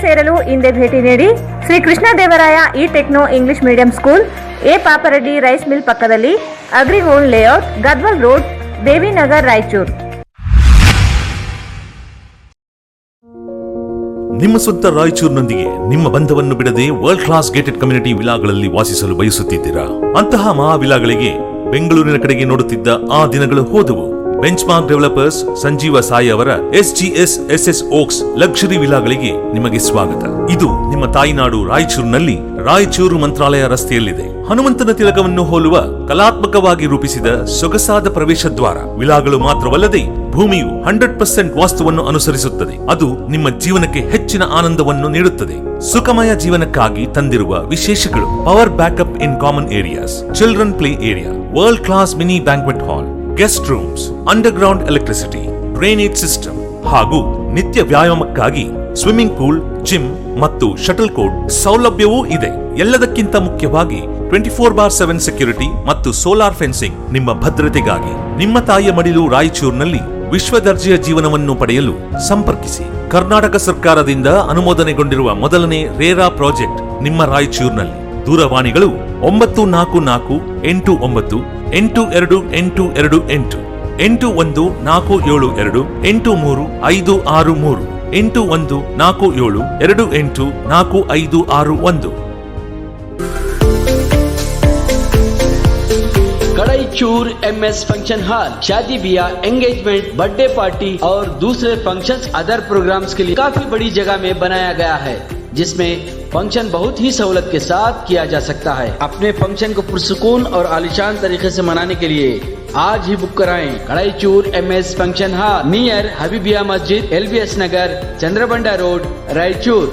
ಸೇರಲು ಹಿಂದೆ ಭೇಟಿ ನೀಡಿ. Shri Krishnadevaraya E techno English medium school, A Papareddy rice mill ಪಕ್ಕದಲ್ಲಿ, ಅಗ್ರಿಗೋಲ್ಡ್ ಲೇಔಟ್, ಗದ್ವಾಲ್ ರೋಡ್, ದೇವಿನಗರ್, ರಾಯಚೂರು. ನಿಮ್ಮ ಸ್ವಂತ ರಾಯಚೂರಿನೊಂದಿಗೆ ನಿಮ್ಮ ಬಂಧವನ್ನು ಬಿಡದೆ ವರ್ಲ್ಡ್ ಕ್ಲಾಸ್ ಗೇಟೆಡ್ ಕಮ್ಯುನಿಟಿ ವಿಲಾಗಳಲ್ಲಿ ವಾಸಿಸಲು ಬಯಸುತ್ತಿದ್ದೀರಾ? ಅಂತಹ ಮಹಾ ವಿಲಾಗಳಿಗೆ ಬೆಂಗಳೂರಿನ ಕಡೆಗೆ ನೋಡುತ್ತಿದ್ದ ಆ ದಿನಗಳು ಹೋದವು. ಬೆಂಚ್ಮಾರ್ಕ್ ಡೆವಲಪರ್ಸ್ ಸಂಜೀವ ಸಾಯಿ ಅವರ SGS ಓಕ್ಸ್ ಲಕ್ಸುರಿ ವಿಲಾಗಳಿಗೆ ನಿಮಗೆ ಸ್ವಾಗತ. ಇದು ನಿಮ್ಮ ತಾಯಿನಾಡು ರಾಯಚೂರಿನಲ್ಲಿ ರಾಯಚೂರು ಮಂತ್ರಾಲಯ ರಸ್ತೆಯಲ್ಲಿದೆ. ಹನುಮಂತನ ತಿಲಕವನ್ನು ಹೋಲುವ ಕಲಾತ್ಮಕವಾಗಿ ರೂಪಿಸಿದ ಸೊಗಸಾದ ಪ್ರವೇಶ ದ್ವಾರ. ವಿಲಾಗಳು ಮಾತ್ರವಲ್ಲದೆ ಭೂಮಿಯು 100% ವಾಸ್ತುವನ್ನು ಅನುಸರಿಸುತ್ತದೆ. ಅದು ನಿಮ್ಮ ಜೀವನಕ್ಕೆ ಹೆಚ್ಚಿನ ಆನಂದವನ್ನು ನೀಡುತ್ತದೆ. ಸುಖಮಯ ಜೀವನಕ್ಕಾಗಿ ತಂದಿರುವ ವಿಶೇಷಗಳು: power backup in common areas, children play area, world class mini banquet hall, guest rooms, underground electricity, drainage system ಹಾಗೂ ನಿತ್ಯ ವ್ಯಾಯಾಮಕ್ಕಾಗಿ ಸ್ವಿಮ್ಮಿಂಗ್ ಪೂಲ್, ಜಿಮ್ ಮತ್ತು ಶಟಲ್ ಕೋರ್ಟ್ ಸೌಲಭ್ಯವೂ ಇದೆ. ಎಲ್ಲದಕ್ಕಿಂತ ಮುಖ್ಯವಾಗಿ 24/7 ಸೆಕ್ಯೂರಿಟಿ ಮತ್ತು ಸೋಲಾರ್ ಫೆನ್ಸಿಂಗ್ ನಿಮ್ಮ ಭದ್ರತೆಗಾಗಿ. ನಿಮ್ಮ ತಾಯಿಯ ಮಡಿಲು ರಾಯಚೂರಿನಲ್ಲಿ ವಿಶ್ವ ದರ್ಜೆಯ ಜೀವನವನ್ನು ಪಡೆಯಲು ಸಂಪರ್ಕಿಸಿ. ಕರ್ನಾಟಕ ಸರ್ಕಾರದಿಂದ ಅನುಮೋದನೆಗೊಂಡಿರುವ ಮೊದಲನೇ ರೇರಾ ಪ್ರಾಜೆಕ್ಟ್ ನಿಮ್ಮ ರಾಯಚೂರಿನಲ್ಲಿ. ದೂರವಾಣಿಗಳು 944 89 8228 81 472 83 563 81 472 28 4561. कड़ाईचूर MS फंक्शन हॉल शादी ब्याह, एंगेजमेंट, बर्थडे पार्टी और दूसरे फंक्शंस अदर प्रोग्राम्स के लिए काफी बड़ी जगह में बनाया गया है, जिसमें फंक्शन बहुत ही सहूलत के साथ किया जा सकता है। अपने फंक्शन को पुरसुकून और आलिशान तरीके से मनाने के लिए आज ही बुक कराएं। Kadaichur MS function hall near Habibiya मस्जिद, LBS नगर, चंद्रबंडा रोड, रायचूर।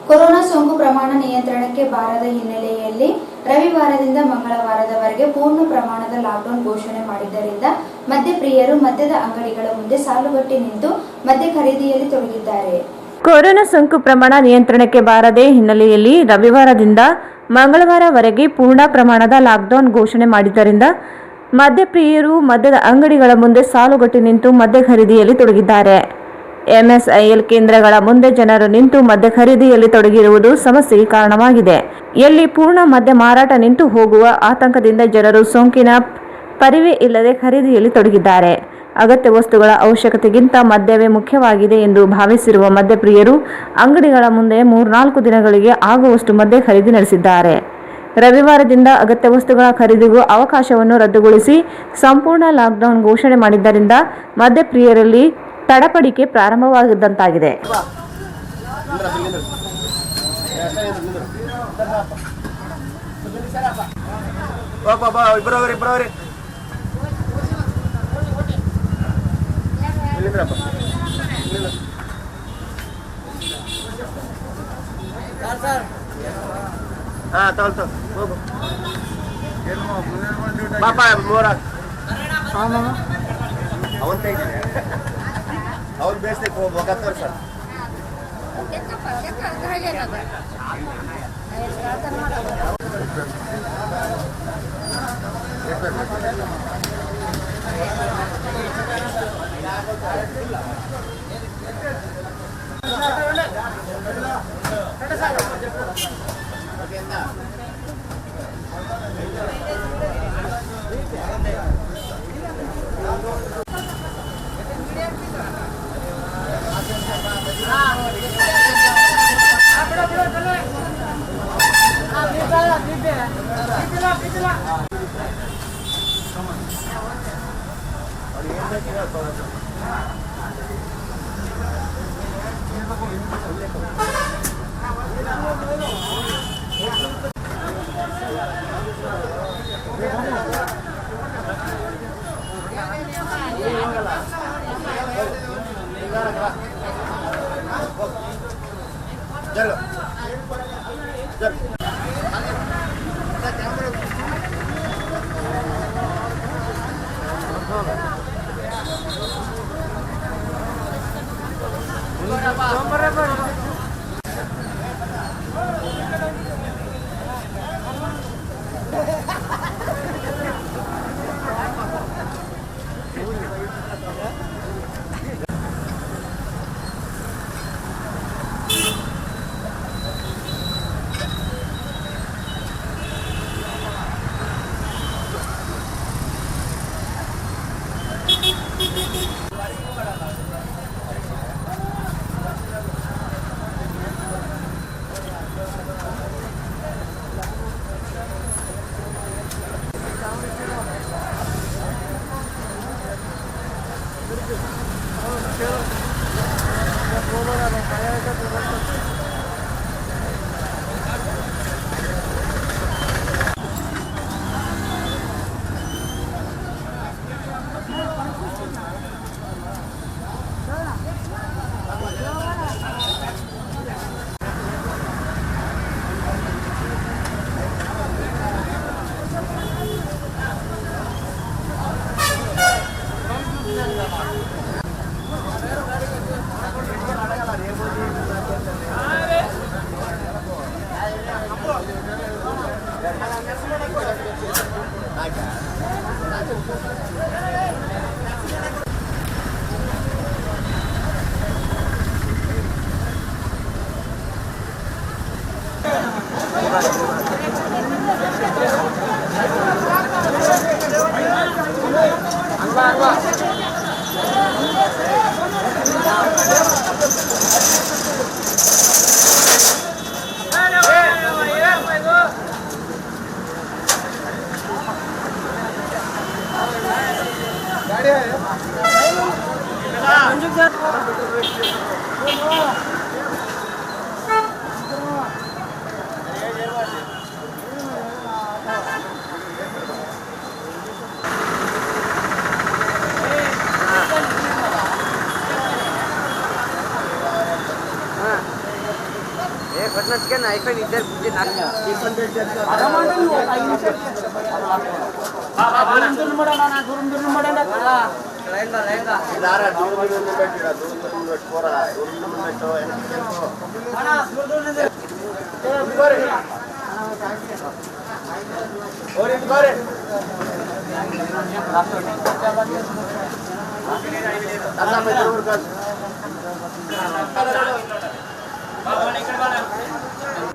ಕೊರೋನಾ ಸೋಂಕು ಪ್ರಮಾಣ ನಿಯಂತ್ರಣಕ್ಕೆ ಬಾರದ ಹಿನ್ನೆಲೆಯಲ್ಲಿ ರವಿವಾರದಿಂದ ಮಂಗಳವಾರದವರೆಗೆ ಪೂರ್ಣ ಪ್ರಮಾಣದ ಲಾಕ್ಡೌನ್ ಘೋಷಣೆ ಮಾಡಿದ್ದರಿಂದ ಮದ್ಯಪ್ರಿಯರು ಮದ್ಯದ ಅಂಗಡಿಗಳ ಮುಂದೆ ಸಾಲುಗಟ್ಟಿ ನಿಂತು ಮದ್ಯ ಖರೀದಿಯಲ್ಲಿ ತೊಡಗಿದ್ದಾರೆ. ಕೊರೋನಾ ಸೋಂಕು ಪ್ರಮಾಣ ನಿಯಂತ್ರಣಕ್ಕೆ ಬಾರದೆ ಹಿನ್ನೆಲೆಯಲ್ಲಿ ರವಿವಾರದಿಂದ ಮಂಗಳವಾರವರೆಗೆ ಪೂರ್ಣ ಪ್ರಮಾಣದ ಲಾಕ್ಡೌನ್ ಘೋಷಣೆ ಮಾಡಿದ್ದರಿಂದ ಮದ್ಯಪ್ರಿಯರು ಮದ್ಯದ ಅಂಗಡಿಗಳ ಮುಂದೆ ಸಾಲುಗಟ್ಟಿ ನಿಂತು ಮದ್ಯ ಖರೀದಿಯಲ್ಲಿ ತೊಡಗಿದ್ದಾರೆ. MSIL ಕೇಂದ್ರಗಳ ಮುಂದೆ ಜನರು ನಿಂತು ಮದ್ಯ ಖರೀದಿಯಲ್ಲಿ ತೊಡಗಿರುವುದು ಸಮಸ್ಯೆಗೆ ಕಾರಣವಾಗಿದೆ. ಎಲ್ಲಿ ಪೂರ್ಣ ಮದ್ಯ ಮಾರಾಟ ನಿಂತು ಹೋಗುವ ಆತಂಕದಿಂದ ಜನರು ಸೋಂಕಿನ ಪರಿವೇ ಇಲ್ಲದೆ ಖರೀದಿಯಲ್ಲಿ ತೊಡಗಿದ್ದಾರೆ. ಅಗತ್ಯ ವಸ್ತುಗಳ ಅವಶ್ಯಕತೆಗಿಂತ ಮದ್ಯವೇ ಮುಖ್ಯವಾಗಿದೆ ಎಂದು ಭಾವಿಸಿರುವ ಮದ್ಯಪ್ರಿಯರು ಅಂಗಡಿಗಳ ಮುಂದೆ 3-4 ದಿನಗಳಿಗೆ ಆಗುವಷ್ಟು ಮದ್ಯ ಖರೀದಿ ನಡೆಸಿದ್ದಾರೆ. ರವಿವಾರದಿಂದ ಅಗತ್ಯ ವಸ್ತುಗಳ ಖರೀದಿಗೂ ಅವಕಾಶವನ್ನು ರದ್ದುಗೊಳಿಸಿ ಸಂಪೂರ್ಣ ಲಾಕ್ಡೌನ್ ಘೋಷಣೆ ಮಾಡಿದ್ದರಿಂದ ಮದ್ಯಪ್ರಿಯರಲ್ಲಿ ತಡಪಡಿಕೆ ಪ್ರಾರಂಭವಾಗಿದ್ದಂತಾಗಿದೆ. ಅವ್ರು ಬೇಸ್ತೆ ಹೋಗತ್ತವ್ರ ಸರ್.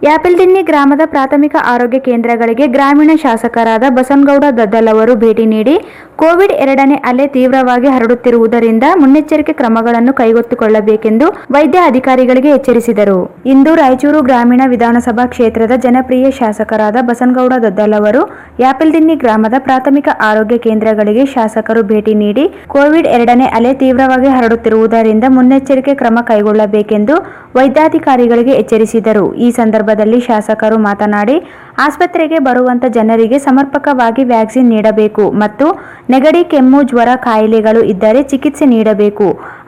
ಯಾಪಲ್ದಿನ್ನಿ ಗ್ರಾಮದ ಪ್ರಾಥಮಿಕ ಆರೋಗ್ಯ ಕೇಂದ್ರಗಳಿಗೆ ಗ್ರಾಮೀಣ ಶಾಸಕರಾದ ಬಸನಗೌಡ ದದ್ದಲ್ ಅವರು ಭೇಟಿ ನೀಡಿ ಕೋವಿಡ್ 2ನೇ ಅಲೆ ತೀವ್ರವಾಗಿ ಹರಡುತ್ತಿರುವುದರಿಂದ ಮುನ್ನೆಚ್ಚರಿಕೆ ಕ್ರಮಗಳನ್ನು ಕೈಗೆತ್ತಿಕೊಳ್ಳಬೇಕೆಂದು ವೈದ್ಯ ಅಧಿಕಾರಿಗಳಿಗೆ ಎಚ್ಚರಿಸಿದರು. ಇಂದು ರಾಯಚೂರು ಗ್ರಾಮೀಣ ವಿಧಾನಸಭಾ ಕ್ಷೇತ್ರದ ಜನಪ್ರಿಯ ಶಾಸಕರಾದ ಬಸನಗೌಡ ದದ್ದಲ್ ಅವರು ಯಾಪಲ್ದಿನ್ನಿ ಗ್ರಾಮದ ಪ್ರಾಥಮಿಕ ಆರೋಗ್ಯ ಕೇಂದ್ರಗಳಿಗೆ ಶಾಸಕರು ಭೇಟಿ ನೀಡಿ ಕೋವಿಡ್ 2ನೇ ಅಲೆ ತೀವ್ರವಾಗಿ ಹರಡುತ್ತಿರುವುದರಿಂದ ಮುನ್ನೆಚ್ಚರಿಕೆ ಕ್ರಮ ಕೈಗೊಳ್ಳಬೇಕೆಂದು ವೈದ್ಯಾಧಿಕಾರಿಗಳಿಗೆ ಎಚ್ಚರಿಸಿದರು. ಈ ಸಂದರ್ಭದಲ್ಲಿ ಶಾಸಕರು ಮಾತನಾಡಿ, ಆಸ್ಪತ್ರೆಗೆ ಬರುವಂತ ಜನರಿಗೆ ಸಮರ್ಪಕವಾಗಿ ವ್ಯಾಕ್ಸಿನ್ ನೀಡಬೇಕು ಮತ್ತು ನೆಗಡಿ, ಕೆಮ್ಮು, ಜ್ವರ ಕಾಯಿಲೆಗಳು ಇದ್ದರೆ ಚಿಕಿತ್ಸೆ ನೀಡಬೇಕು.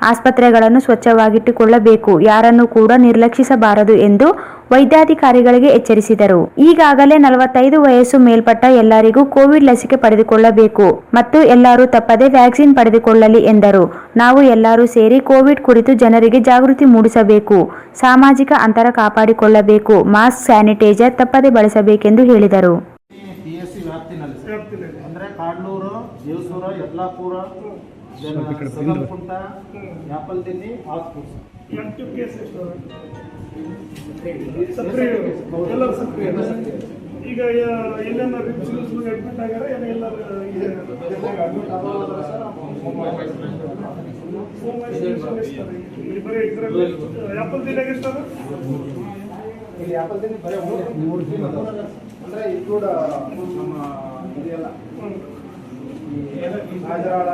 ಆಸ್ಪತ್ರೆಗಳನ್ನು ಸ್ವಚ್ಛವಾಗಿಟ್ಟುಕೊಳ್ಳಬೇಕು. ಯಾರನ್ನು ಕೂಡ ನಿರ್ಲಕ್ಷಿಸಬಾರದು ಎಂದು ವೈದ್ಯಾಧಿಕಾರಿಗಳಿಗೆ ಎಚ್ಚರಿಸಿದರು. ಈಗಾಗಲೇ 45 ವಯಸ್ಸು ಮೇಲ್ಪಟ್ಟ ಎಲ್ಲರಿಗೂ ಕೋವಿಡ್ ಲಸಿಕೆ ಪಡೆದುಕೊಳ್ಳಬೇಕು ಮತ್ತು ಎಲ್ಲರೂ ತಪ್ಪದೆ ವ್ಯಾಕ್ಸಿನ್ ಪಡೆದುಕೊಳ್ಳಲಿ ಎಂದರು. ನಾವು ಎಲ್ಲರೂ ಸೇರಿ ಕೋವಿಡ್ ಕುರಿತು ಜನರಿಗೆ ಜಾಗೃತಿ ಮೂಡಿಸಬೇಕು. ಸಾಮಾಜಿಕ ಅಂತರ ಕಾಪಾಡಿಕೊಳ್ಳಬೇಕು. ಮಾಸ್ಕ್, ಸ್ಯಾನಿಟೈಸರ್ ತಪ್ಪದೆ ಬಳಸಬೇಕೆಂದು ಹೇಳಿದರು. ಅಂದ್ರೆ ಕಾಡ್ಲೂರು, ದೇವಸೂರ, ಯಲ್ಲಾಪುರ, ಸದರ್ಕುಂಟ, ಯಾಪಲ್ದಿನ್ನಿ, ಈಗ ಎಲ್ಲೆಲ್ಲ ಅಡ್ಮಿಟ್ ಆಗ್ಯಾರ ಬರೀ ಇದರಲ್ಲಿ ಯಾಪಲ್ದಿನ್ಯಾಗ ಎಷ್ಟಾದ ಇಲ್ಲಿ ಯಾಪಲ್ದಿನ್ನಿ ಬರೀ 3 ಟೀಮ್ ಅದಾವ. ಅಂದ್ರೆ ಇನ್ಕ್ಲೂಡ್ ನಮ್ಮ ಇದೆಲ್ಲ ಹಾಜರಾಳ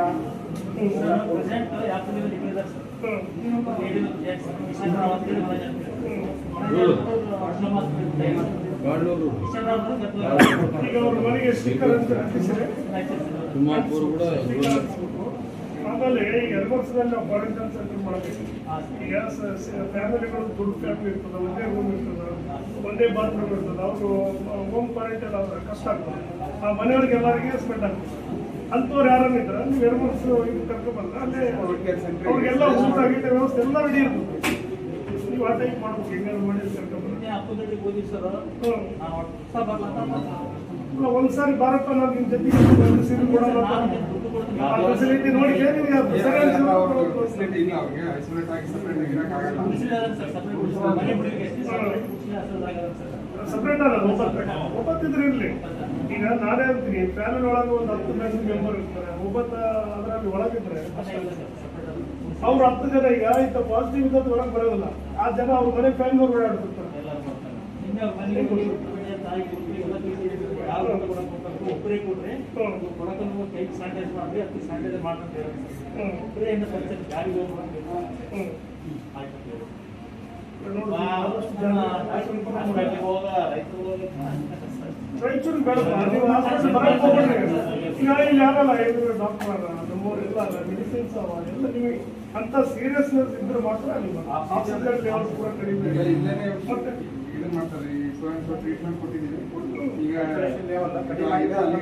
ಆಮೇಲೆ ಈಗ 2 ವರ್ಷದಲ್ಲಿ ನಾವು ಕ್ವಾರಂಟೈನ್ ಸೆಂಟರ್ ಮಾಡಬೇಕು. ಈಗ ಫ್ಯಾಮಿಲಿಗಳು ದೊಡ್ಡ ಫ್ಯಾಮಿಲಿ ಇರ್ತದೆ, ಒಂದೇ ರೂಮ್ ಇರ್ತದೆ, ಒಂದೇ ಬಾತ್ರೂಮ್ ಇರ್ತದೆ, ಅವರು ಹೋಮ್ ಕ್ವಾರಂಟೈನ್ ಆದ್ರೆ ಕಷ್ಟ ಆಗ್ತದೆ. ಆ ಮನೆಯವ್ರಿಗೆ ಎಲ್ಲರಿಗೆ ಸ್ಪೆಂಡ್ ಆಗ್ತದೆ. ಅಂಥವ್ರು ಯಾರನ್ನಿದ್ರೆ ನೀವು 2 ವರ್ಷ ಇದು ಕರ್ಕೊಂಡು ಬಂದ್ರೆ ಅಲ್ಲೇ ಅವ್ರಿಗೆಲ್ಲ ಊಟ ಗೀಟ ವ್ಯವಸ್ಥೆ ಎಲ್ಲ ರೆಡಿ ಇರ್ತದೆ. ನೀವು ಆ ಟೈಪ್ ಮಾಡ್ಬೇಕು. ಹೆಂಗಾದ್ರು ಮಾಡಿ ಕರ್ಕೊಂಡು ಒಂದ್ಸಾರಿ ಭಾರತ ನಾವು ನಿಮ್ಮ ಜೊತೆಗೆ ಸೀರೆ ಕೊಡೋಣ ಫೆಸಿಲಿಟಿ ನೋಡಿ ಸಪ್ರೇಟ್ ಅಲ್ಲ, ಒಬ್ಬತ್ತಿದ್ರೆ ಇರಲಿ. ಈಗ ನಾನೇ ಅಂತೀನಿ, ಫ್ಯಾಮಿಲಿ ಒಳಗೆ ಒಂದು 10 ಫ್ಯಾಮಿಲಿ ಮೆಂಬರ್ ಇರ್ತಾರೆ. ಅದರಲ್ಲಿ ಒಳಗಿದ್ರೆ ಅವ್ರು 10 ಜನ ಈಗ ಇಂಥ ಪಾಸಿಟಿವ್ ಇದ್ದದ್ದು ಹೊರಗೆ ಬರೋದಿಲ್ಲ. ಆ ಜನ ಅವ್ರ ಮನೆ ಫ್ಯಾಮಿಲಿ ಓಡಾಡ್ತಿರ್ತಾರೆ. ಒಬ್ಬರೇ ಕೊಡ್ರೆ ಕೊಡಕನ್ನು ಕೈ ಸ್ಯಾನಿಟೈಸ್ ಮಾಡಿ ಅದಕ್ಕೆ ಸ್ಯಾನಿಟೈಸರ್ ಮಾಡ್ತಾರೆ. ಗಾಡಿ ರಾಯಚೂರು ಬೇಡ, ನೀವು ಈಗ ಇಲ್ಲಿ ಆಗಲ್ಲ. ಡಾಕ್ಟರ್ ನಮ್ಮವರೆಲ್ಲ ಮೆಡಿಸಿನ್ಸ್ ಅವ ಎಲ್ಲ ನಿಮಗೆ ಅಂತ ಸೀರಿಯಸ್ನೆಸ್ ಇದ್ರೆ ಮಾತ್ರ ನೀವು ಆಕ್ಸಿಜನ್ ಲೆವೆಲ್ಸ್ ಕೂಡ ಕಡಿಮೆ ಮಾಡ್ತಾರೆ. ಈ ಸೊ ಟ್ರೀಟ್ಮೆಂಟ್ ಕೊಟ್ಟಿದ್ದೀವಿ. ಈಗ ಕಡಿಮೆ ಆಗಿದೆ, ಅಲ್ಲಿ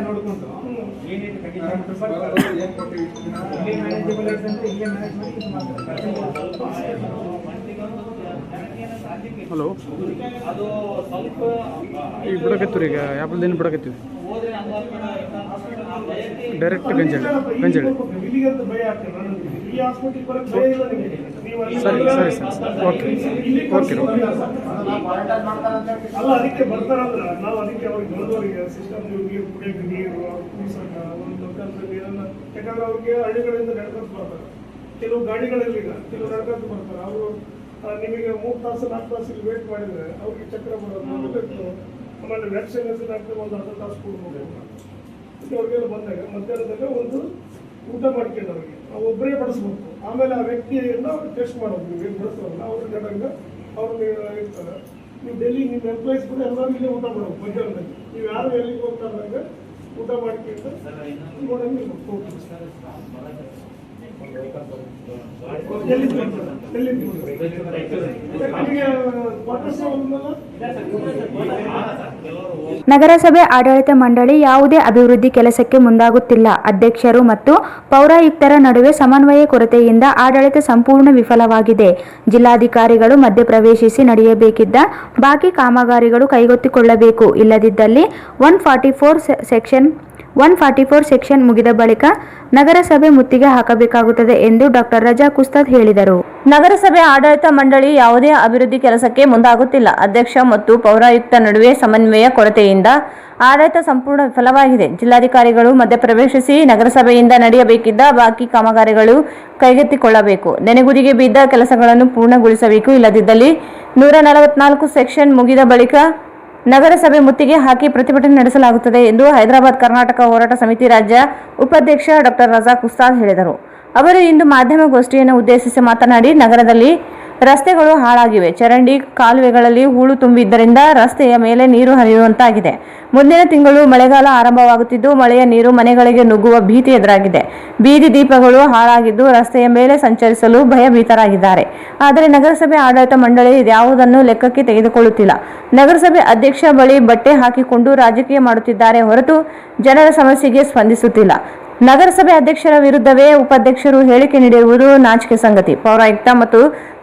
ನೋಡ್ಕೊಂಡು ಏನ್ ಕೊಟ್ಟಿವಿ ಹಲೋ ಅದು ಸ್ವಲ್ಪ ಈಗ ಬಿಡಕತ್ತೀವಿ, ಈಗ ಯಾಪಲ್ದೇನು ಬಿಡಕತ್ತೀವಿ ಹೋದ್ರೆ ಡೈರೆಕ್ಟ್ ಗಂಜಾಳಿ ಇಲ್ಲಿಗಂತ ಭಯ ಆಗ್ತದೆ ನನಗೆ. ಈ ಹಾಸ್ಪಿಟಲ್ ಬರೋಕ್ಕೆ ಭಯ ಇಲ್ಲ ನಿಮಗೆ. ಸರಿ ಓಕೆ ಅಲ್ಲ, ಅದಕ್ಕೆ ಬರ್ತಾರಂದ್ರೆ ನಾವು ಅದಕ್ಕೆ ಅವ್ರಿಗೆ ದೊಡ್ಡವರಿಗೆ ಸಿಸ್ಟಮ್ ನೀರು ಕುಡಿಯೋಕೆ ನೀರು ಕೂಸಕ್ಕ ಒಂದು ದೊಡ್ಡ ನೀರನ್ನು, ಯಾಕಂದ್ರೆ ಅವ್ರಿಗೆ ಹಳ್ಳಿಗಳಿಂದ ನಡ್ಕೊಂಡು ಬರ್ತಾರೆ. ಕೆಲವು ಗಾಡಿಗಳಲ್ಲಿ ಈಗ ಕೆಲವು ನಡ್ಕೊಂಡು ಬರ್ತಾರೆ. ಅವರು ನಿಮಗೆ 3 ತಾಸು 4 ತಾಸು ಇಲ್ಲಿ ವೇಟ್ ಮಾಡಿದರೆ ಅವ್ರಿಗೆ ಚಕ್ರ ಬರೋದು. ಆಮೇಲೆ ವ್ಯಾಕ್ಸಿನೇಷನ್ ಆಗ್ತದೆ, ಒಂದು ಅರ್ಧ ತಾಸು ಕೊಡ್ಬೋದು. ಅವ್ರಿಗೆಲ್ಲ ಬಂದಾಗ ಮಧ್ಯಾಹ್ನದಾಗ ಒಂದು ಊಟ ಮಾಡ್ಕೊಂಡು ಅವ್ರಿಗೆ ನಾವು ಒಬ್ಬರೇ ಬಡಿಸ್ಬೇಕು. ಆಮೇಲೆ ಆ ವ್ಯಕ್ತಿಯನ್ನು ಅವ್ರು ಟೆಸ್ಟ್ ಮಾಡೋದು. ನೀವು ಏನು ಬಡಿಸ್ತಾರಲ್ಲ ಅವ್ರ ಜನಾಂಗ ಅವ್ರು ಇರ್ತಾರೆ. ನೀವು ಡೆಲ್ಲಿ ನಿಮ್ಮ ಎಂಪ್ಲಾಯೀಸ್ ಕೂಡ ಎಲ್ಲರೂ ಇಲ್ಲೇ ಊಟ ಮಾಡೋದು ಮಧ್ಯಾಹ್ನದಲ್ಲಿ. ನೀವು ಯಾರು ಎಲ್ಲಿಗೆ ಹೋಗ್ತಾರಂಗ ಊಟ ಮಾಡ್ಕೊಂಡು ನೋಡಂಗೆ ನಗರಸಭೆ ಆಡಳಿತ ಮಂಡಳಿ ಯಾವುದೇ ಅಭಿವೃದ್ಧಿ ಕೆಲಸಕ್ಕೆ ಮುಂದಾಗುತ್ತಿಲ್ಲ. ಅಧ್ಯಕ್ಷರು ಮತ್ತು ಪೌರಾಯುಕ್ತರ ನಡುವೆ ಸಮನ್ವಯ ಕೊರತೆಯಿಂದ ಆಡಳಿತ ಸಂಪೂರ್ಣ ವಿಫಲವಾಗಿದೆ. ಜಿಲ್ಲಾಧಿಕಾರಿಗಳು ಮಧ್ಯಪ್ರವೇಶಿಸಿ ನಡೆಯಬೇಕಿದ್ದ ಬಾಕಿ ಕಾಮಗಾರಿಗಳು ಕೈಗೆತ್ತಿಕೊಳ್ಳಬೇಕು. ಇಲ್ಲದಿದ್ದಲ್ಲಿ 144 ಸೆಕ್ಷನ್ ಮುಗಿದ ಬಳಿಕ ನಗರಸಭೆ ಮುತ್ತಿಗೆ ಹಾಕಬೇಕಾಗುತ್ತದೆ ಎಂದು ಡಾಕ್ಟರ್ ರಜಾಕ್ ಉಸ್ತಾದ್ ಹೇಳಿದರು. ನಗರಸಭೆ ಆಡಳಿತ ಮಂಡಳಿ ಯಾವುದೇ ಅಭಿವೃದ್ಧಿ ಕೆಲಸಕ್ಕೆ ಮುಂದಾಗುತ್ತಿಲ್ಲ. ಅಧ್ಯಕ್ಷ ಮತ್ತು ಪೌರಾಯುಕ್ತ ನಡುವೆ ಸಮನ್ವಯ ಕೊರತೆಯಿಂದ ಆಡಳಿತ ಸಂಪೂರ್ಣ ವಿಫಲವಾಗಿದೆ. ಜಿಲ್ಲಾಧಿಕಾರಿಗಳು ಮಧ್ಯಪ್ರವೇಶಿಸಿ ನಗರಸಭೆಯಿಂದ ನಡೆಯಬೇಕಿದ್ದ ಬಾಕಿ ಕಾಮಗಾರಿಗಳು ಕೈಗೆತ್ತಿಕೊಳ್ಳಬೇಕು. ನೆನೆಗುದಿಗೆ ಬಿದ್ದ ಕೆಲಸಗಳನ್ನು ಪೂರ್ಣಗೊಳಿಸಬೇಕು. ಇಲ್ಲದಿದ್ದಲ್ಲಿ 144 ಸೆಕ್ಷನ್ ಮುಗಿದ ಬಳಿಕ ನಗರಸಭೆ ಮುತ್ತಿಗೆ ಹಾಕಿ ಪ್ರತಿಭಟನೆ ನಡೆಸಲಾಗುತ್ತದೆ ಎಂದು ಹೈದರಾಬಾದ್ ಕರ್ನಾಟಕ ಹೋರಾಟ ಸಮಿತಿ ರಾಜ್ಯ ಉಪಾಧ್ಯಕ್ಷ ಡಾಕ್ಟರ್ ರಜಾಕ್ ಉಸ್ತಾದ್ ಹೇಳಿದರು. ಅವರು ಇಂದು ಮಾಧ್ಯಮಗೋಷ್ಠಿಯನ್ನು ಉದ್ದೇಶಿಸಿ ಮಾತನಾಡಿ, ನಗರದಲ್ಲಿ ರಸ್ತೆಗಳು ಹಾಳಾಗಿವೆ. ಚರಂಡಿ ಕಾಲುವೆಗಳಲ್ಲಿ ಹೂಳು ತುಂಬಿದ್ದರಿಂದ ರಸ್ತೆಯ ಮೇಲೆ ನೀರು ಹರಿಯುವಂತಾಗಿದೆ. ಮುಂದಿನ ತಿಂಗಳು ಮಳೆಗಾಲ ಆರಂಭವಾಗುತ್ತಿದ್ದು ಮಳೆಯ ನೀರು ಮನೆಗಳಿಗೆ ನುಗ್ಗುವ ಭೀತಿ ಎದುರಾಗಿದೆ. ಬೀದಿ ದೀಪಗಳು ಹಾಳಾಗಿದ್ದು ರಸ್ತೆಯ ಮೇಲೆ ಸಂಚರಿಸಲು ಭಯಭೀತರಾಗಿದ್ದಾರೆ. ಆದರೆ ನಗರಸಭೆ ಆಡಳಿತ ಮಂಡಳಿ ಇದ್ಯಾವುದನ್ನು ಲೆಕ್ಕಕ್ಕೆ ತೆಗೆದುಕೊಳ್ಳುತ್ತಿಲ್ಲ. ನಗರಸಭೆ ಅಧ್ಯಕ್ಷ ಬಳಿ ಬಟ್ಟೆ ಹಾಕಿಕೊಂಡು ರಾಜಕೀಯ ಮಾಡುತ್ತಿದ್ದಾರೆ ಹೊರತು ಜನರ ಸಮಸ್ಯೆಗೆ ಸ್ಪಂದಿಸುತ್ತಿಲ್ಲ. ನಗರಸಭೆ ಅಧ್ಯಕ್ಷರ ವಿರುದ್ಧವೇ ಉಪಾಧ್ಯಕ್ಷರು ಹೇಳಿಕೆ ನೀಡಿರುವುದು ನಾಚಿಕೆ ಸಂಗತಿ. ಪೌರಾಯುಕ್ತ ಮತ್ತು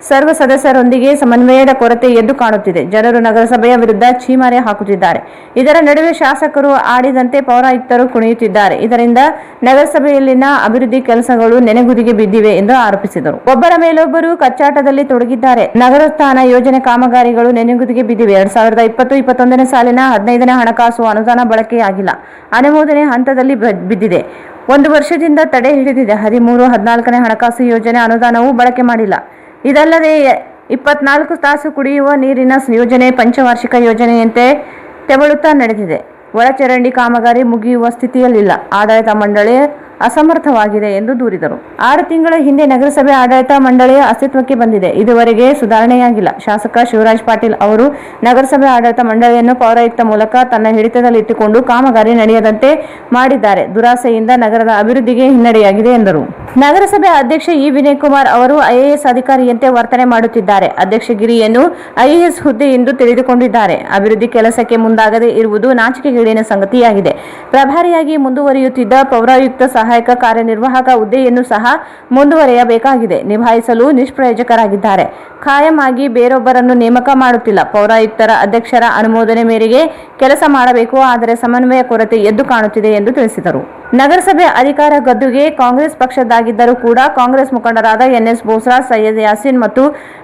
ಸರ್ವ ಸದಸ್ಯರೊಂದಿಗೆ ಸಮನ್ವಯದ ಕೊರತೆ ಎದ್ದು ಕಾಣುತ್ತಿದೆ. ಜನರು ನಗರಸಭೆಯ ವಿರುದ್ಧ ಛೀಮಾರಿ ಹಾಕುತ್ತಿದ್ದಾರೆ. ಇದರ ನಡುವೆ ಶಾಸಕರು ಆಡಿದಂತೆ ಪೌರಾಯುಕ್ತರು ಕುಣಿಯುತ್ತಿದ್ದಾರೆ. ಇದರಿಂದ ನಗರಸಭೆಯಲ್ಲಿನ ಅಭಿವೃದ್ಧಿ ಕೆಲಸಗಳು ನೆನೆಗುದಿಗೆ ಬಿದ್ದಿವೆ ಎಂದು ಆರೋಪಿಸಿದರು. ಒಬ್ಬರ ಮೇಲೊಬ್ಬರು ಕಚ್ಚಾಟದಲ್ಲಿ ತೊಡಗಿದ್ದಾರೆ. ನಗರೋತ್ಥಾನ ಯೋಜನೆ ಕಾಮಗಾರಿಗಳು ನೆನೆಗುದಿಗೆ ಬಿದ್ದಿವೆ. 2020-21ನೇ ಸಾಲಿನ 15ನೇ ಹಣಕಾಸು ಅನುದಾನ ಬಳಕೆಯಾಗಿಲ್ಲ. ಅನುಮೋದನೆ ಹಂತದಲ್ಲಿ ಬಿದ್ದಿದೆ. 1 ವರ್ಷದಿಂದ ತಡೆ ಹಿಡಿದಿದೆ. 13-14ನೇ ಹಣಕಾಸು ಯೋಜನೆ ಅನುದಾನವೂ ಬಳಕೆ ಮಾಡಿಲ್ಲ. ಇದಲ್ಲದೆ 24 ತಾಸು ಕುಡಿಯುವ ನೀರಿನ ಯೋಜನೆ ಪಂಚವಾರ್ಷಿಕ ಯೋಜನೆಯಂತೆ ತೆವಳುತ್ತಾ ನಡೆದಿದೆ. ಒಳಚರಂಡಿ ಕಾಮಗಾರಿ ಮುಗಿಯುವ ಸ್ಥಿತಿಯಲ್ಲಿಲ್ಲ. ಆಡಳಿತ ಮಂಡಳಿ ಅಸಮರ್ಥವಾಗಿದೆ ಎಂದು ದೂರಿದರು. 6 ತಿಂಗಳ ಹಿಂದೆ ನಗರಸಭೆ ಆಡಳಿತ ಮಂಡಳಿಯ ಅಸ್ತಿತ್ವಕ್ಕೆ ಬಂದಿದೆ. ಇದುವರೆಗೆ ಸುಧಾರಣೆಯಾಗಿಲ್ಲ. ಶಾಸಕ ಶಿವರಾಜ್ ಪಾಟೀಲ್ ಅವರು ನಗರಸಭೆ ಆಡಳಿತ ಮಂಡಳಿಯನ್ನು ಪೌರಾಯುಕ್ತ ಮೂಲಕ ತನ್ನ ಹಿಡಿತದಲ್ಲಿಟ್ಟುಕೊಂಡು ಕಾಮಗಾರಿ ನಡೆಯದಂತೆ ಮಾಡಿದ್ದಾರೆ. ದುರಾಸೆಯಿಂದ ನಗರದ ಅಭಿವೃದ್ಧಿಗೆ ಹಿನ್ನಡೆಯಾಗಿದೆ ಎಂದರು. ನಗರಸಭೆ ಅಧ್ಯಕ್ಷ ಇ ವಿನಯ್ ಕುಮಾರ್ ಅವರು ಐಎಎಸ್ ಅಧಿಕಾರಿಯಂತೆ ವರ್ತನೆ ಮಾಡುತ್ತಿದ್ದಾರೆ. ಅಧ್ಯಕ್ಷಗಿರಿಯನ್ನು ಐಎಎಸ್ ಹುದ್ದೆ ಎಂದು ತಿಳಿದುಕೊಂಡಿದ್ದಾರೆ. ಅಭಿವೃದ್ಧಿ ಕೆಲಸಕ್ಕೆ ಮುಂದಾಗದೇ ಇರುವುದು ನಾಚಿಕೆಗೇಡಿನ ಸಂಗತಿಯಾಗಿದೆ. ಪ್ರಭಾರಿಯಾಗಿ ಮುಂದುವರಿಯುತ್ತಿದ್ದ ಪೌರಾಯುಕ್ತ ಸಹಾಯಕ ಕಾರ್ಯನಿರ್ವಾಹಕ ಹುದ್ದೆಯನ್ನು ಸಹ ಮುಂದುವರೆಯಬೇಕಾಗಿದೆ. ನಿಭಾಯಿಸಲು ನಿಷ್ಪ್ರಯೋಜಕರಾಗಿದ್ದಾರೆ. ಖಾಯಂ ಆಗಿ ಬೇರೊಬ್ಬರನ್ನು ನೇಮಕ ಮಾಡುತ್ತಿಲ್ಲ. ಪೌರಾಯುಕ್ತರ ಅಧ್ಯಕ್ಷರ ಅನುಮೋದನೆ ಮೇರೆಗೆ ಕೆಲಸ ಮಾಡಬೇಕು. ಆದರೆ ಸಮನ್ವಯ ಕೊರತೆ ಎದ್ದು ಕಾಣುತ್ತಿದೆ ಎಂದು ತಿಳಿಸಿದರು. ನಗರಸಭೆ ಅಧಿಕಾರ ಗದ್ದುಗೆ ಕಾಂಗ್ರೆಸ್ ಪಕ್ಷದಾಗಿದ್ದರೂ ಕೂಡ ಕಾಂಗ್ರೆಸ್ ಮುಖಂಡರಾದ ಎನ್ಎಸ್ ಬೋಸರಾಜ್, ಸೈಯದ್ ಯಾಸೀನ್ ಮತ್ತು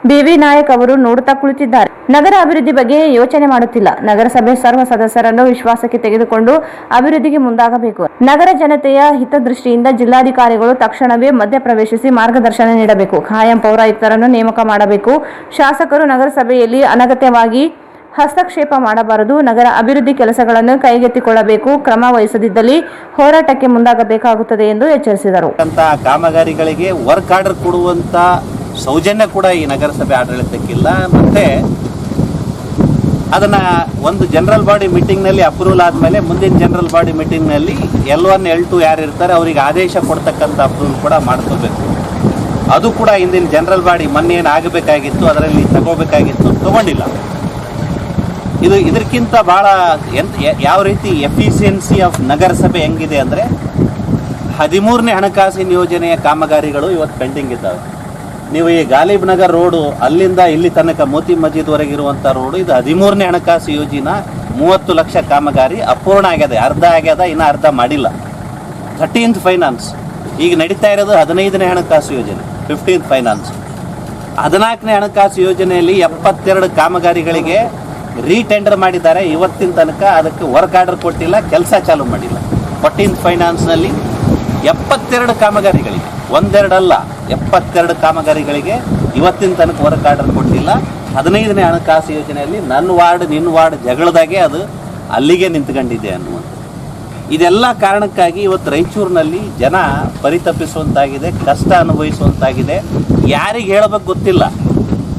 ಬಿವಿ ನಾಯಕ್ ಅವರು ನೋಡುತ್ತಾ ಕುಳಿತಿದ್ದಾರೆ. ನಗರ ಅಭಿವೃದ್ಧಿ ಬಗ್ಗೆ ಯೋಚನೆ ಮಾಡುತ್ತಿಲ್ಲ. ನಗರಸಭೆ ಸರ್ವ ಸದಸ್ಯರನ್ನು ವಿಶ್ವಾಸಕ್ಕೆ ತೆಗೆದುಕೊಂಡು ಅಭಿವೃದ್ಧಿಗೆ ಮುಂದಾಗಬೇಕು. ನಗರ ಜನತೆಯ ಹಿತದೃಷ್ಟಿಯಿಂದ ಜಿಲ್ಲಾಧಿಕಾರಿಗಳು ತಕ್ಷಣವೇ ಮಧ್ಯಪ್ರವೇಶಿಸಿ ಮಾರ್ಗದರ್ಶನ ನೀಡಬೇಕು. ಖಾಯಂ ಪೌರಾಯುಕ್ತರನ್ನು ನೇಮಕ ಮಾಡಬೇಕು. ಶಾಸಕರು ನಗರಸಭೆಯಲ್ಲಿ ಅನಗತ್ಯವಾಗಿ ಹಸ್ತಕ್ಷೇಪ ಮಾಡಬಾರದು. ನಗರ ಅಭಿವೃದ್ಧಿ ಕೆಲಸಗಳನ್ನು ಕೈಗೆತ್ತಿಕೊಳ್ಳಬೇಕು. ಕ್ರಮ ವಹಿಸದಿದ್ದಲ್ಲಿ ಹೋರಾಟಕ್ಕೆ ಮುಂದಾಗಬೇಕಾಗುತ್ತದೆ ಎಂದು ಎಚ್ಚರಿಸಿದರು. ಕಾಮಗಾರಿಗಳಿಗೆ ವರ್ಕ್ ಆರ್ಡರ್ ಕೊಡುವಂತ ಸೌಜನ್ಯ ಕೂಡ ಈ ನಗರಸಭೆ ಆಡಳಿತಕ್ಕಿಲ್ಲ. ಮತ್ತೆ ಅದನ್ನ ಒಂದು ಜನರಲ್ ಬಾಡಿ ಮೀಟಿಂಗ್ ನಲ್ಲಿ ಅಪ್ರೂವಲ್ ಆದ್ಮೇಲೆ ಮುಂದಿನ ಜನರಲ್ ಬಾಡಿ ಮೀಟಿಂಗ್ ನಲ್ಲಿ L1 L2 ಯಾರು ಇರ್ತಾರೆ ಅವರಿಗೆ ಆದೇಶ ಕೊಡ್ತಕ್ಕಂಥ ಅಪ್ರೂವಲ್ ಕೂಡ ಮಾಡ್ಕೋಬೇಕು. ಅದು ಕೂಡ ಇಂದಿನ ಜನರಲ್ ಬಾಡಿ ಮೊನ್ನೆ ಏನು ಆಗಬೇಕಾಗಿತ್ತು ಅದರಲ್ಲಿ ತಗೋಬೇಕಾಗಿತ್ತು, ತಗೊಂಡಿಲ್ಲ. ಇದಕ್ಕಿಂತ ಬಹಳ ಯಾವ ರೀತಿ ಎಫಿಷಿಯನ್ಸಿ ಆಫ್ ನಗರಸಭೆ ಹೆಂಗಿದೆ ಅಂದರೆ 13ನೇ ಹಣಕಾಸಿನ ಯೋಜನೆಯ ಕಾಮಗಾರಿಗಳು ಇವತ್ತು ಪೆಂಡಿಂಗ್ ಇದ್ದಾವೆ. ನೀವು ಈ ಗಾಲಿಬ್ ನಗರ್ ರೋಡು ಅಲ್ಲಿಂದ ಇಲ್ಲಿ ತನಕ ಮೋತಿ ಮಸ್ಜಿದ್ವರೆಗೆ ಇರುವಂಥ ರೋಡು, ಇದು 13ನೇ ಹಣಕಾಸು ಯೋಜನಾ 30 ಲಕ್ಷ ಕಾಮಗಾರಿ ಅಪೂರ್ಣ ಆಗ್ಯದ, ಅರ್ಧ ಆಗ್ಯದ, ಇನ್ನು ಅರ್ಧ ಮಾಡಿಲ್ಲ. 13th ಫೈನಾನ್ಸ್ ಈಗ ನಡೀತಾ ಇರೋದು 15ನೇ ಹಣಕಾಸು ಯೋಜನೆ, 15th ಫೈನಾನ್ಸ್. 14ನೇ ಹಣಕಾಸು ಯೋಜನೆಯಲ್ಲಿ 72 ಕಾಮಗಾರಿಗಳಿಗೆ ರೀಟೆಂಡರ್ ಮಾಡಿದ್ದಾರೆ. ಇವತ್ತಿನ ತನಕ ಅದಕ್ಕೆ ವರ್ಕ್ ಆರ್ಡರ್ ಕೊಟ್ಟಿಲ್ಲ, ಕೆಲಸ ಚಾಲೂ ಮಾಡಿಲ್ಲ. 14th ಫೈನಾನ್ಸ್ನಲ್ಲಿ 72 ಕಾಮಗಾರಿಗಳಿಗೆ, ಒಂದೆರಡಲ್ಲ 72 ಕಾಮಗಾರಿಗಳಿಗೆ ಇವತ್ತಿನ ತನಕ ವರ್ಕ್ ಆರ್ಡರ್ ಕೊಟ್ಟಿಲ್ಲ. 15ನೇ ಹಣಕಾಸು ಯೋಜನೆಯಲ್ಲಿ ನನ್ನ ವಾರ್ಡ್ ನಿನ್ನ ವಾರ್ಡ್ ಜಗಳದಾಗೆ ಅದು ಅಲ್ಲಿಗೆ ನಿಂತ್ಕೊಂಡಿದೆ ಅನ್ನುವಂಥ ಇದೆಲ್ಲ ಕಾರಣಕ್ಕಾಗಿ ಇವತ್ತು ರಾಯಚೂರಿನಲ್ಲಿ ಜನ ಪರಿತಪಿಸುವಂತಾಗಿದೆ, ಕಷ್ಟ ಅನುಭವಿಸುವಂತಾಗಿದೆ. ಯಾರಿಗೆ ಹೇಳಬೇಕು ಗೊತ್ತಿಲ್ಲ.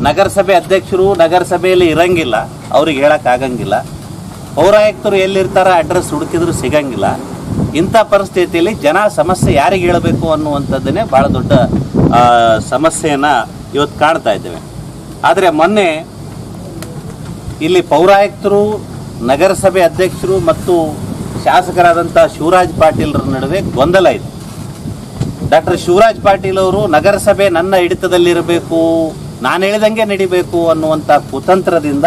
ನಗರಸಭೆ ಅಧ್ಯಕ್ಷರು ನಗರಸಭೆಯಲ್ಲಿ ಇರಂಗಿಲ್ಲ, ಅವ್ರಿಗೆ ಹೇಳೋಕ್ಕಾಗಂಗಿಲ್ಲ. ಪೌರಾಯುಕ್ತರು ಎಲ್ಲಿರ್ತಾರ ಅಡ್ರೆಸ್ ಹುಡುಕಿದ್ರು ಸಿಗಂಗಿಲ್ಲ. ಇಂಥ ಪರಿಸ್ಥಿತಿಯಲ್ಲಿ ಜನ ಸಮಸ್ಯೆ ಯಾರಿಗೆ ಹೇಳಬೇಕು ಅನ್ನುವಂಥದ್ದನ್ನೇ ಭಾಳ ದೊಡ್ಡ ಸಮಸ್ಯೆಯನ್ನು ಇವತ್ತು ಕಾಣ್ತಾ ಇದ್ದೇವೆ. ಆದರೆ ಮೊನ್ನೆ ಇಲ್ಲಿ ಪೌರಾಯುಕ್ತರು, ನಗರಸಭೆ ಅಧ್ಯಕ್ಷರು ಮತ್ತು ಶಾಸಕರಾದಂಥ ಶಿವರಾಜ್ ಪಾಟೀಲ್ರ ನಡುವೆ ಗೊಂದಲ ಇದೆ. ಡಾಕ್ಟರ್ ಶಿವರಾಜ್ ಪಾಟೀಲ್ ಅವರು ನಗರಸಭೆ ನನ್ನ ಹಿಡಿತದಲ್ಲಿರಬೇಕು, ನಾನು ಹೇಳಿದಂಗೆ ನಡಿಬೇಕು ಅನ್ನುವಂಥ ಕುತಂತ್ರದಿಂದ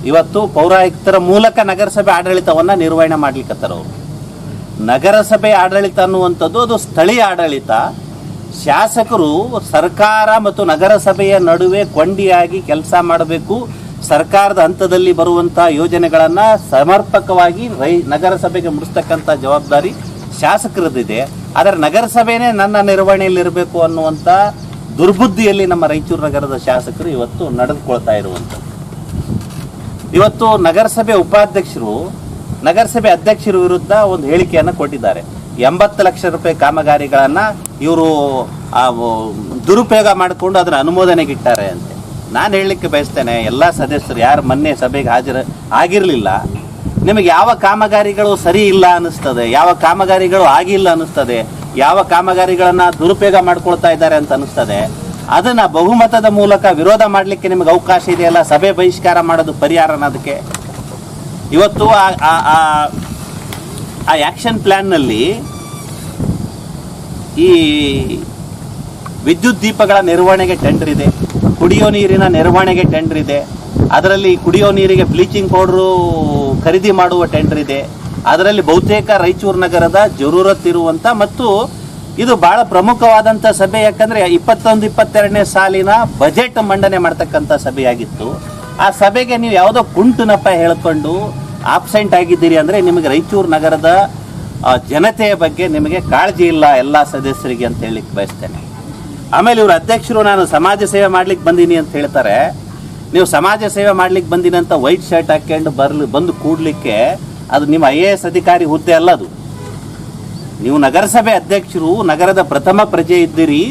ಇವತ್ತು ಪೌರಾಯುಕ್ತರ ಮೂಲಕ ನಗರಸಭೆ ಆಡಳಿತವನ್ನು ನಿರ್ವಹಣೆ ಮಾಡ್ಲಿಕ್ಕತ್ತಾರವರು. ನಗರಸಭೆ ಆಡಳಿತ ಅನ್ನುವಂಥದ್ದು ಅದು ಸ್ಥಳೀಯ ಆಡಳಿತ. ಶಾಸಕರು ಸರ್ಕಾರ ಮತ್ತು ನಗರಸಭೆಯ ನಡುವೆ ಕೊಂಡಿಯಾಗಿ ಕೆಲಸ ಮಾಡಬೇಕು. ಸರ್ಕಾರದ ಹಂತದಲ್ಲಿ ಬರುವಂಥ ಯೋಜನೆಗಳನ್ನು ಸಮರ್ಪಕವಾಗಿ ನಗರಸಭೆಗೆ ಮುಡಿಸ್ತಕ್ಕಂಥ ಜವಾಬ್ದಾರಿ ಶಾಸಕರದ್ದಿದೆ. ಆದರೆ ನಗರಸಭೆನೇ ನನ್ನ ನಿರ್ವಹಣೆಯಲ್ಲಿರಬೇಕು ಅನ್ನುವಂಥ ದುರ್ಬುದ್ಧಿಯಲ್ಲಿ ನಮ್ಮ ರಾಯಚೂರು ನಗರದ ಶಾಸಕರು ಇವತ್ತು ನಡೆದುಕೊಳ್ತಾ ಇರುವಂಥದ್ದು. ಇವತ್ತು ನಗರಸಭೆ ಉಪಾಧ್ಯಕ್ಷರು ನಗರಸಭೆ ಅಧ್ಯಕ್ಷರ ವಿರುದ್ಧ ಒಂದು ಹೇಳಿಕೆಯನ್ನು ಕೊಟ್ಟಿದ್ದಾರೆ. 80 ಲಕ್ಷ ರೂಪಾಯಿ ಕಾಮಗಾರಿಗಳನ್ನು ಇವರು ದುರುಪಯೋಗ ಮಾಡಿಕೊಂಡು ಅದರ ಅನುಮೋದನೆಗಿಟ್ಟಾರೆ ಅಂತ ನಾನು ಹೇಳಲಿಕ್ಕೆ ಬಯಸ್ತೇನೆ. ಎಲ್ಲ ಸದಸ್ಯರು ಯಾರು ಮೊನ್ನೆ ಸಭೆಗೆ ಆಗಿರಲಿಲ್ಲ, ನಿಮಗೆ ಯಾವ ಕಾಮಗಾರಿಗಳು ಸರಿ ಇಲ್ಲ ಅನ್ನಿಸ್ತದೆ, ಯಾವ ಕಾಮಗಾರಿಗಳು ಆಗಿಲ್ಲ ಅನ್ನಿಸ್ತದೆ, ಯಾವ ಕಾಮಗಾರಿಗಳನ್ನು ದುರುಪಯೋಗ ಮಾಡ್ಕೊಳ್ತಾ ಇದ್ದಾರೆ ಅಂತ ಅನ್ನಿಸ್ತದೆ, ಅದನ್ನು ಬಹುಮತದ ಮೂಲಕ ವಿರೋಧ ಮಾಡಲಿಕ್ಕೆ ನಿಮಗೆ ಅವಕಾಶ ಇದೆಯಲ್ಲ. ಸಭೆ ಬಹಿಷ್ಕಾರ ಮಾಡೋದು ಪರಿಹಾರನ ಅದಕ್ಕೆ. ಇವತ್ತು ಆ ಆ್ಯಕ್ಷನ್ ಪ್ಲ್ಯಾನ್ನಲ್ಲಿ ಈ ವಿದ್ಯುತ್ ದೀಪಗಳ ನಿರ್ವಹಣೆಗೆ ಟೆಂಡರ್ ಇದೆ, ಕುಡಿಯೋ ನೀರಿನ ನಿರ್ವಹಣೆಗೆ ಟೆಂಡರ್ ಇದೆ, ಅದರಲ್ಲಿ ಕುಡಿಯೋ ನೀರಿಗೆ ಬ್ಲೀಚಿಂಗ್ ಪೌಡ್ರು ಖರೀದಿ ಮಾಡುವ ಟೆಂಡರ್ ಇದೆ. ಅದರಲ್ಲಿ ಬಹುತೇಕ ರಾಯಚೂರು ನಗರದ ಜರೂರತ್ ಇರುವಂಥ ಮತ್ತು ಇದು ಬಹಳ ಪ್ರಮುಖವಾದಂಥ ಸಭೆ. ಯಾಕಂದರೆ 21-22ನೇ ಸಾಲಿನ ಬಜೆಟ್ ಮಂಡನೆ ಮಾಡ್ತಕ್ಕಂಥ ಸಭೆಯಾಗಿತ್ತು. ಆ ಸಭೆಗೆ ನೀವು ಯಾವುದೋ ಕುಂಟು ನಪ್ಪ ಹೇಳ್ಕೊಂಡು ಆಬ್ಸೆಂಟ್ ಆಗಿದ್ದೀರಿ ಅಂದರೆ ನಿಮಗೆ ರಾಯಚೂರು ನಗರದ ಜನತೆಯ ಬಗ್ಗೆ ನಿಮಗೆ ಕಾಳಜಿ ಇಲ್ಲ ಎಲ್ಲ ಸದಸ್ಯರಿಗೆ ಅಂತ ಹೇಳಲಿಕ್ಕೆ ಬಯಸ್ತೇನೆ. ಆಮೇಲೆ ಇವರು ಅಧ್ಯಕ್ಷರು ನಾನು ಸಮಾಜ ಸೇವೆ ಮಾಡ್ಲಿಕ್ಕೆ ಬಂದೀನಿ ಅಂತ ಹೇಳ್ತಾರೆ. ನೀವು ಸಮಾಜ ಸೇವೆ ಮಾಡ್ಲಿಕ್ಕೆ ಬಂದೀನಿ ಅಂತ ವೈಟ್ ಶರ್ಟ್ ಹಾಕ್ಕೊಂಡು ಬಂದು ಕೂಡ್ಲಿಕ್ಕೆ ಅದು ನಿಮ್ಮ IAS ಅಧಿಕಾರಿ ಹುದ್ದೆ ಅಲ್ಲ. ಅದು ನೀವು ನಗರಸಭೆ ಅಧ್ಯಕ್ಷರು, ನಗರದ ಪ್ರಥಮ ಪ್ರಜೆ ಇದ್ದೀರಿ.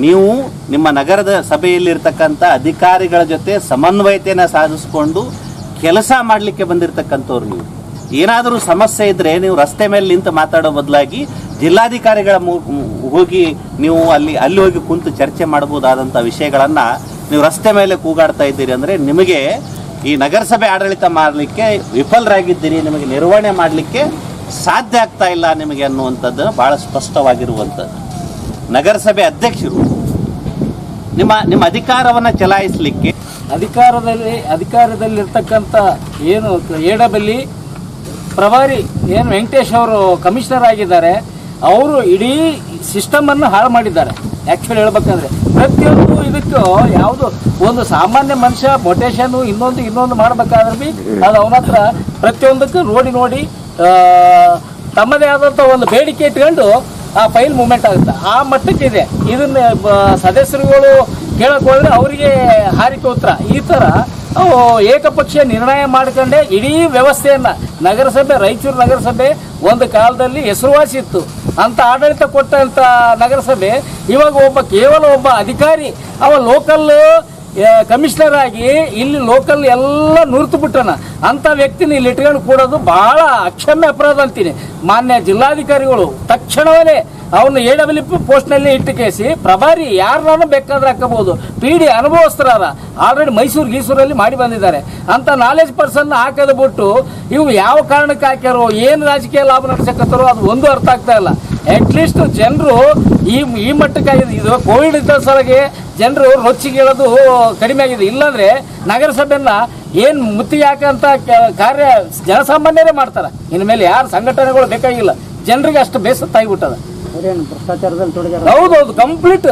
ನೀವು ನಿಮ್ಮ ನಗರದ ಸಭೆಯಲ್ಲಿರ್ತಕ್ಕಂಥ ಅಧಿಕಾರಿಗಳ ಜೊತೆ ಸಮನ್ವಯತೆಯನ್ನು ಸಾಧಿಸಿಕೊಂಡು ಕೆಲಸ ಮಾಡಲಿಕ್ಕೆ ಬಂದಿರತಕ್ಕಂಥವ್ರು. ನೀವು ಏನಾದರೂ ಸಮಸ್ಯೆ ಇದ್ದರೆ ನೀವು ರಸ್ತೆ ಮೇಲೆ ನಿಂತು ಮಾತಾಡೋ ಬದಲಾಗಿ ಜಿಲ್ಲಾಧಿಕಾರಿಗಳ ಹೋಗಿ ನೀವು ಅಲ್ಲಿ ಹೋಗಿ ಕುಂತು ಚರ್ಚೆ ಮಾಡ್ಬೋದಾದಂಥ ವಿಷಯಗಳನ್ನು ನೀವು ರಸ್ತೆ ಮೇಲೆ ಕೂಗಾಡ್ತಾ ಇದ್ದೀರಿ ಅಂದರೆ ನಿಮಗೆ ಈ ನಗರಸಭೆ ಆಡಳಿತ ಮಾಡಲಿಕ್ಕೆ ವಿಫಲರಾಗಿದ್ದೀರಿ, ನಿಮಗೆ ನಿರ್ವಹಣೆ ಮಾಡಲಿಕ್ಕೆ ಸಾಧ್ಯ ಆಗ್ತಾ ಇಲ್ಲ ನಿಮಗೆ ಅನ್ನುವಂಥದ್ದು ಭಾಳ ಸ್ಪಷ್ಟವಾಗಿರುವಂಥದ್ದು. ನಗರಸಭೆ ಅಧ್ಯಕ್ಷರು ನಿಮ್ಮ ಅಧಿಕಾರವನ್ನು ಚಲಾಯಿಸಲಿಕ್ಕೆ ಅಧಿಕಾರದಲ್ಲಿರ್ತಕ್ಕಂಥ ಏನು ಎಡಬಲ್ಲಿ ಪ್ರಭಾರಿ ಏನು ವೆಂಕಟೇಶ್ ಅವರು ಕಮಿಷನರ್ ಆಗಿದ್ದಾರೆ, ಅವರು ಇಡೀ ಸಿಸ್ಟಮನ್ನು ಹಾಳು ಮಾಡಿದ್ದಾರೆ. ಆ್ಯಕ್ಚುಲಿ ಹೇಳ್ಬೇಕಂದ್ರೆ ಪ್ರತಿಯೊಂದು ಇದಕ್ಕೂ ಯಾವುದು ಒಂದು ಸಾಮಾನ್ಯ ಮನುಷ್ಯ ಮೊಟೇಶನ್ನು ಇನ್ನೊಂದು ಮಾಡಬೇಕಾದ್ರೆ ಭೀ ಅದು ಅವನ ಹತ್ರ ಪ್ರತಿಯೊಂದಕ್ಕೂ ನೋಡಿ ತಮ್ಮದೇ ಆದಂಥ ಒಂದು ಬೇಡಿಕೆ ಇಟ್ಕೊಂಡು ಆ ಫೈಲ್ ಮೂವ್ಮೆಂಟ್ ಆಗುತ್ತೆ. ಆ ಮಟ್ಟಕ್ಕಿದೆ. ಇದನ್ನ ಸದಸ್ಯರುಗಳು ಕೇಳಕ್ಕೆ ಹೋದ್ರೆ ಅವರಿಗೆ ಹಾರಿಕೆ ಉತ್ತರ. ಈ ಥರ ಏಕಪಕ್ಷೀಯ ನಿರ್ಣಯ ಮಾಡ್ಕೊಂಡೆ ಇಡೀ ವ್ಯವಸ್ಥೆಯನ್ನು ರಾಯಚೂರು ನಗರಸಭೆ ಒಂದು ಕಾಲದಲ್ಲಿ ಹೆಸರುವಾಸಿ ಇತ್ತು. ಅಂತ ಆಡಳಿತ ಕೊಟ್ಟಂಥ ನಗರಸಭೆ ಇವಾಗ ಕೇವಲ ಒಬ್ಬ ಅಧಿಕಾರಿ ಅವ ಲೋಕಲ್ ಕಮಿಷನರ್ ಆಗಿ ಇಲ್ಲಿ ಲೋಕಲ್ ಎಲ್ಲ ನುರಿತು ಬಿಟ್ಟನ ಅಂಥ ವ್ಯಕ್ತಿನ ಇಲ್ಲಿ ಇಟ್ಕೊಂಡು ಕೂಡೋದು ಬಹಳ ಅಕ್ಷಮ್ಯ ಅಪರಾಧ ಅಂತೀನಿ. ಮಾನ್ಯ ಜಿಲ್ಲಾಧಿಕಾರಿಗಳು ತಕ್ಷಣವೇ ಅವನ್ನ AWP ಪೋಸ್ಟ್ ನಲ್ಲಿ ಇಟ್ಟು ಕೇಸಿ ಪ್ರಭಾರಿ ಯಾರನ್ನ ಬೇಕಾದ್ರೆ ಹಾಕಬಹುದು. PD ಅನುಭವಸ್ಥರಾದ ಆಲ್ರೆಡಿ ಮೈಸೂರು ಗೀಸೂರಲ್ಲಿ ಮಾಡಿ ಬಂದಿದ್ದಾರೆ ಅಂತ ನಾಲೆಜ್ ಪರ್ಸನ್ ಹಾಕದ ಬಿಟ್ಟು ಇವು ಯಾವ ಕಾರಣಕ್ಕೆ ಹಾಕ್ಯಾರೋ, ಏನು ರಾಜಕೀಯ ಲಾಭ ನಡೆಸಕತ್ತಾರೋ ಅದು ಒಂದು ಅರ್ಥ ಆಗ್ತಾ ಇಲ್ಲ. ಅಟ್ಲೀಸ್ಟ್ ಜನರು ಈ ಮಟ್ಟಕ್ಕಾಗಿದೆ. ಇದು ಕೋವಿಡ್ ಇದ್ದ ಸಲಗೆ ಜನರು ರೊಚ್ಚಿಗೆ ಹೇಳೋದು ಕಡಿಮೆ ಆಗಿದೆ. ಇಲ್ಲಾಂದ್ರೆ ನಗರಸಭೆಯನ್ನ ಏನ್ ಮುತ್ತಿಗೆ ಹಾಕಂತ ಕಾರ್ಯ ಜನಸಾಮಾನ್ಯರೇ ಮಾಡ್ತಾರ. ಇನ್ಮೇಲೆ ಯಾರು ಸಂಘಟನೆಗಳು ಬೇಕಾಗಿಲ್ಲ. ಜನರಿಗೆ ಅಷ್ಟು ಬೇಸತ್ತಾಗಿಬಿಟ್ಟದ. ಹೌದೌದು, ಕಂಪ್ಲೀಟ್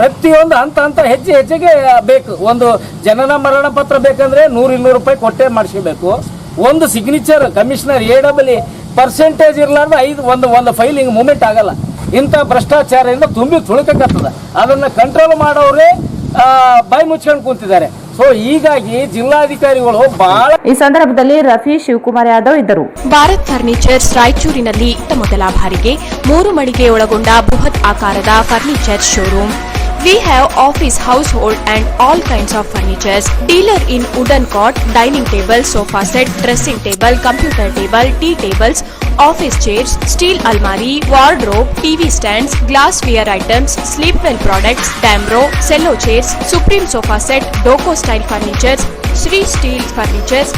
ಪ್ರತಿಯೊಂದು ಹಂತ ಹೆಜ್ಜೆಗೆ ಬೇಕು. ಒಂದು ಜನನ ಮರಣ ಪತ್ರ ಬೇಕಂದ್ರೆ 100-200 ರೂಪಾಯಿ ಕೊಟ್ಟೆ ಮಾಡಿಸ್ಬೇಕು. ಒಂದು ಸಿಗ್ನೇಚರ್ ಕಮಿಷನರ್ AWP ಪರ್ಸೆಂಟೇಜ್ ಇರ್ಲಾರ್ದ ಒಂದು ಫೈಲಿಂಗ್ ಮೂವ್ಮೆಂಟ್ ಆಗಲ್ಲ. ಇಂಥ ಭ್ರಷ್ಟಾಚಾರದಿಂದ ತುಂಬಿ ತುಳುಕಕ್ಕತ್ತದ. ಅದನ್ನ ಕಂಟ್ರೋಲ್ ಮಾಡೋರೇ ಬಾಯಿ ಮುಚ್ಕೊಂಡು ಕೂತಿದ್ದಾರೆ. ಸೊ ಹೀಗಾಗಿ ಜಿಲ್ಲಾಧಿಕಾರಿಗಳು ಬಹಳ. ಈ ಸಂದರ್ಭದಲ್ಲಿ ರಫಿ ಶಿವಕುಮಾರ್ ಯಾದವ್ ಇದ್ದರು. ಭಾರತ್ ಫರ್ನಿಚರ್ಸ್ ರಾಯಚೂರಿನಲ್ಲಿ ಮೊದಲ ಬಾರಿಗೆ 3 ಮಳಿಗೆ ಒಳಗೊಂಡ ಬೃಹತ್ ಆಕಾರದ furniture showroom. We have office, household and all kinds of furnitures. Dealer in wooden cot, dining table, sofa set, dressing table, computer table, tea tables, office chairs, steel almari, wardrobe, TV stands, glassware items, sleepwell products, Damro, cello chairs, Supreme sofa set, Doco style furnitures, Sri Steel furnitures.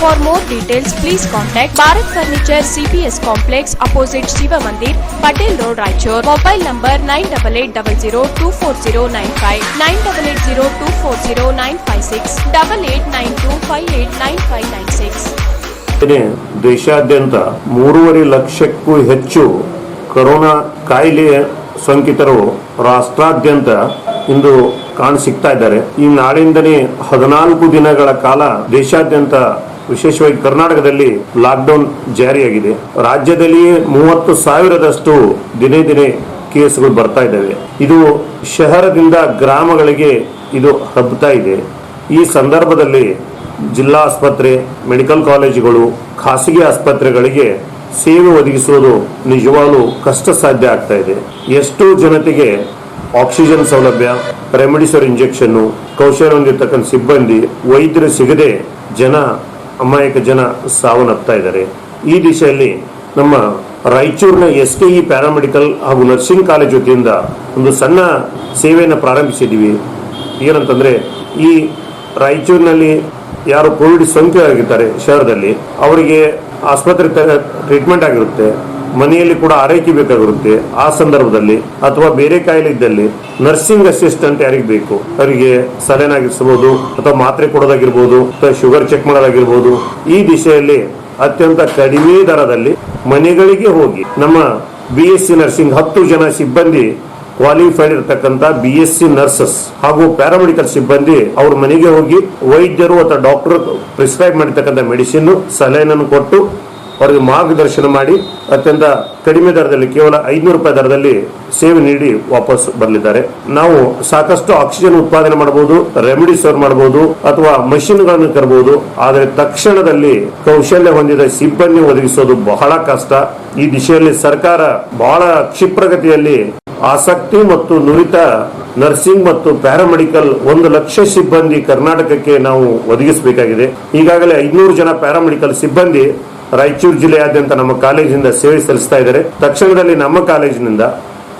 For more details, please contact Bharat Furniture CPS Complex opposite Shiva Mandir, Patel Road, Raichur. Mobile number 9880240959, 9880240956, 8892589596. ದೇಶಾದ್ಯಂತ 3.5 ಲಕ್ಷಕ್ಕೂ ಹೆಚ್ಚು corona ಕಾಯಿಲೆ ಸೋಂಕಿತರು ರಾಷ್ಟ್ರಾದ್ಯಂತ ಇಂದು ಕಾಣಸಿಗ್ತಾ ಇದ್ದಾರೆ. ಈ ನಾಳಿಂದನೇ 14 ದಿನಗಳ ಕಾಲ ದೇಶಾದ್ಯಂತ ವಿಶೇಷವಾಗಿ ಕರ್ನಾಟಕದಲ್ಲಿ ಲಾಕ್ಡೌನ್ ಜಾರಿಯಾಗಿದೆ. ರಾಜ್ಯದಲ್ಲಿ 30,000ದಷ್ಟು ದಿನೇ ದಿನೇ ಕೇಸ್ಗಳು ಬರ್ತಾ ಇದ್ದಾವೆ. ಇದು ಶಹರದಿಂದ ಗ್ರಾಮಗಳಿಗೆ ಇದು ಹಬ್ಬತಾ ಇದೆ. ಈ ಸಂದರ್ಭದಲ್ಲಿ ಜಿಲ್ಲಾ ಆಸ್ಪತ್ರೆ, ಮೆಡಿಕಲ್ ಕಾಲೇಜುಗಳು, ಖಾಸಗಿ ಆಸ್ಪತ್ರೆಗಳಿಗೆ ಸೇವೆ ಒದಗಿಸುವುದು ನಿಜವಾಗ್ಲೂ ಕಷ್ಟ ಸಾಧ್ಯ ಆಗ್ತಾ ಇದೆ. ಎಷ್ಟೋ ಜನತೆಗೆ ಆಕ್ಸಿಜನ್ ಸೌಲಭ್ಯ, ರೆಮಿಡಿಸಿವಿರ್ ಇಂಜೆಕ್ಷನ್, ಕೌಶಲ್ಯ ಹೊಂದಿರತಕ್ಕಂಥ ಸಿಬ್ಬಂದಿ, ವೈದ್ಯರು ಸಿಗದೆ ಅಮಾಯಕ ಜನ ಸಾವನ್ನಪ್ತಾ ಇದ್ದಾರೆ. ಈ ದಿಶೆಯಲ್ಲಿ ನಮ್ಮ ರಾಯಚೂರಿನ SKE ಪ್ಯಾರಾಮೆಡಿಕಲ್ ಹಾಗೂ ನರ್ಸಿಂಗ್ ಕಾಲೇಜ್ ವತಿಯಿಂದ ಒಂದು ಸಣ್ಣ ಸೇವೆಯನ್ನು ಪ್ರಾರಂಭಿಸಿದ್ದೀವಿ. ಏನಂತಂದ್ರೆ, ಈ ರಾಯಚೂರಿನಲ್ಲಿ ಯಾರು ಕೋವಿಡ್ ಸೋಂಕು ಆಗಿರ್ತಾರೆ ಶಹರದಲ್ಲಿ, ಅವರಿಗೆ ಆಸ್ಪತ್ರೆ ಟ್ರೀಟ್ಮೆಂಟ್ ಆಗಿರುತ್ತೆ, ಮನೆಯಲ್ಲಿ ಕೂಡ ಆರೈಕೆ ಬೇಕಾಗಿರುತ್ತೆ. ಆ ಸಂದರ್ಭದಲ್ಲಿ ಅಥವಾ ಬೇರೆ ಕಾಯಿಲೆ ಇದ್ದಲ್ಲಿ ನರ್ಸಿಂಗ್ ಅಸಿಸ್ಟೆಂಟ್ ಯಾರಿಗೆ ಬೇಕು, ಅವರಿಗೆ ಸಲೈನ್ ಆಗಿರ್ಬೋದು ಅಥವಾ ಮಾತ್ರೆ ಕೊಡೋದಾಗಿರ್ಬೋದು ಅಥವಾ ಶುಗರ್ ಚೆಕ್ ಮಾಡೋದಾಗಿರ್ಬೋದು. ಈ ದಿಶೆಯಲ್ಲಿ ಅತ್ಯಂತ ಕಡಿಮೆ ದರದಲ್ಲಿ ಮನೆಗಳಿಗೆ ಹೋಗಿ ನಮ್ಮ BSc ನರ್ಸಿಂಗ್ 10 ಜನ ಸಿಬ್ಬಂದಿ ಕ್ವಾಲಿಫೈಡ್ ಇರತಕ್ಕಂತ BSc ನರ್ಸಸ್ ಹಾಗೂ ಪ್ಯಾರಾಮೆಡಿಕಲ್ ಸಿಬ್ಬಂದಿ ಅವ್ರ ಮನೆಗೆ ಹೋಗಿ ವೈದ್ಯರು ಅಥವಾ ಡಾಕ್ಟರ್ ಪ್ರಿಸ್ಕ್ರೈಬ್ ಮಾಡಿರ್ತಕ್ಕಂಥ ಮೆಡಿಸಿನ್, ಸಲೈನ್ ಅನ್ನು ಕೊಟ್ಟು ಅವರಿಗೆ ಮಾರ್ಗದರ್ಶನ ಮಾಡಿ ಅತ್ಯಂತ ಕಡಿಮೆ ದರದಲ್ಲಿ, ಕೇವಲ 500 ರೂಪಾಯಿ ದರದಲ್ಲಿ ಸೇವೆ ನೀಡಿ ವಾಪಸ್ ಬರಲಿದ್ದಾರೆ. ನಾವು ಸಾಕಷ್ಟು ಆಕ್ಸಿಜನ್ ಉತ್ಪಾದನೆ ಮಾಡಬಹುದು, ರೆಮಿಡಿಸಿವಿರ್ ಮಾಡಬಹುದು ಅಥವಾ ಮಷಿನ್ಗಳನ್ನು ತರಬಹುದು. ಆದರೆ ತಕ್ಷಣದಲ್ಲಿ ಕೌಶಲ್ಯ ಹೊಂದಿದ ಸಿಬ್ಬಂದಿ ಒದಗಿಸೋದು ಬಹಳ ಕಷ್ಟ. ಈ ದಿಶೆಯಲ್ಲಿ ಸರ್ಕಾರ ಬಹಳ ಕ್ಷಿಪ್ರಗತಿಯಲ್ಲಿ ಆಸಕ್ತಿ ಮತ್ತು ನುರಿತ ನರ್ಸಿಂಗ್ ಮತ್ತು ಪ್ಯಾರಾಮೆಡಿಕಲ್ 1 ಲಕ್ಷ ಸಿಬ್ಬಂದಿ ಕರ್ನಾಟಕಕ್ಕೆ ನಾವು ಒದಗಿಸಬೇಕಾಗಿದೆ. ಈಗಾಗಲೇ 500 ಜನ ಪ್ಯಾರಾಮೆಡಿಕಲ್ ಸಿಬ್ಬಂದಿ ರಾಯಚೂರು ಜಿಲ್ಲೆಯಾದ್ಯಂತ ನಮ್ಮ ಕಾಲೇಜಿನಿಂದ ಸೇವೆ ಸಲ್ಲಿಸ್ತಾ ಇದ್ದಾರೆ. ತಕ್ಷಣದಲ್ಲಿ ನಮ್ಮ ಕಾಲೇಜಿನಿಂದ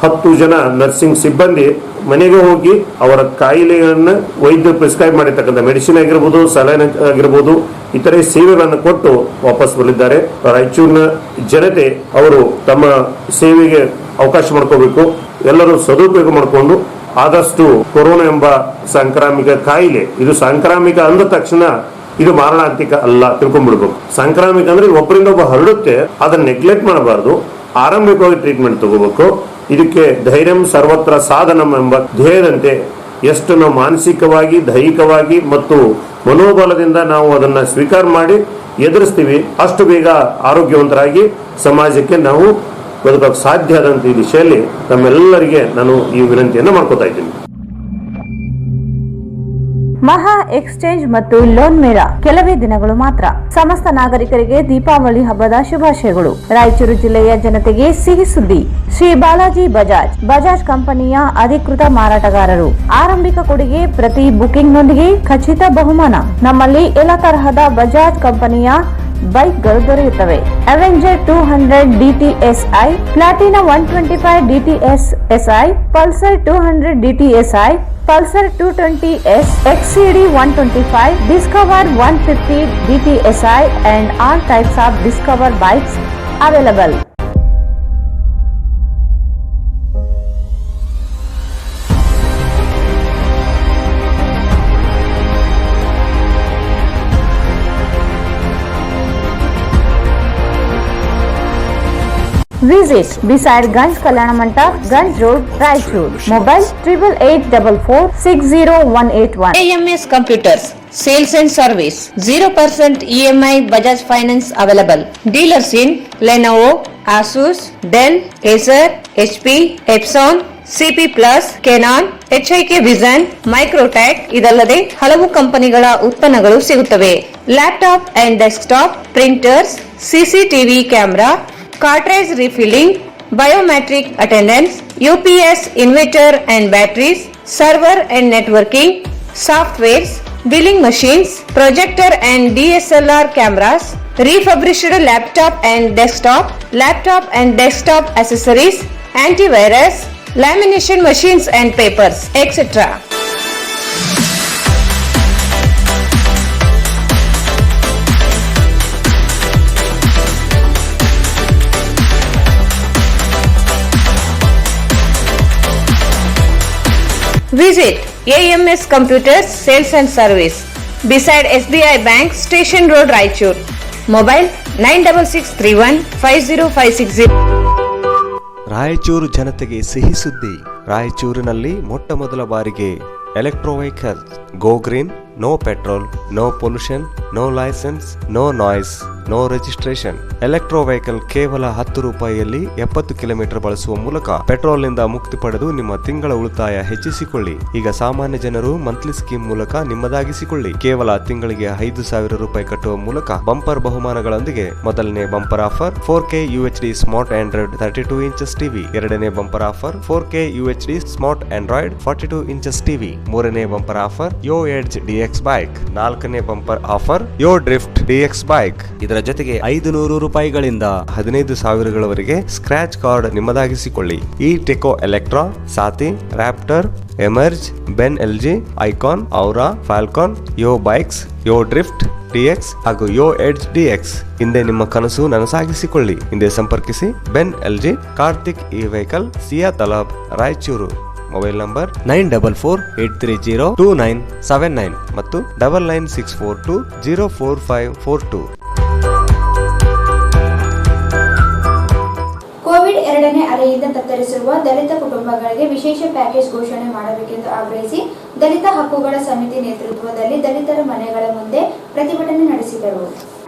10 ಜನ ನರ್ಸಿಂಗ್ ಸಿಬ್ಬಂದಿ ಮನೆಗೆ ಹೋಗಿ ಅವರ ಕಾಯಿಲೆಯನ್ನು ವೈದ್ಯರು ಪ್ರಿಸ್ಕ್ರೈಬ್ ಮಾಡಿರ್ತಕ್ಕಂಥ ಮೆಡಿಸಿನ್ ಆಗಿರ್ಬೋದು, ಸಲೈನ್ ಆಗಿರ್ಬೋದು, ಇತರೆ ಸೇವೆಗಳನ್ನು ಕೊಟ್ಟು ವಾಪಸ್ ಬರಲಿದ್ದಾರೆ. ರಾಯಚೂರಿನ ಜನತೆ ಅವರು ತಮ್ಮ ಸೇವೆಗೆ ಅವಕಾಶ ಮಾಡ್ಕೋಬೇಕು. ಎಲ್ಲರೂ ಸದುಪಯೋಗ ಮಾಡಿಕೊಂಡು ಆದಷ್ಟು ಕೊರೋನಾ ಎಂಬ ಸಾಂಕ್ರಾಮಿಕ ಕಾಯಿಲೆ, ಇದು ಸಾಂಕ್ರಾಮಿಕ ಅಂದ ತಕ್ಷಣ ಇದು ಮಾರಣಾಂತಿಕ ಅಲ್ಲ ತಿಳ್ಕೊಂಡ್ಬಿಡ್ಬೇಕು. ಸಾಂಕ್ರಾಮಿಕ ಅಂದ್ರೆ ಒಬ್ಬರಿಂದ ಒಬ್ಬ ಹರಡುತ್ತೆ, ಅದನ್ನ ನೆಗ್ಲೆಕ್ಟ್ ಮಾಡಬಾರ್ದು. ಆರಂಭಿಕವಾಗಿ ಟ್ರೀಟ್ಮೆಂಟ್ ತಗೋಬೇಕು. ಇದಕ್ಕೆ ಧೈರ್ಯಂ ಸರ್ವತ್ರ ಸಾಧನಂ ಎಂಬ ಧ್ಯೇಯದಂತೆ ಎಷ್ಟು ನಾವು ಮಾನಸಿಕವಾಗಿ, ದೈಹಿಕವಾಗಿ ಮತ್ತು ಮನೋಬಲದಿಂದ ನಾವು ಅದನ್ನ ಸ್ವೀಕಾರ ಮಾಡಿ ಎದುರಿಸ್ತೀವಿ, ಅಷ್ಟು ಬೇಗ ಆರೋಗ್ಯವಂತರಾಗಿ ಸಮಾಜಕ್ಕೆ ನಾವು ಬದುಕಕ್ಕೆ ಸಾಧ್ಯ ಆದಂತ ಈ ದಿಶೆಯಲ್ಲಿ ತಮ್ಮೆಲ್ಲರಿಗೆ ನಾನು ಈ ವಿನಂತಿಯನ್ನು ಮಾಡ್ಕೋತಾ ಇದ್ದೀನಿ. ಮಹಾ ಎಕ್ಸ್ಚೇಂಜ್ ಮತ್ತು ಲೋನ್ ಮೇಳ ಕೆಲವೇ ದಿನಗಳು ಮಾತ್ರ. ಸಮಸ್ತ ನಾಗರಿಕರಿಗೆ ದೀಪಾವಳಿ ಹಬ್ಬದ ಶುಭಾಶಯಗಳು. ರಾಯಚೂರು ಜಿಲ್ಲೆಯ ಜನತೆಗೆ ಸಿಹಿ ಸುದ್ದಿ. ಶ್ರೀ ಬಾಲಾಜಿ ಬಜಾಜ್ ಕಂಪನಿಯ ಅಧಿಕೃತ ಮಾರಾಟಗಾರರು. ಆರಂಭಿಕ ಕೊಡುಗೆ ಪ್ರತಿ ಬುಕಿಂಗ್ನೊಂದಿಗೆ ಖಚಿತ ಬಹುಮಾನ. ನಮ್ಮಲ್ಲಿ ಎಲ್ಲ ತರಹದ ಬಜಾಜ್ ಕಂಪನಿಯ ಬೈಕ್ಗಳು ದೊರೆಯುತ್ತವೆ. Avenger 200 DTSI, Platina 125 DTSI, Pulsar 200 DTSI, Pulsar 220S, XCD 125, Discover 150 DTSI and all types of Discover bikes available. Visit beside Ganj Kalyana Mandap, Ganj Road, Raichur. Mobile 8844-60181. AMS Computers Sales and Service 0% EMI Bajaj Finance available. Dealers in Lenovo, Asus, Dell, Acer, HP, Epson, CP+, Canon, HIK Vision, Microtech ಇದಲ್ಲದೆ ಹಲವು ಕಂಪನಿಗಳ ಉತ್ಪನ್ನಗಳು ಸಿಗುತ್ತವೆ. Laptop and desktop, printers, CCTV camera, cartridge refilling, biometric attendance, UPS inverter and batteries, server and networking, softwares, billing machines, projector and DSLR cameras, refurbished laptop and desktop accessories, antivirus, lamination machines and papers, etc. Visit AMS Computers Sales and Service beside SBI Bank, Station Road, Raichur. Mobile 9663150560. Raichur ಜನತೆಗೆ ಸಿಹಿ ಸುದ್ದಿ. ರಾಯಚೂರಿನಲ್ಲಿ ಮೊಟ್ಟ ಮೊದಲ ಬಾರಿಗೆ electro vehicle go green, no petrol, no pollution, no license, no noise, no registration. Electro vehicle ಕೇವಲ 10 ರೂಪಾಯಿಯಲ್ಲಿ 70 kilometre ಬಳಸುವ ಮೂಲಕ ಪೆಟ್ರೋಲ್ ನಿಂದ ಮುಕ್ತಿ ಪಡೆದು ನಿಮ್ಮ ತಿಂಗಳ ಉಳಿತಾಯ ಹೆಚ್ಚಿಸಿಕೊಳ್ಳಿ. ಈಗ ಸಾಮಾನ್ಯ ಜನರು ಮಂತ್ಲಿ ಸ್ಕೀಮ್ ಮೂಲಕ ನಿಮ್ಮದಾಗಿಸಿಕೊಳ್ಳಿ. ಕೇವಲ ತಿಂಗಳಿಗೆ 5,000 ರೂಪಾಯಿ ಕಟ್ಟುವ ಮೂಲಕ ಬಂಪರ್ ಬಹುಮಾನಗಳೊಂದಿಗೆ ಮೊದಲನೇ bumper offer 4K UHD smart android 32 inches TV. ಎರಡನೇ bumper offer 4K UHD smart android 42 inches TV. ಮೂರನೇ bumper offer yo edge DX bike. ನಾಲ್ಕನೇ bumper offer yo drift DX bike. ಇದರ ಜೊತೆಗೆ 500 ರೂಪಾಯಿಗಳಿಂದ 15,000ಗಳವರೆಗೆ ಸ್ಕ್ರಾಚ್ ಕಾರ್ಡ್ ನಿಮ್ಮದಾಗಿಸಿಕೊಳ್ಳಿ. ಈ techo electra, Saathi, raptor, emerge, ಬೆನ್ LG, icon, aura, falcon, yo bikes, yo drift DX ಹಾಗೂ ಯೋ ಎಡ್ಜ್ DX. ಹಿಂದೆ ನಿಮ್ಮ ಕನಸು ನನಸಾಗಿಸಿಕೊಳ್ಳಿ. ಹಿಂದೆ ಸಂಪರ್ಕಿಸಿ ಬೆನ್ LG, ಕಾರ್ತಿಕ್ ಈ ವೆಹಿಕಲ್, ಸಿಯಾ ತಲಾಬ್, ರಾಯಚೂರು. ಮೊಬೈಲ್ ನಂಬರ್ 9448302979 ಮತ್ತು 9964204542. ಕೋವಿಡ್ 2ನೇ ಅಲೆಯಿಂದ ತತ್ತರಿಸಿರುವ ದಲಿತ ಕುಟುಂಬಗಳಿಗೆ ವಿಶೇಷ ಪ್ಯಾಕೇಜ್ ಘೋಷಣೆ ಮಾಡಬೇಕೆಂದು ಆಗ್ರಹಿಸಿ ದಲಿತ ಹಕ್ಕುಗಳ ಸಮಿತಿ ನೇತೃತ್ವದಲ್ಲಿ ದಲಿತರ ಮನೆಗಳ ಮುಂದೆ ಪ್ರತಿಭಟನೆ ನಡೆಸಿದರು.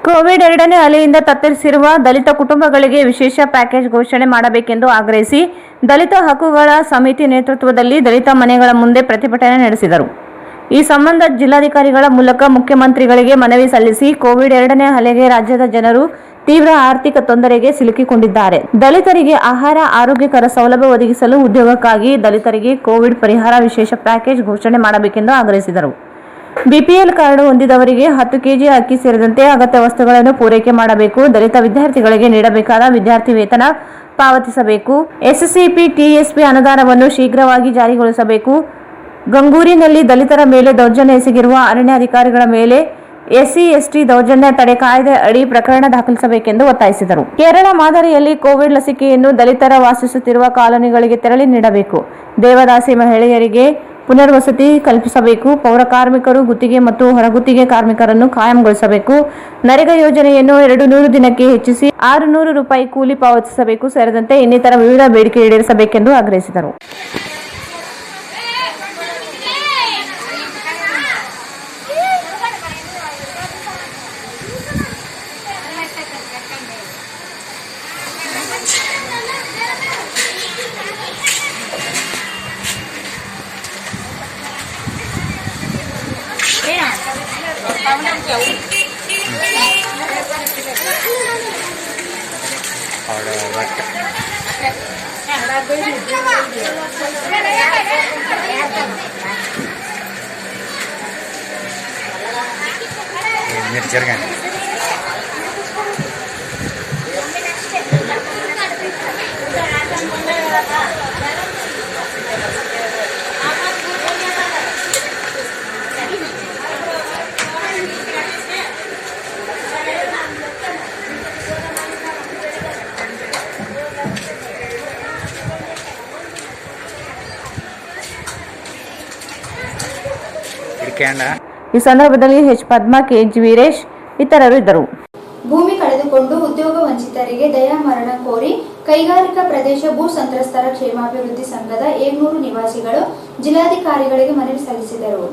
ಕೋವಿಡ್ 2ನೇ ಅಲೆಯಿಂದ ತತ್ತರಿಸಿರುವ ದಲಿತ ಕುಟುಂಬಗಳಿಗೆ ವಿಶೇಷ ಪ್ಯಾಕೇಜ್ ಘೋಷಣೆ ಮಾಡಬೇಕೆಂದು ಆಗ್ರಹಿಸಿ ದಲಿತ ಹಕ್ಕುಗಳ ಸಮಿತಿ ನೇತೃತ್ವದಲ್ಲಿ ದಲಿತ ಮನೆಗಳ ಮುಂದೆ ಪ್ರತಿಭಟನೆ ನಡೆಸಿದರು. ಈ ಸಂಬಂಧ ಜಿಲ್ಲಾಧಿಕಾರಿಗಳ ಮೂಲಕ ಮುಖ್ಯಮಂತ್ರಿಗಳಿಗೆ ಮನವಿ ಸಲ್ಲಿಸಿ ಕೋವಿಡ್ 2ನೇ ಅಲೆಗೆ ರಾಜ್ಯದ ಜನರು ತೀವ್ರ ಆರ್ಥಿಕ ತೊಂದರೆಗೆ ಸಿಲುಕಿಕೊಂಡಿದ್ದಾರೆ. ದಲಿತರಿಗೆ ಆಹಾರ, ಆರೋಗ್ಯಕರ ಸೌಲಭ್ಯ ಒದಗಿಸಲು ಉದ್ಯೋಗಕ್ಕಾಗಿ ದಲಿತರಿಗೆ ಕೋವಿಡ್ ಪರಿಹಾರ ವಿಶೇಷ ಪ್ಯಾಕೇಜ್ ಘೋಷಣೆ ಮಾಡಬೇಕೆಂದು ಆಗ್ರಹಿಸಿದರು. BPL ಕಾರ್ಡ್ ಹೊಂದಿದವರಿಗೆ 10 kg ಅಕ್ಕಿ ಸೇರಿದಂತೆ ಅಗತ್ಯ ವಸ್ತುಗಳನ್ನು ಪೂರೈಕೆ ಮಾಡಬೇಕು. ದಲಿತ ವಿದ್ಯಾರ್ಥಿಗಳಿಗೆ ನೀಡಬೇಕಾದ ವಿದ್ಯಾರ್ಥಿ ವೇತನ ಪಾವತಿಸಬೇಕು. SCP TSP ಅನುದಾನವನ್ನು ಶೀಘ್ರವಾಗಿ ಜಾರಿಗೊಳಿಸಬೇಕು. ಗಂಗೂರಿನಲ್ಲಿ ದಲಿತರ ಮೇಲೆ ದೌರ್ಜನ್ಯ ಎಸಗಿರುವ ಅರಣ್ಯಾಧಿಕಾರಿಗಳ ಮೇಲೆ SC/ST ದೌರ್ಜನ್ಯ ತಡೆ ಕಾಯ್ದೆ ಅಡಿ ಪ್ರಕರಣ ದಾಖಲಿಸಬೇಕೆಂದು ಒತ್ತಾಯಿಸಿದರು. ಕೇರಳ ಮಾದರಿಯಲ್ಲಿ ಕೋವಿಡ್ ಲಸಿಕೆಯನ್ನು ದಲಿತರ ವಾಸಿಸುತ್ತಿರುವ ಕಾಲೋನಿಗಳಿಗೆ ತೆರಳಿ ನೀಡಬೇಕು. ದೇವದಾಸಿ ಮಹಿಳೆಯರಿಗೆ ಪುನರ್ವಸತಿ ಕಲ್ಪಿಸಬೇಕು. ಪೌರ ಕಾರ್ಮಿಕರು, ಗುತ್ತಿಗೆ ಮತ್ತು ಹೊರಗುತ್ತಿಗೆ ಕಾರ್ಮಿಕರನ್ನು ಕಾಯಂಗೊಳಿಸಬೇಕು. ನರೇಗಾ ಯೋಜನೆಯನ್ನು 200 ದಿನಕ್ಕೆ ಹೆಚ್ಚಿಸಿ 600 ರೂಪಾಯಿ ಕೂಲಿ ಪಾವತಿಸಬೇಕು ಸೇರಿದಂತೆ ಇನ್ನಿತರ ವಿವಿಧ ಬೇಡಿಕೆ ಈಡೇರಿಸಬೇಕೆಂದು ಆಗ್ರಹಿಸಿದರು. ಈ ಸಂದರ್ಭದಲ್ಲಿ ಎಚ್ ಪದ್ಮಾ, ಕೆಜಿ ವೀರೇಶ್ ಇತರರು ಇದ್ದರು. ಭೂಮಿ ಕಳೆದುಕೊಂಡು ಉದ್ಯೋಗ ವಂಚಿತರಿಗೆ ದಯಾಮರಣ ಕೋರಿ ಕೈಗಾರಿಕಾ ಪ್ರದೇಶ ಭೂ ಸಂತ್ರಸ್ತರ ಕ್ಷೇಮಾಭಿವೃದ್ಧಿ ಸಂಘದ 700 ನಿವಾಸಿಗಳು ಜಿಲ್ಲಾಧಿಕಾರಿಗಳಿಗೆ ಮನವಿ ಸಲ್ಲಿಸಿದರು.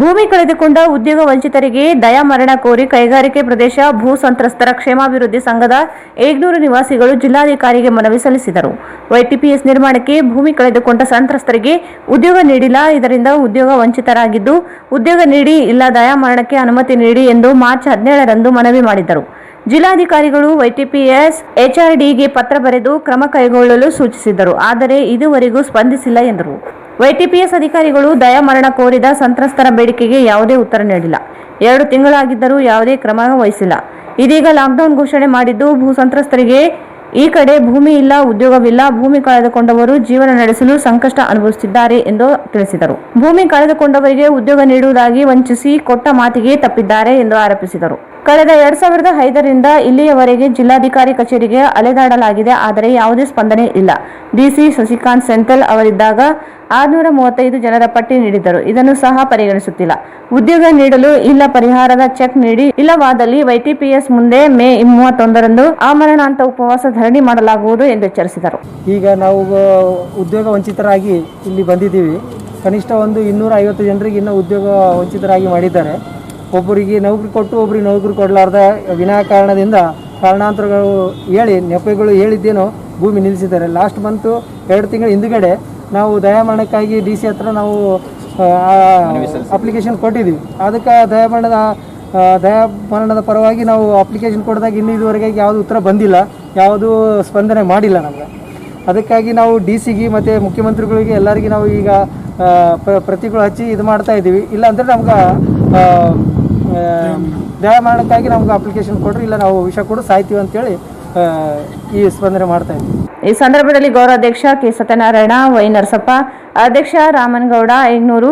ಭೂಮಿ ಕಳೆದುಕೊಂಡ ಉದ್ಯೋಗ ವಂಚಿತರಿಗೆ ದಯಾಮರಣ ಕೋರಿ ಕೈಗಾರಿಕೆ ಪ್ರದೇಶ ಭೂ ಸಂತ್ರಸ್ತರ ಕ್ಷೇಮಾಭಿವೃದ್ಧಿ ಸಂಘದ 700 ನಿವಾಸಿಗಳು ಜಿಲ್ಲಾಧಿಕಾರಿಗೆ ಮನವಿ ಸಲ್ಲಿಸಿದರು. ವೈಟಿಪಿಎಸ್ ನಿರ್ಮಾಣಕ್ಕೆ ಭೂಮಿ ಕಳೆದುಕೊಂಡ ಸಂತ್ರಸ್ತರಿಗೆ ಉದ್ಯೋಗ ನೀಡಿಲ್ಲ, ಇದರಿಂದ ಉದ್ಯೋಗ ವಂಚಿತರಾಗಿದ್ದು ಉದ್ಯೋಗ ನೀಡಿ ಇಲ್ಲ ದಯಾಮರಣಕ್ಕೆ ಅನುಮತಿ ನೀಡಿ ಎಂದು ಮಾರ್ಚ್ 17ರಂದು ಮನವಿ ಮಾಡಿದ್ದರು. ಜಿಲ್ಲಾಧಿಕಾರಿಗಳು ವೈಟಿಪಿಎಸ್ ಎಚ್ಆರ್ಡಿಗೆ ಪತ್ರ ಬರೆದು ಕ್ರಮ ಕೈಗೊಳ್ಳಲು ಸೂಚಿಸಿದ್ದರು. ಆದರೆ ಇದುವರೆಗೂ ಸ್ಪಂದಿಸಿಲ್ಲ ಎಂದರು. ವೈಟಿಪಿಎಸ್ ಅಧಿಕಾರಿಗಳು ದಯಾಮರಣ ಕೋರಿದ ಸಂತ್ರಸ್ತರ ಬೇಡಿಕೆಗೆ ಯಾವುದೇ ಉತ್ತರ ನೀಡಿಲ್ಲ. 2 ತಿಂಗಳಾಗಿದ್ದರೂ ಯಾವುದೇ ಕ್ರಮ ವಹಿಸಿಲ್ಲ. ಇದೀಗ ಲಾಕ್ಡೌನ್ ಘೋಷಣೆ ಮಾಡಿದ್ದು ಭೂ ಸಂತ್ರಸ್ತರಿಗೆ ಈ ಕಡೆ ಭೂಮಿ ಇಲ್ಲ, ಉದ್ಯೋಗವಿಲ್ಲ, ಭೂಮಿ ಕಳೆದುಕೊಂಡವರು ಜೀವನ ನಡೆಸಲು ಸಂಕಷ್ಟ ಅನುಭವಿಸುತ್ತಿದ್ದಾರೆ ಎಂದು ತಿಳಿಸಿದರು. ಭೂಮಿ ಕಳೆದುಕೊಂಡವರಿಗೆ ಉದ್ಯೋಗ ನೀಡುವುದಾಗಿ ವಂಚಿಸಿ ಕೊಟ್ಟ ಮಾತಿಗೆ ತಪ್ಪಿದ್ದಾರೆ ಎಂದು ಆರೋಪಿಸಿದರು. ಕಳೆದ 2005ರಿಂದ ಇಲ್ಲಿಯವರೆಗೆ ಜಿಲ್ಲಾಧಿಕಾರಿ ಕಚೇರಿಗೆ ಅಲೆದಾಡಲಾಗಿದೆ, ಆದರೆ ಯಾವುದೇ ಸ್ಪಂದನೆ ಇಲ್ಲ. ಡಿಸಿ ಶಶಿಕಾಂತ್ ಸೆಂಥಲ್ ಅವರಿದ್ದಾಗ 635 ಜನರ ಪಟ್ಟಿ ನೀಡಿದ್ದರು. ಇದನ್ನು ಸಹ ಪರಿಗಣಿಸುತ್ತಿಲ್ಲ. ಉದ್ಯೋಗ ನೀಡಲು ಇಲ್ಲ ಪರಿಹಾರದ ಚೆಕ್ ನೀಡಿ, ಇಲ್ಲವಾದಲ್ಲಿ ವೈಟಿಪಿಎಸ್ ಮುಂದೆ ಮೇ 31ರಂದು ಆಮರಣಾಂತ ಉಪವಾಸ ಧರಣಿ ಮಾಡಲಾಗುವುದು ಎಂದು ಎಚ್ಚರಿಸಿದರು. ಈಗ ನಾವು ಉದ್ಯೋಗ ವಂಚಿತರಾಗಿ ಇಲ್ಲಿ ಬಂದಿದ್ದೀವಿ. ಕನಿಷ್ಠ ಒಂದು 250 ಜನರಿಗೆ ಇನ್ನೂ ಉದ್ಯೋಗ ವಂಚಿತರಾಗಿ ಮಾಡಿದ್ದಾರೆ. ಒಬ್ಬರಿಗೆ ನೌಕರಿ ಕೊಟ್ಟು ಒಬ್ಬರಿಗೆ ನೌಕರಿ ಕೊಡಲಾರ್ದ ವಿನಾಕಾರಣದಿಂದ ಕಾರಣಾಂತರಗಳು ಹೇಳಿ ನೆಪಗಳು ಹೇಳಿದ್ದೇನೋ ಭೂಮಿ ನಿಲ್ಲಿಸಿದ್ದಾರೆ. ಲಾಸ್ಟ್ ಮಂತು 2 ತಿಂಗಳ ಹಿಂದುಗಡೆ ನಾವು ದಯಾಮರಣಕ್ಕಾಗಿ DC ಹತ್ರ ನಾವು ಅಪ್ಲಿಕೇಶನ್ ಕೊಟ್ಟಿದ್ದೀವಿ. ಅದಕ್ಕೆ ದಯಾಮರಣದ ಪರವಾಗಿ ನಾವು ಅಪ್ಲಿಕೇಶನ್ ಕೊಡಿದಾಗ ಇನ್ನೂ ಇದುವರೆಗೆ ಯಾವುದು ಉತ್ತರ ಬಂದಿಲ್ಲ, ಯಾವುದು ಸ್ಪಂದನೆ ಮಾಡಿಲ್ಲ ನಮಗೆ. ಅದಕ್ಕಾಗಿ ನಾವು DCಗೆ ಮತ್ತು ಮುಖ್ಯಮಂತ್ರಿಗಳಿಗೆ ಎಲ್ಲರಿಗೆ ನಾವು ಈಗ ಪ್ರತಿಗಳು ಹಚ್ಚಿ ಇದು ಮಾಡ್ತಾ ಇದ್ದೀವಿ. ಇಲ್ಲಾಂದರೆ ನಮ್ಗೆ ದಯಾಮರಣಕ್ಕಾಗಿ ನಮ್ಗೆ ಅಪ್ಲಿಕೇಶನ್ ಕೊಡ್ರಿ, ಇಲ್ಲ ನಾವು ವಿಷ ಕೊಡು ಸಾಯ್ತೀವಿ ಅಂತೇಳಿ ಈ ಸ್ಪಂದನೆ ಮಾಡ್ತಾ ಇದ್ದೀವಿ. ಈ ಸಂದರ್ಭದಲ್ಲಿ ಗೌರವಾಧ್ಯಕ್ಷ ಕೆ ಸತ್ಯನಾರಾಯಣ, ವೈ ನರಸಪ್ಪ, ಅಧ್ಯಕ್ಷ ರಾಮನಗೌಡ, 500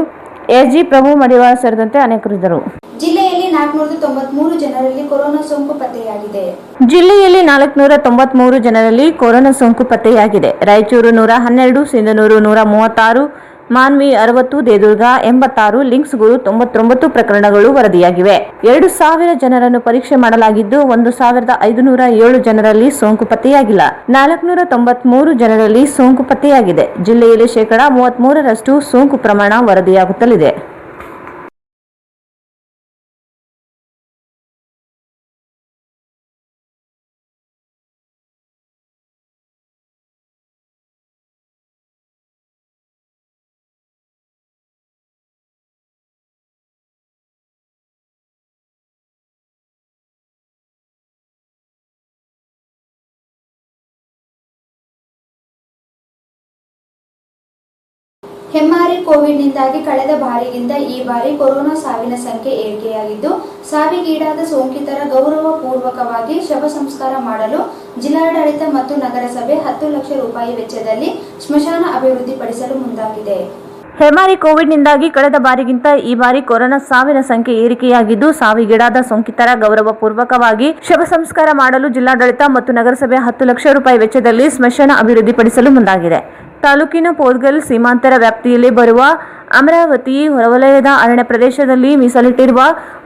ಎಜಿ ಪ್ರಭು ಮಡಿವಾಳ ಸೇರಿದಂತೆ ಅನೇಕರಿದ್ದರು. ಜಿಲ್ಲೆಯಲ್ಲಿ 493 ಜನರಲ್ಲಿ ಕೊರೋನಾ ಸೋಂಕು ಪತ್ತೆಯಾಗಿದೆ. ಜಿಲ್ಲೆಯಲ್ಲಿ 493 ಜನರಲ್ಲಿ ಕೊರೋನಾ ಸೋಂಕು ಪತ್ತೆಯಾಗಿದೆ. ರಾಯಚೂರು 112, ಸಿಂಧನೂರು 136, ಮಾನ್ವಿ 60, ದೇದುರ್ಗ 86, ಲಿಂಕ್ಸ್ಗಳು 99 ಪ್ರಕರಣಗಳು ವರದಿಯಾಗಿವೆ. 2000 ಜನರನ್ನು ಪರೀಕ್ಷೆ ಮಾಡಲಾಗಿದ್ದು 1507 ಜನರಲ್ಲಿ ಸೋಂಕು ಪತ್ತೆಯಾಗಿಲ್ಲ. 493 ಜನರಲ್ಲಿ ಸೋಂಕು ಪತ್ತೆಯಾಗಿದೆ. ಜಿಲ್ಲೆಯಲ್ಲಿ 33% ಸೋಂಕು ಪ್ರಮಾಣ ವರದಿಯಾಗುತ್ತಲಿದೆ. ಹೆಮ್ಮಾರಿ ಕೋವಿಡ್ನಿಂದಾಗಿ ಕಳೆದ ಬಾರಿಗಿಂತ ಈ ಬಾರಿ ಕೊರೋನಾ ಸಾವಿನ ಸಂಖ್ಯೆ ಏರಿಕೆಯಾಗಿದ್ದು, ಸಾವಿಗೀಡಾದ ಸೋಂಕಿತರ ಗೌರವ ಪೂರ್ವಕವಾಗಿ ಶವ ಸಂಸ್ಕಾರ ಮಾಡಲು ಜಿಲ್ಲಾಡಳಿತ ಮತ್ತು ನಗರಸಭೆ 10 ಲಕ್ಷ ರೂಪಾಯಿ ವೆಚ್ಚದಲ್ಲಿ ಸ್ಮಶಾನ ಅಭಿವೃದ್ಧಿಪಡಿಸಲು ಮುಂದಾಗಿದೆ. ಹೆಮ್ಮಾರಿ ಕೋವಿಡ್ನಿಂದಾಗಿ ಕಳೆದ ಬಾರಿಗಿಂತ ಈ ಬಾರಿ ಕೊರೋನಾ ಸಾವಿನ ಸಂಖ್ಯೆ ಏರಿಕೆಯಾಗಿದ್ದು, ಸಾವಿಗೀಡಾದ ಸೋಂಕಿತರ ಗೌರವ ಪೂರ್ವಕವಾಗಿ ಶವ ಸಂಸ್ಕಾರ ಮಾಡಲು ಜಿಲ್ಲಾಡಳಿತ ಮತ್ತು ನಗರಸಭೆ 10 ಲಕ್ಷ ರೂಪಾಯಿ ವೆಚ್ಚದಲ್ಲಿ ಸ್ಮಶಾನ ಅಭಿವೃದ್ಧಿಪಡಿಸಲು ಮುಂದಾಗಿದೆ. ತಾಲೂಕಿನ ಪೋರ್ಗಲ್ ಸೀಮಾಂತರ ವ್ಯಾಪ್ತಿಯಲ್ಲಿ ಬರುವ ಅಮರಾವತಿ ಹೊರವಲಯದ ಅರಣ್ಯ ಪ್ರದೇಶದಲ್ಲಿ ಮೀಸಲಿಟ್ಟಿರುವ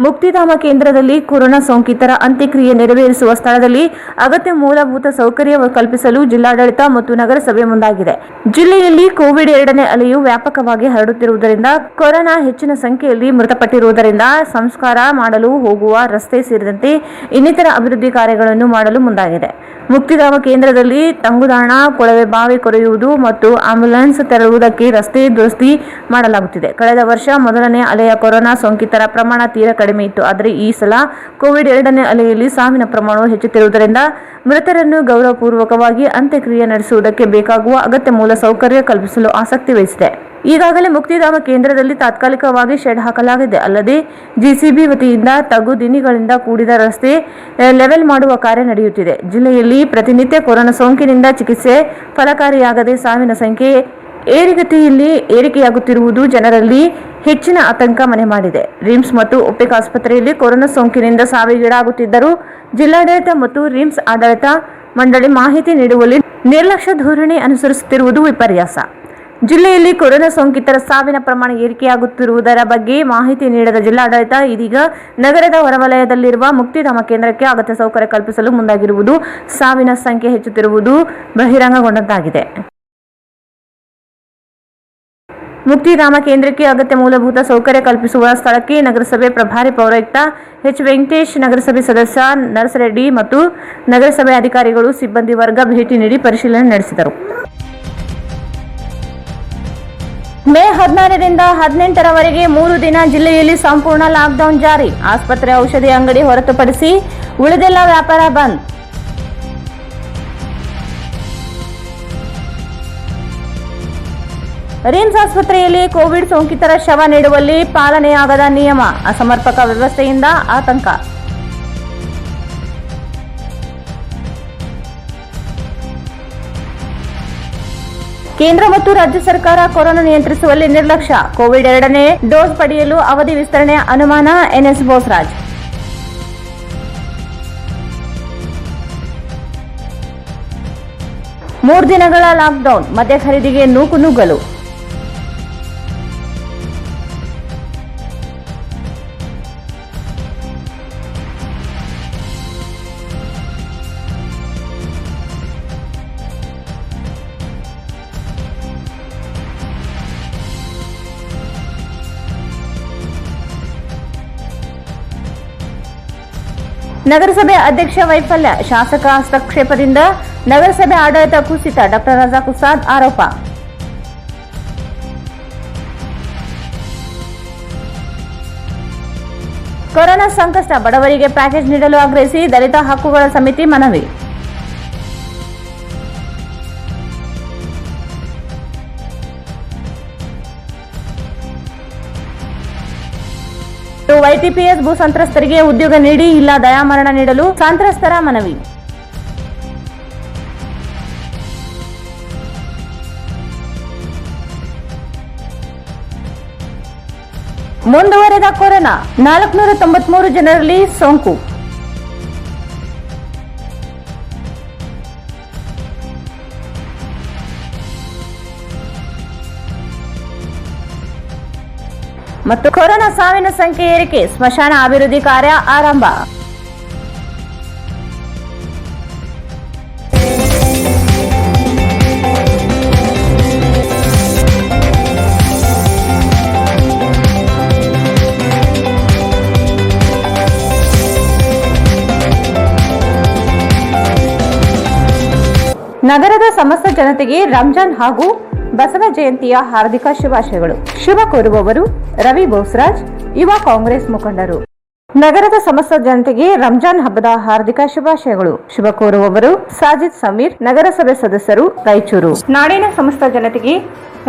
ಮುಕ್ತಿಧಾಮ ಕೇಂದ್ರದಲ್ಲಿ ಕೊರೋನಾ ಸೋಂಕಿತರ ಅಂತ್ಯಕ್ರಿಯೆ ನೆರವೇರಿಸುವ ಸ್ಥಳದಲ್ಲಿ ಅಗತ್ಯ ಮೂಲಭೂತ ಸೌಕರ್ಯ ಕಲ್ಪಿಸಲು ಜಿಲ್ಲಾಡಳಿತ ಮತ್ತು ನಗರಸಭೆ ಮುಂದಾಗಿದೆ. ಜಿಲ್ಲೆಯಲ್ಲಿ ಕೋವಿಡ್ 2ನೇ ಅಲೆಯು ವ್ಯಾಪಕವಾಗಿ ಹರಡುತ್ತಿರುವುದರಿಂದ, ಕೊರೋನಾ ಹೆಚ್ಚಿನ ಸಂಖ್ಯೆಯಲ್ಲಿ ಮೃತಪಟ್ಟಿರುವುದರಿಂದ ಸಂಸ್ಕಾರ ಮಾಡಲು ಹೋಗುವ ರಸ್ತೆ ಸೇರಿದಂತೆ ಇನ್ನಿತರ ಅಭಿವೃದ್ಧಿ ಕಾರ್ಯಗಳನ್ನು ಮಾಡಲು ಮುಂದಾಗಿದೆ. ಮುಕ್ತಿಧಾಮ ಕೇಂದ್ರದಲ್ಲಿ ತಂಗುದಾಣ, ಕೊಳವೆ ಬಾವಿ ಕೊರೆಯುವುದು ಮತ್ತು ಆಂಬ್ಯುಲೆನ್ಸ್ ತೆರಳುವುದಕ್ಕೆ ರಸ್ತೆ ದುರಸ್ತಿ ಮಾಡಲಾಗುತ್ತಿದೆ. ಕಳೆದ ವರ್ಷ ಮೊದಲನೇ ಅಲೆಯ ಕೊರೋನಾ ಸೋಂಕಿತರ ಪ್ರಮಾಣ ತೀರಾ ಕಡಿಮೆ ಇತ್ತು. ಆದರೆ ಈ ಸಲ ಕೋವಿಡ್ 2ನೇ ಅಲೆಯಲ್ಲಿ ಸಾವಿನ ಪ್ರಮಾಣವು ಹೆಚ್ಚುತ್ತಿರುವುದರಿಂದ ಮೃತರನ್ನು ಗೌರವಪೂರ್ವಕವಾಗಿ ಅಂತ್ಯಕ್ರಿಯೆ ನಡೆಸುವುದಕ್ಕೆ ಬೇಕಾಗುವ ಅಗತ್ಯ ಮೂಲ ಸೌಕರ್ಯ ಕಲ್ಪಿಸಲು ಆಸಕ್ತಿ ವಹಿಸಿದೆ. ಈಗಾಗಲೇ ಮುಕ್ತಿಧಾಮ ಕೇಂದ್ರದಲ್ಲಿ ತಾತ್ಕಾಲಿಕವಾಗಿ ಶೆಡ್ ಹಾಕಲಾಗಿದೆ. ಅಲ್ಲದೆ ಜಿಸಿಬಿ ವತಿಯಿಂದ ತಗ್ಗು ದಿನಿಗಳಿಂದ ಕೂಡಿದ ರಸ್ತೆ ಲೆವೆಲ್ ಮಾಡುವ ಕಾರ್ಯ ನಡೆಯುತ್ತಿದೆ. ಜಿಲ್ಲೆಯಲ್ಲಿ ಪ್ರತಿನಿತ್ಯ ಕೊರೋನಾ ಸೋಂಕಿನಿಂದ ಚಿಕಿತ್ಸೆ ಫಲಕಾರಿಯಾಗದೆ ಸಾವಿನ ಸಂಖ್ಯೆ ಏರಿಗತಿಯಲ್ಲಿ ಏರಿಕೆಯಾಗುತ್ತಿರುವುದು ಜನರಲ್ಲಿ ಹೆಚ್ಚಿನ ಆತಂಕ ಮನೆ ಮಾಡಿದೆ. ರಿಮ್ಸ್ ಮತ್ತು ಒಪೆಕ್ ಆಸ್ಪತ್ರೆಯಲ್ಲಿ ಕೊರೋನಾ ಸೋಂಕಿನಿಂದ ಸಾವಿಗೀಡಾಗುತ್ತಿದ್ದರೂ ಜಿಲ್ಲಾಡಳಿತ ಮತ್ತು ರಿಮ್ಸ್ ಆಡಳಿತ ಮಂಡಳಿ ಮಾಹಿತಿ ನೀಡುವಲ್ಲಿ ನಿರ್ಲಕ್ಷ್ಯ ಧೋರಣೆ ಅನುಸರಿಸುತ್ತಿರುವುದು ವಿಪರ್ಯಾಸ. ಜಿಲ್ಲೆಯಲ್ಲಿ ಕೊರೋನಾ ಸೋಂಕಿತರ ಸಾವಿನ ಪ್ರಮಾಣ ಏರಿಕೆಯಾಗುತ್ತಿರುವುದರ ಬಗ್ಗೆ ಮಾಹಿತಿ ನೀಡದ ಜಿಲ್ಲಾಡಳಿತ ಇದೀಗ ನಗರದ ಹೊರವಲಯದಲ್ಲಿರುವ ಮುಕ್ತಿಧಾಮ ಕೇಂದ್ರಕ್ಕೆ ಅಗತ್ಯ ಸೌಕರ್ಯ ಕಲ್ಪಿಸಲು ಮುಂದಾಗಿರುವುದು ಸಾವಿನ ಸಂಖ್ಯೆ ಹೆಚ್ಚುತ್ತಿರುವುದು ಬಹಿರಂಗಗೊಂಡಂತಾಗಿದೆ. ಮುಕ್ತಿಧಾಮ ಕೇಂದ್ರಕ್ಕೆ ಅಗತ್ಯ ಮೂಲಭೂತ ಸೌಕರ್ಯ ಕಲ್ಪಿಸುವ ಸ್ಥಳಕ್ಕೆ ನಗರಸಭೆ ಪ್ರಭಾರಿ ಪೌರಾಯುಕ್ತ ಎಚ್. ವೆಂಕಟೇಶ್, ನಗರಸಭೆ ಸದಸ್ಯ ನರ್ಸ್ ರೆಡ್ಡಿ ಮತ್ತು ನಗರಸಭೆ ಅಧಿಕಾರಿಗಳು, ಸಿಬ್ಬಂದಿ ವರ್ಗ ಭೇಟಿ ನೀಡಿ ಪರಿಶೀಲನೆ ನಡೆಸಿದರು. ಮೇ 16ರಿಂದ 18ರವರೆಗೆ 3 ದಿನ ಜಿಲ್ಲೆಯಲ್ಲಿ ಸಂಪೂರ್ಣ ಲಾಕ್ಡೌನ್ ಜಾರಿ. ಆಸ್ಪತ್ರೆ, ಔಷಧಿ ಅಂಗಡಿ ಹೊರತುಪಡಿಸಿ ಉಳಿದೆಲ್ಲ ವ್ಯಾಪಾರ ಬಂದ್. ರಿಮ್ಸ್ ಆಸ್ಪತ್ರೆಯಲ್ಲಿ ಕೋವಿಡ್ ಸೋಂಕಿತರ ಶವ ನೀಡುವಲ್ಲಿ ಪಾಲನೆಯಾಗದ ನಿಯಮ, ಅಸಮರ್ಪಕ ವ್ಯವಸ್ಥೆಯಿಂದ ಆತಂಕ. ಕೇಂದ್ರ ಮತ್ತು ರಾಜ್ಯ ಸರ್ಕಾರ ಕೊರೋನಾ ನಿಯಂತ್ರಿಸುವಲ್ಲಿ ನಿರ್ಲಕ್ಷ್ಯ. ಕೋವಿಡ್ 2ನೇ ಡೋಸ್ ಪಡೆಯಲು ಅವಧಿ ವಿಸ್ತರಣೆ ಅನುಮಾನ. ಎನ್ಎಸ್ ಬೋಸರಾಜ್. ಮೂರು ದಿನಗಳ ಲಾಕ್ಡೌನ್, ಮದ್ಯ ಖರೀದಿಗೆ ನೂಕುನುಗ್ಗಲು. ನಗರಸಭೆ ಅಧ್ಯಕ್ಷ ವೈಫಲ್ಯ, ಶಾಸಕ ಹಸ್ತಕ್ಷೇಪದಿಂದ ನಗರಸಭೆ ಆಡಳಿತ ಕುಸಿತ. ಡಾಕ್ಟರ್ ರಜಾಕ್ ಉಸ್ತಾದ್ ಆರೋಪ. ಕೊರೋನಾ ಸಂಕಷ್ಟ, ಬಡವರಿಗೆ ಪ್ಯಾಕೇಜ್ ನೀಡಲು ಆಗ್ರಹಿಸಿ ದಲಿತ ಹಕ್ಕುಗಳ ಸಮಿತಿ ಮನವಿ. ವೈಟಿಪಿಎಸ್ ಭೂ ಸಂತ್ರಸ್ತರಿಗೆ ಉದ್ಯೋಗ ನೀಡಿ, ಇಲ್ಲ ದಯಾಮರಣ ನೀಡಲು ಸಂತ್ರಸ್ತರ ಮನವಿ. ಮುಂದುವರೆದ ಕೊರೋನಾ, 493 ಜನರಲ್ಲಿ ಸೋಂಕು. ಮತ್ತು ಕೊರೋನಾ ಸಾವಿನ ಸಂಖ್ಯೆ ಏರಿಕೆ, ಸ್ಮಶಾನ ಅಭಿವೃದ್ಧಿ ಕಾರ್ಯ ಆರಂಭ. ನಗರದ ಸಮಸ್ತ ಜನತೆಗೆ ರಂಜಾನ್ ಹಾಗೂ ಬಸವ ಜಯಂತಿಯ ಹಾರ್ದಿಕ ಶುಭಾಶಯಗಳು. ಶುಭ ಕೋರುವವರು ರವಿ ಬೋಸರಾಜ್, ಯುವ ಕಾಂಗ್ರೆಸ್ ಮುಖಂಡರು. ನಗರದ ಸಮಸ್ತ ಜನತೆಗೆ ರಂಜಾನ್ ಹಬ್ಬದ ಹಾರ್ದಿಕ ಶುಭಾಶಯಗಳು. ಶುಭ ಕೋರುವವರು ಸಾಜಿದ್ ಸಮೀರ್, ನಗರಸಭೆ ಸದಸ್ಯರು, ರಾಯಚೂರು. ನಾಡಿನ ಸಮಸ್ತ ಜನತೆಗೆ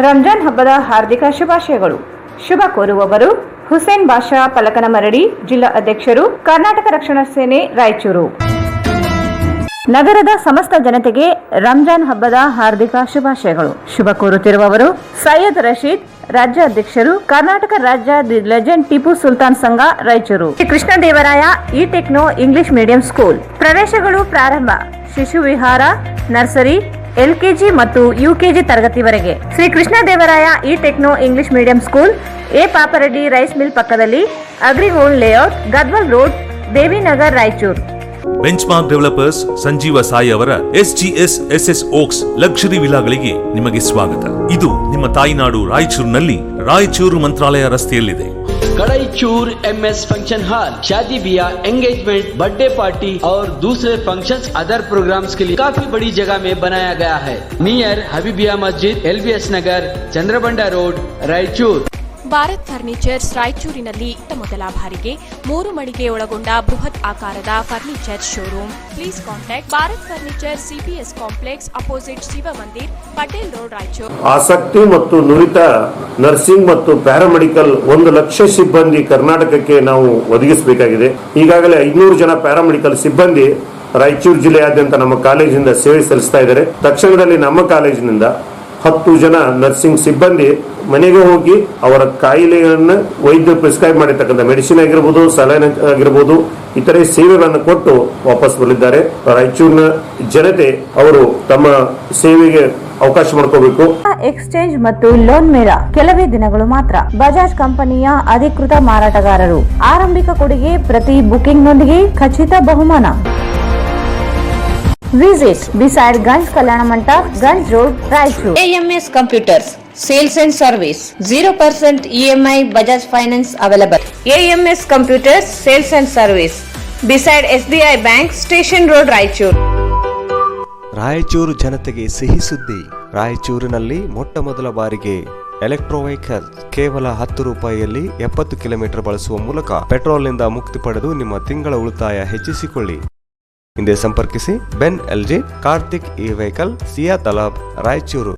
ರಂಜಾನ್ ಹಬ್ಬದ ಹಾರ್ದಿಕ ಶುಭಾಶಯಗಳು. ಶುಭ ಕೋರುವವರು ಹುಸೇನ್ ಬಾಷಾ, ಪಲಕನಮರಡಿ, ಜಿಲ್ಲಾ ಅಧ್ಯಕ್ಷರು, ಕರ್ನಾಟಕ ರಕ್ಷಣಾ ಸೇನೆ, ರಾಯಚೂರು. ನಗರದ ಸಮಸ್ತ ಜನತೆಗೆ ರಂಜಾನ್ ಹಬ್ಬದ ಹಾರ್ದಿಕ ಶುಭಾಶಯಗಳು. ಶುಭ ಕೋರುತ್ತಿರುವವರು ಸೈಯದ್ ರಶೀದ್, ರಾಜ್ಯ ಅಧ್ಯಕ್ಷರು, ಕರ್ನಾಟಕ ರಾಜ್ಯ ದಿ ಲೆಜೆಂಡ್ ಟಿಪ್ಪು ಸುಲ್ತಾನ್ ಸಂಘ, Raichur. Shri Krishnadevaraya E techno English medium school ಪ್ರವೇಶಗಳು ಪ್ರಾರಂಭ. ಶಿಶು ವಿಹಾರ, ನರ್ಸರಿ, ಎಲ್ಕೆಜಿ ಮತ್ತು ಯುಕೆಜಿ ತರಗತಿವರೆಗೆ. Shri Krishnadevaraya E techno English medium school, A Papareddy rice mill ಪಕ್ಕದಲ್ಲಿ, Agrigold layout, Gadwal road, Devinagar, Raichur. Benchmark developers Sanjeeva Sai ಅವರ SGS SS ಓಕ್ಸ್ ಲಕ್ಸುರಿ ವಿಲಾಗಳಿಗೆ ನಿಮಗೆ ಸ್ವಾಗತ. ಇದು ನಿಮ್ಮ ತಾಯಿನಾಡು ರಾಯಚೂರಿನಲ್ಲಿ ರಾಯಚೂರು ಮಂತ್ರಾಲಯ ರಸ್ತೆಯಲ್ಲಿದೆ. कड़ाईचूर MS फंक्शन हॉल शादी ब्याह एंगेजमेंट बर्थडे पार्टी और दूसरे फंक्शंस अदर प्रोग्राम्स के लिए काफी बड़ी जगह में बनाया गया है। नियर हबीबिया मस्जिद LBS नगर चंद्रबंडा रोड रायचूर। ಭಾರತ್ ಫರ್ನಿಚರ್ಸ್ ರಾಯಚೂರಿನಲ್ಲಿ ಮೊದಲ ಬಾರಿಗೆ 3 ಮಳಿಗೆ ಒಳಗೊಂಡ ಬೃಹತ್ ಆಕಾರದ furniture showroom. Please contact Bharat furniture CPS complex opposite Shiva Mandir Patel road Raichur. ಆಸಕ್ತಿ ಮತ್ತು ನುರಿತ ನರ್ಸಿಂಗ್ ಮತ್ತು ಪ್ಯಾರಾಮೆಡಿಕಲ್ 1 ಲಕ್ಷ ಸಿಬ್ಬಂದಿ ಕರ್ನಾಟಕಕ್ಕೆ ನಾವು ಒದಗಿಸಬೇಕಾಗಿದೆ. ಈಗಾಗಲೇ 500 ಜನ ಪ್ಯಾರಾಮೆಡಿಕಲ್ ಸಿಬ್ಬಂದಿ ರಾಯಚೂರು ಜಿಲ್ಲೆಯಾದ್ಯಂತ ನಮ್ಮ ಕಾಲೇಜಿನಿಂದ ಸೇವೆ ಸಲ್ಲಿಸ್ತಾ ಇದ್ದಾರೆ. ತಕ್ಷಣದಲ್ಲಿ ನಮ್ಮ ಕಾಲೇಜಿನಿಂದ 10 ಜನ ನರ್ಸಿಂಗ್ ಸಿಬ್ಬಂದಿ ಮನೆಗೆ ಹೋಗಿ ಅವರ ಕಾಯಿಲೆಗಳನ್ನು ವೈದ್ಯ ಪ್ರಿಸ್ಕ್ರೈಬ್ ಮಾಡಿರ್ತಕ್ಕಂಥ ಮೆಡಿಸಿನ್ ಆಗಿರ್ಬೋದು, ಸಲೈನ್ ಆಗಿರ್ಬೋದು, ಇತರೆ ಸೇವೆಗಳನ್ನು ಕೊಟ್ಟು ವಾಪಸ್ ಬರಲಿದ್ದಾರೆ. ರಾಯಚೂರಿನ ಜನತೆ ಅವರು ತಮ್ಮ ಸೇವೆಗೆ ಅವಕಾಶ ಮಾಡ್ಕೋಬೇಕು. ಎಕ್ಸ್ಚೇಂಜ್ ಮತ್ತು ಲೋನ್ ಮೇಳ ಕೆಲವೇ ದಿನಗಳು ಮಾತ್ರ. ಬಜಾಜ್ ಕಂಪನಿಯ ಅಧಿಕೃತ ಮಾರಾಟಗಾರರು. ಆರಂಭಿಕ ಕೊಡುಗೆ ಪ್ರತಿ ಬುಕಿಂಗ್ನೊಂದಿಗೆ ಖಚಿತ ಬಹುಮಾನ. Visit beside Ganj Kalyana Mandap, Ganj Road, Raichur. AMS Computers, Sales and Service, 0% EMI Bajaj Finance available. AMS Computers, Sales and Service, beside SBI Bank, Station Road, Raichur. Raichur ಜನತೆಗೆ ಸಿಹಿ ಸುದ್ದಿ. ರಾಯಚೂರಿನಲ್ಲಿ ಮೊಟ್ಟ ಮೊದಲ ಬಾರಿಗೆ ಎಲೆಕ್ಟ್ರೋ ವೆಹಿಕಲ್ ಕೇವಲ 10 ರೂಪಾಯಿಯಲ್ಲಿ 70 ಕಿಲೋಮೀಟರ್ ಬಳಸುವ ಮೂಲಕ ಪೆಟ್ರೋಲ್ನಿಂದ ಮುಕ್ತಿ ಪಡೆದು ನಿಮ್ಮ ತಿಂಗಳ ಉಳಿತಾಯ ಹೆಚ್ಚಿಸಿಕೊಳ್ಳಿ. ಹಿಂದೆ ಸಂಪರ್ಕಿಸಿ ಬೆನ್ LG ಕಾರ್ತಿಕ್ ಇ ವೆಹಿಕಲ್ ಸಿಯಾ ತಲಾಬ್ ರಾಯಚೂರು.